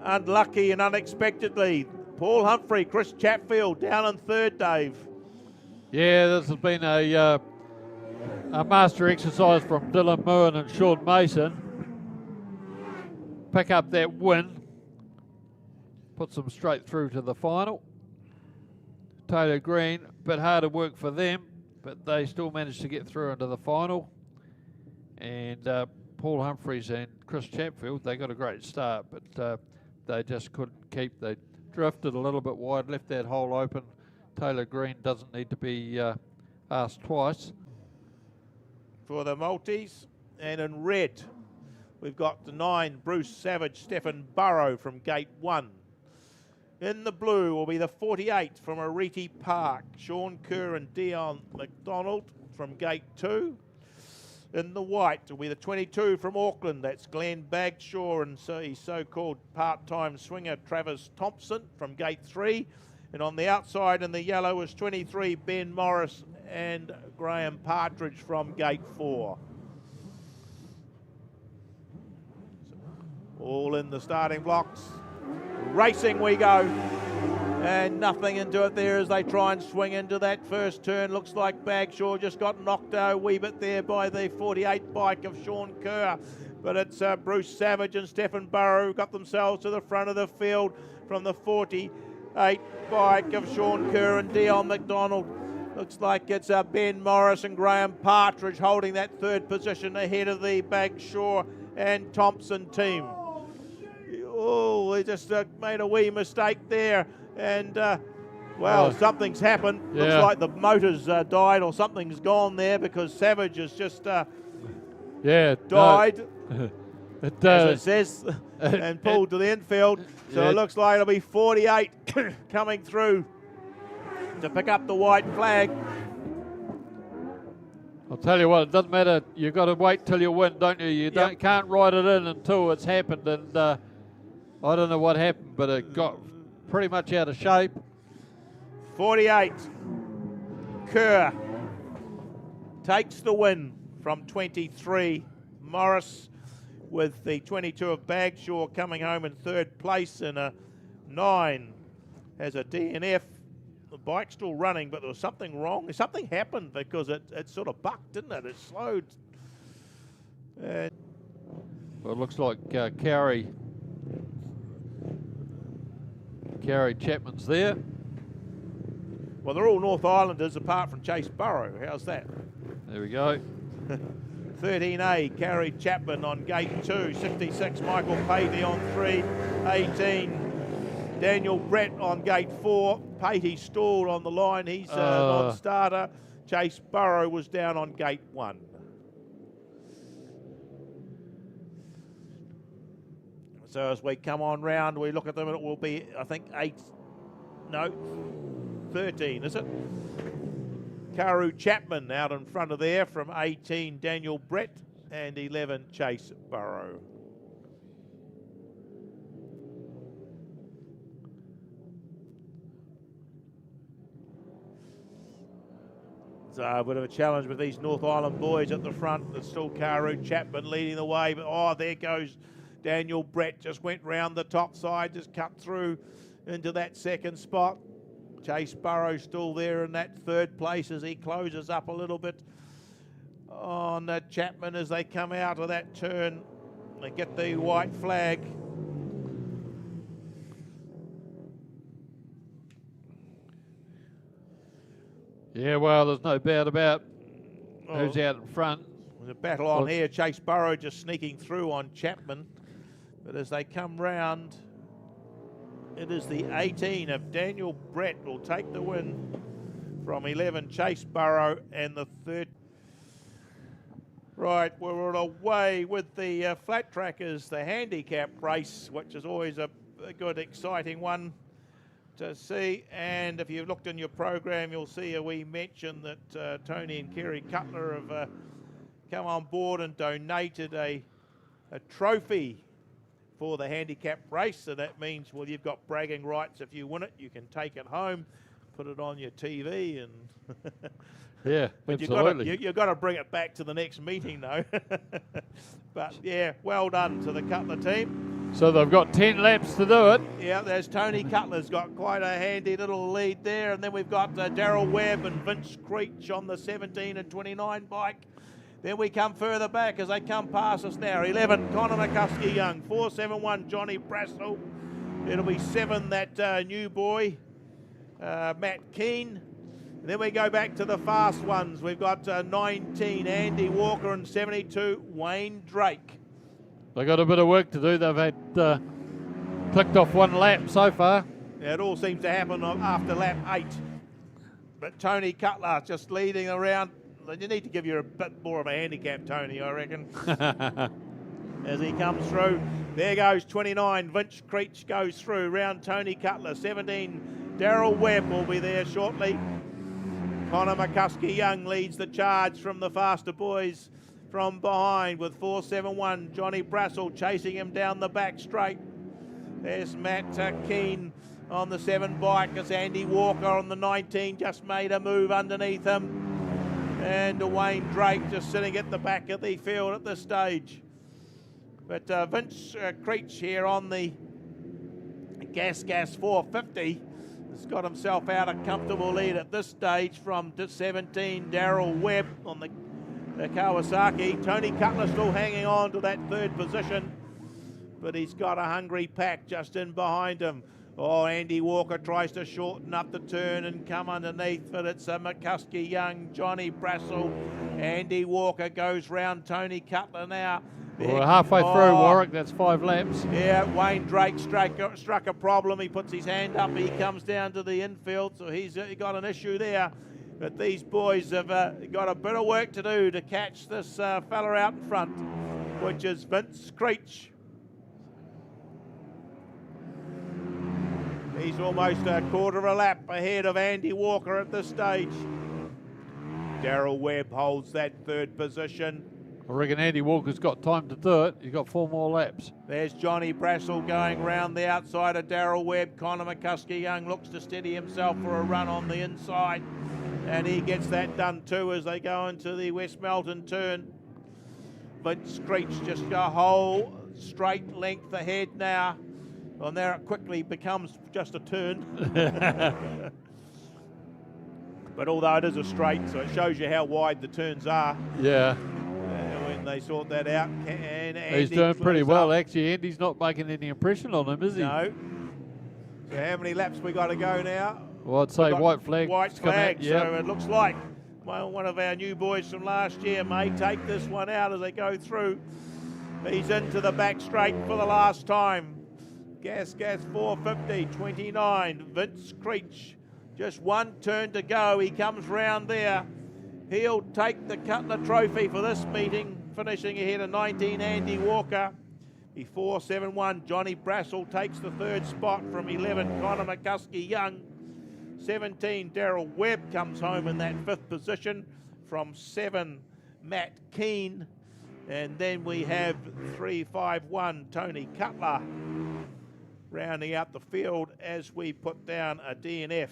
Unlucky and unexpectedly, Paul Humphrey, Chris Chatfield down in third, Dave. Yeah, this has been a master exercise from Dylan Muin and Sean Mason. pick up that win, puts them straight through to the final. Taylor Green, a bit harder work for them, but they still managed to get through into the final. And Paul Humphreys and Chris Chatfield, they got a great start, but they just couldn't keep. They drifted a little bit wide, left that hole open. Taylor Green doesn't need to be asked twice. For the Maltese, and in red, we've got the 9, Bruce Savage, Stephen Burrow from gate 1. In the blue will be the 48 from Ariti Park, Sean Kerr and Dion McDonald from gate 2. In the white will be the 22 from Auckland, that's Glenn Bagshaw and his so-called part-time swinger Travis Thompson from gate 3. And on the outside in the yellow is 23 Ben Morris and Graham Partridge from gate 4. All in the starting blocks. Racing we go, and nothing into it there as they try and swing into that first turn. Looks like Bagshaw just got knocked a wee bit there by the 48 bike of Sean Kerr, but it's Bruce Savage and Stephen Burrow got themselves to the front of the field from the 48 bike of Sean Kerr and Dion McDonald. Looks like it's Ben Morris and Graham Partridge holding that third position ahead of the Bagshaw and Thompson team. Oh, they just made a wee mistake there, and well, something's happened. Yeah. Looks like the motor's died or something's gone there because Savage has just died, It as it says, and pulled to the infield. So it looks like it'll be 48 coming through to pick up the white flag. I'll tell you what, it doesn't matter. You've got to wait till you win, don't you? You can't write it in until it's happened, and I don't know what happened, but it got pretty much out of shape. 48. Kerr takes the win from 23. Morris with the 22 of Bagshaw coming home in third place, and a 9 has a DNF. The bike's still running, but there was something wrong. Something happened because it sort of bucked, didn't it? It slowed. Well, it looks like Carrie Chapman's there. Well, they're all North Islanders apart from Chase Burrow. How's that? There we go. 13A, Carrie Chapman on gate 2. 66, Michael Patey on 3. 18, Daniel Brett on gate 4. Patey stalled on the line. He's non-starter. Chase Burrow was down on gate 1. So as we come on round, we look at them, and it will be, I think, 13, is it? Karu Chapman out in front of there from 18, Daniel Brett, and 11, Chase Burrow. So a bit of a challenge with these North Island boys at the front. There's still Karu Chapman leading the way, but there goes Daniel Brett, just went round the top side, just cut through into that second spot. Chase Burrow still there in that third place as he closes up a little bit on Chapman as they come out of that turn. They get the white flag. Yeah, well, there's no doubt about who's out in front. There's a battle on here. Chase Burrow just sneaking through on Chapman. But as they come round, it is the 18 of Daniel Brett will take the win from 11, Chase Burrow, and the third. Right, we're away with the flat trackers, the handicap race, which is always a good, exciting one to see. And if you've looked in your program, you'll see we mentioned that Tony and Kerry Cutler have come on board and donated a trophy for the handicap race. So that means, well, you've got bragging rights. If you win it, you can take it home, put it on your TV, and yeah, but absolutely. you've got to bring it back to the next meeting, though. But yeah, well done to the Cutler team. So they've got 10 laps to do it. Yeah, there's Tony Cutler's got quite a handy little lead there, and then we've got Darryl Webb and Vince Creech on the 17 and 29 bike. Then we come further back as they come past us now. 11, Connor McCuskey Young. 471, Johnny Brassel. It'll be 7, that new boy, Matt Keane. And then we go back to the fast ones. We've got 19, Andy Walker, and 72, Wayne Drake. They got a bit of work to do. They've had clicked off 1 lap so far. Yeah, it all seems to happen after lap 8. But Tony Cutler just leading around. You need to give you a bit more of a handicap, Tony, I reckon. As he comes through. There goes 29, Vince Creech goes through. Round Tony Cutler. 17, Daryl Webb will be there shortly. Connor McCuskey Young leads the charge from the faster boys from behind with 471. Johnny Brassel chasing him down the back straight. There's Matt Keane on the 7 bike as Andy Walker on the 19 just made a move underneath him. And Wayne Drake just sitting at the back of the field at this stage. But Vince Creech here on the Gas 450 has got himself out a comfortable lead at this stage from 17, Daryl Webb on the Kawasaki. Tony Cutler still hanging on to that 3rd position, but he's got a hungry pack just in behind him. Oh, Andy Walker tries to shorten up the turn and come underneath, but it's McCuskey Young, Johnny Brassel. Andy Walker goes round Tony Cutler now. We're halfway through, Warwick. That's 5 laps. Yeah, Wayne Drake struck a problem. He puts his hand up. He comes down to the infield, so he's got an issue there. But these boys have got a bit of work to do to catch this fella out in front, which is Vince Creech. He's almost a quarter of a lap ahead of Andy Walker at this stage. Daryl Webb holds that 3rd position. I reckon Andy Walker's got time to do it. He's got 4 more laps. There's Johnny Brassel going round the outside of Daryl Webb. Connor McCuskey Young looks to steady himself for a run on the inside. And he gets that done too as they go into the West Melton turn. Vince Creech just a whole straight length ahead now. And there it quickly becomes just a turn. But although it is a straight, so it shows you how wide the turns are. Yeah. When they sort that out. And he's doing pretty well, actually. Andy's not making any impression on him, is he? No. So how many laps we got to go now? Well, I'd say white flag. White flag, yep. So it looks like one of our new boys from last year may take this one out as they go through. He's into the back straight for the last time. Gas 450, 29, Vince Creech. Just 1 turn to go. He comes round there. He'll take the Cutler Trophy for this meeting, finishing ahead of 19, Andy Walker. 471, Johnny Brassel takes the 3rd spot from 11, Connor McCuskey Young. 17, Daryl Webb comes home in that 5th position from 7, Matt Keane. And then we have 351, Tony Cutler, rounding out the field as we put down a DNF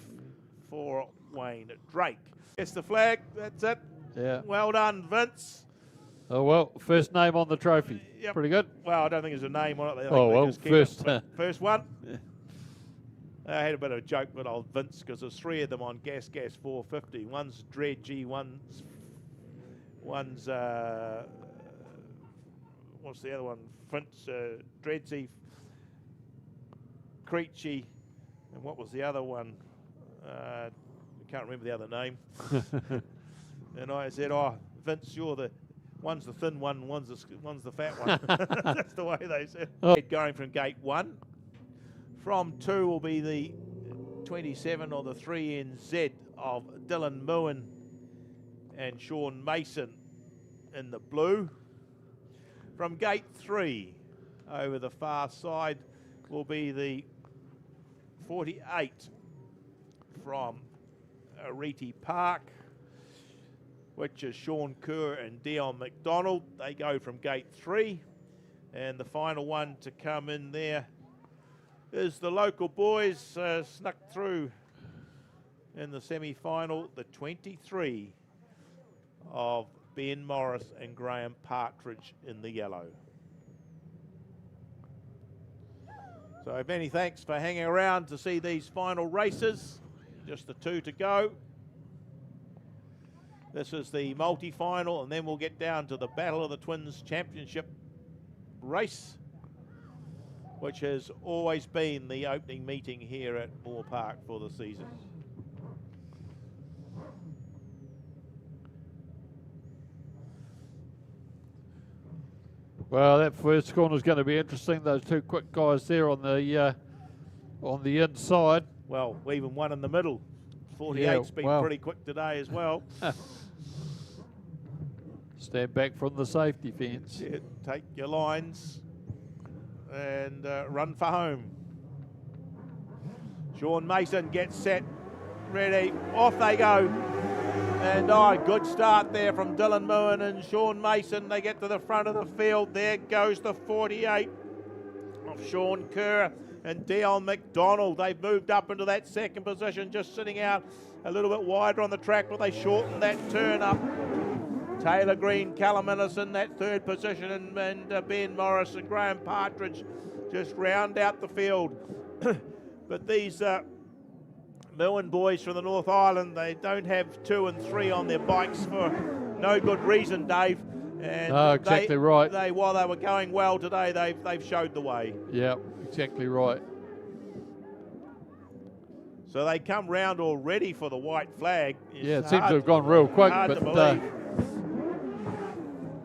for Wayne Drake. It's the flag, that's it. Yeah. Well done, Vince. Oh, well, first name on the trophy. Yep. Pretty good. Well, I don't think there's a name on it. I think Oh, they well, just keep first. it. First one. Yeah. I had a bit of a joke with old Vince because there's 3 of them on Gas 450. One's Dredgy, one's what's the other one? Vince, Dredsy, Creechy, and what was the other one? I can't remember the other name. And I said, "Oh, Vince, you're the one's the thin one, one's the fat one." That's the way they said. Oh. Going from gate 1. From 2 will be the 27 or the 3NZ of Dylan Moen and Sean Mason in the blue. From gate 3 over the far side will be the 48 from Ariti Park, which is Sean Kerr and Dion McDonald. They go from gate 3. And the final one to come in there is the local boys snuck through in the semi-final, the 23 of Ben Morris and Graham Partridge in the yellow. So many thanks for hanging around to see these final races. Just the 2 to go. This is the multi-final, and then we'll get down to the Battle of the Twins Championship race, which has always been the opening meeting here at Moorepark for the season. Well, that first corner is going to be interesting. Those two quick guys there on the inside. Well, even one in the middle. 48's been pretty quick today as well. Stand back from the safety fence. Yeah, take your lines and run for home. Sean Mason gets set, ready, off they go. And good start there from Dylan Moen and Sean Mason. They get to the front of the field. There goes the 48 of Sean Kerr and Dion McDonald. They've moved up into that second position, just sitting out a little bit wider on the track, but they shortened that turn up. Taylor Green, Callum Innes in that third position, and Ben Morris and Graham Partridge just round out the field. But these Millen boys from the North Island, they don't have 2 and 3 on their bikes for no good reason, Dave. And no, exactly right. While they were going well today, they've showed the way. Yeah, exactly right. So they come round already for the white flag. Yeah, it seems to have gone real quick, but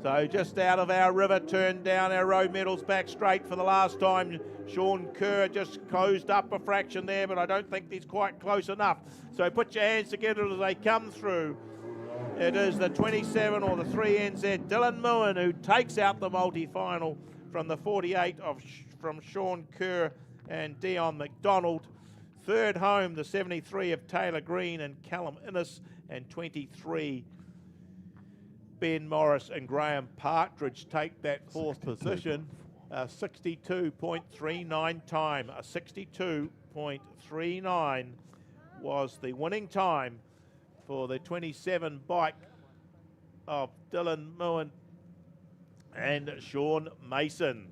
so just out of our river turn, down our road medals, back straight for the last time. Sean Kerr just closed up a fraction there, but I don't think he's quite close enough. So put your hands together as they come through. It is the 27 or the 3NZ Dylan Moen who takes out the multi-final from the 48 from Sean Kerr and Dion McDonald. Third home, the 73 of Taylor Green and Callum Innes, and 23 Ben Morris and Graham Partridge take that fourth position. A 62.39 time. A 62.39 was the winning time for the 27 bike of Dylan Moen and Sean Mason.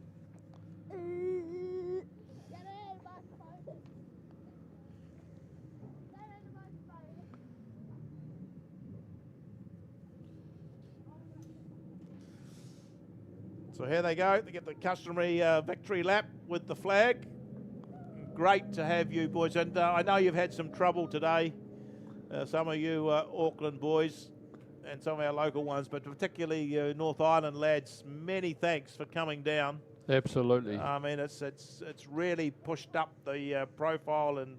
So here they go. They get the customary victory lap with the flag. Great to have you boys. And I know you've had some trouble today. Some of you Auckland boys and some of our local ones, but particularly North Island lads, many thanks for coming down. Absolutely. I mean, it's really pushed up the profile and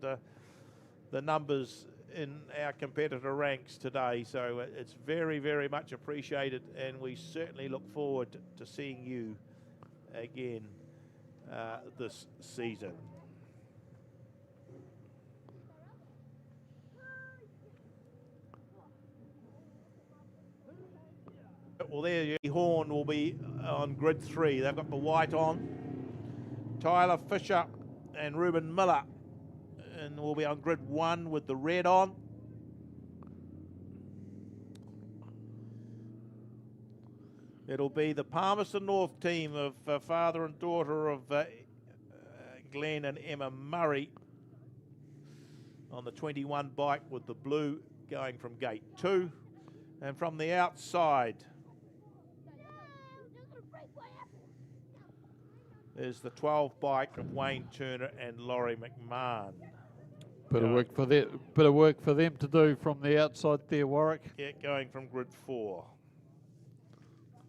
the numbers in our competitor ranks today, so it's very, very much appreciated, and we certainly look forward to seeing you again this season. Well, there, Horn will be on grid 3. They've got the white on. Tyler Fisher and Ruben Miller and we'll be on grid 1 with the red on. It'll be the Palmerston North team of father and daughter of Glenn and Emma Murray on the 21 bike with the blue going from gate 2. And from the outside is the 12 bike of Wayne Turner and Laurie McMahon. Bit of work for them to do from the outside there, Warwick. Yeah, going from grid 4.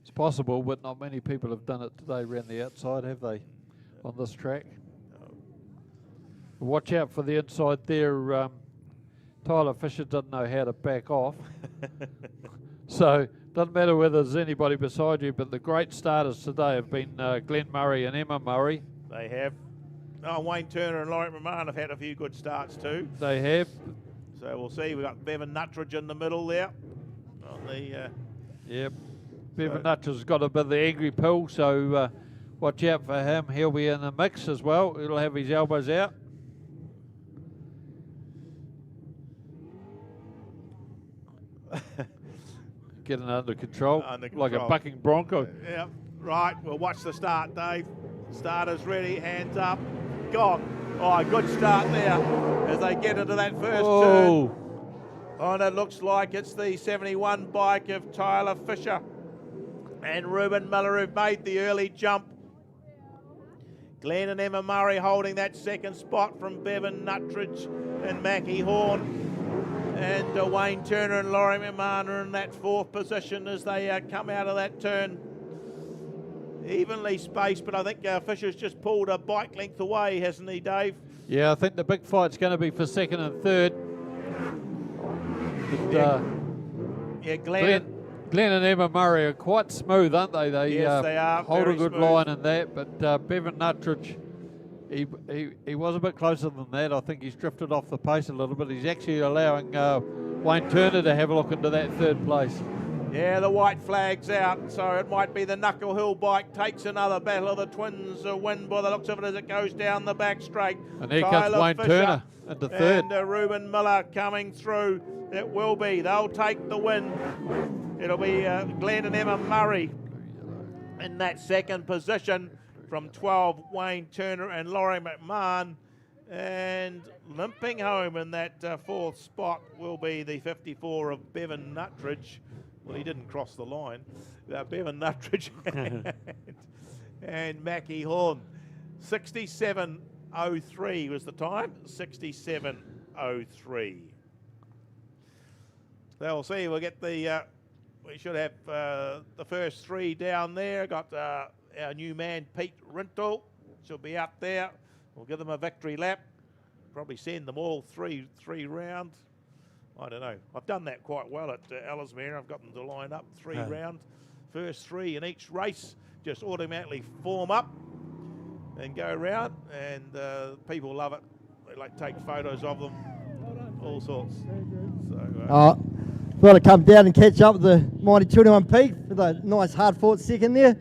It's possible, but not many people have done it today around the outside, have they, on this track? No. Watch out for the inside there. Tyler Fisher doesn't know how to back off. So doesn't matter whether there's anybody beside you, but the great starters today have been Glenn Murray and Emma Murray. They have. Oh, Wayne Turner and Laurie McMahon have had a few good starts too. They have. So we'll see. We've got Bevan Nuttridge in the middle there. On the, yep. Bevan Nuttridge's got a bit of the angry pill, so watch out for him. He'll be in the mix as well. He'll have his elbows out. Getting under control, like a bucking bronco. Yeah, right. We'll watch the start, Dave. Starters ready, hands up, gone. Oh, good start there as they get into that first turn. And it looks like it's the 71 bike of Tyler Fisher and Ruben Miller who've made the early jump. Glenn and Emma Murray holding that second spot from Bevan Nuttridge and Mackie Horn. And Wayne Turner and Laurie McMahon are in that fourth position as they come out of that turn. Evenly spaced, but I think Fisher's just pulled a bike length away, hasn't he, Dave? Yeah, I think the big fight's going to be for second and third. But, Glenn and Emma Murray are quite smooth, aren't they? Yes, they are. Hold a Very good smooth. line in that. But Bevan Nuttridge, he was a bit closer than that. I think he's drifted off the pace a little bit. He's actually allowing Wayne Turner to have a look into that third place. Yeah, the white flag's out, so it might be the Knuckle Hill bike takes another battle of the twins, a win by the looks of it as it goes down the back straight. And here comes Wayne Fisher Turner into third. And Ruben Miller coming through. It will be. They'll take the win. It'll be Glenn and Emma Murray in that second position from 12, Wayne Turner and Laurie McMahon. And limping home in that fourth spot will be the 54 of Bevan Nuttridge. Well, he didn't cross the line. Bevan Nuttridge and Mackie Horn. 67.03 was the time. 67.03. They'll see. We'll get the. We should have the first three down there. Got our new man Pete Rintle. She'll be up there. We'll give them a victory lap. Probably send them all three rounds. I don't know. I've done that quite well at Ellesmere. I've got them to line up 3 rounds. First 3 in each race just automatically form up and go around, and people love it. They like take photos of them, all sorts. So, thought I'd come down and catch up with the mighty 21 Pete with a nice hard-fought second there.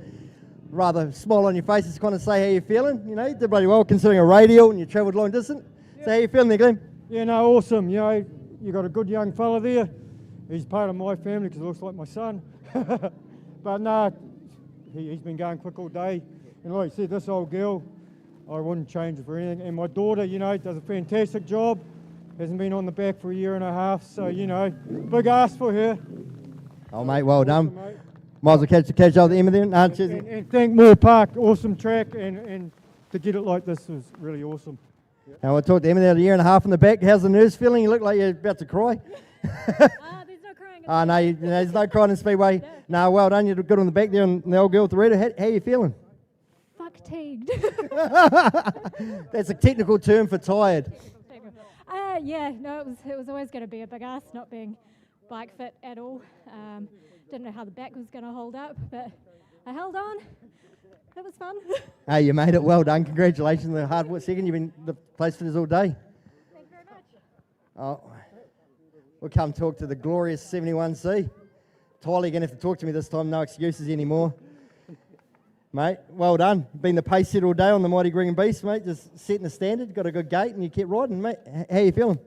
Rather smile on your face, just kind of say how you're feeling. You know, you did bloody well considering a radial and you travelled long distance. Yep. So how you feeling there, Glenn? Yeah, no, awesome. You know, you got a good young fella there. He's part of my family because he looks like my son. But no, he's been going quick all day. And like you said, this old girl, I wouldn't change it for anything. And my daughter, you know, does a fantastic job. Hasn't been on the back for a year and a half. So, you know, big ask for her. Oh, mate, well done. Awesome, mate. Might as well catch up with Emma there. No, and thank Moorepark, awesome track. And to get it like this was really awesome. Now I talked to Emma there a year and a half in the back. How's the nerves feeling? You look like you're about to cry. There's no crying. No, there's no crying in Speedway. No, well done. You did good on the back there, and the old girl with the red. How are you feeling? Fatigued. That's a technical term for tired. Yeah, no, it was always going to be a big ask, not being bike fit at all. Didn't know how the back was going to hold up, but I held on. It was fun. Hey, you made it. Well done. Congratulations. The hard work second. You've been the place fitters all day. Thank you very much. Oh, we'll come talk to the glorious 71C. Tyler, you're going to have to talk to me this time. No excuses anymore. Mate, well done. Been the pace set all day on the Mighty Green Beast, mate. Just setting the standard. Got a good gate and you kept riding, mate. How you feeling?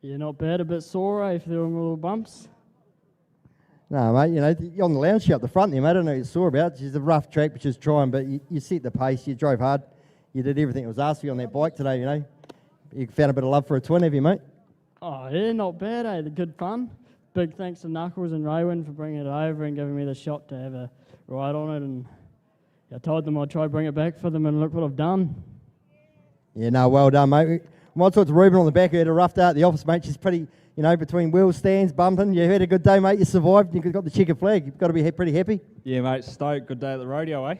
Yeah, not bad. A bit sore if there were little bumps. No, mate, you know, you're on the lounge here up the front there, mate. I don't know what you saw about. It's a rough track, which is trying, but you set the pace, you drove hard. You did everything that was asked of you on that bike today, you know. You found a bit of love for a twin, have you, mate? Oh, yeah, not bad, eh? Good fun. Big thanks to Knuckles and Raywin for bringing it over and giving me the shot to have a ride on it. And I told them I'd try to bring it back for them, and look what I've done. Yeah, no, well done, mate. We might talk to Ruben on the back, who had a rough day at the office, mate. She's pretty, you know, between wheel stands, bumping. You had a good day, mate. You survived. You got the checkered flag. You've got to be pretty happy. Yeah, mate, stoked. Good day at the rodeo, eh?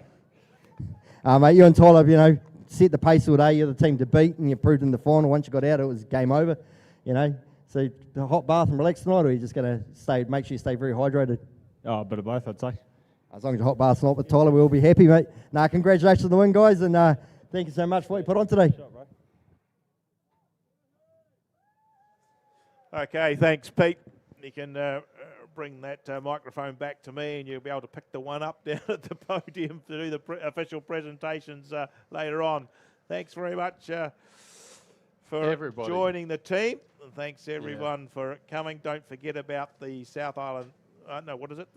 Mate, you and Tyler, you know, set the pace all day. You're the team to beat, and you proved in the final. Once you got out, it was game over, you know. So the hot bath and relax tonight, or are you just going to make sure you stay very hydrated? Oh, a bit of both, I'd say. As long as you're hot bath tonight with Tyler, we'll be happy, mate. Nah, congratulations on the win, guys, and thank you so much for what you put on today. Shot, bro. Okay, thanks, Pete. You can bring that microphone back to me, and you'll be able to pick the one up down at the podium to do the official presentations later on. Thanks very much for Everybody. joining the team, and thanks everyone for coming. Don't forget about the South Island. No, what is it?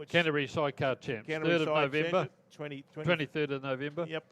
Canterbury Sidecar Champs, Canterbury 3rd of Side November, Championship, 23rd of November. Yep.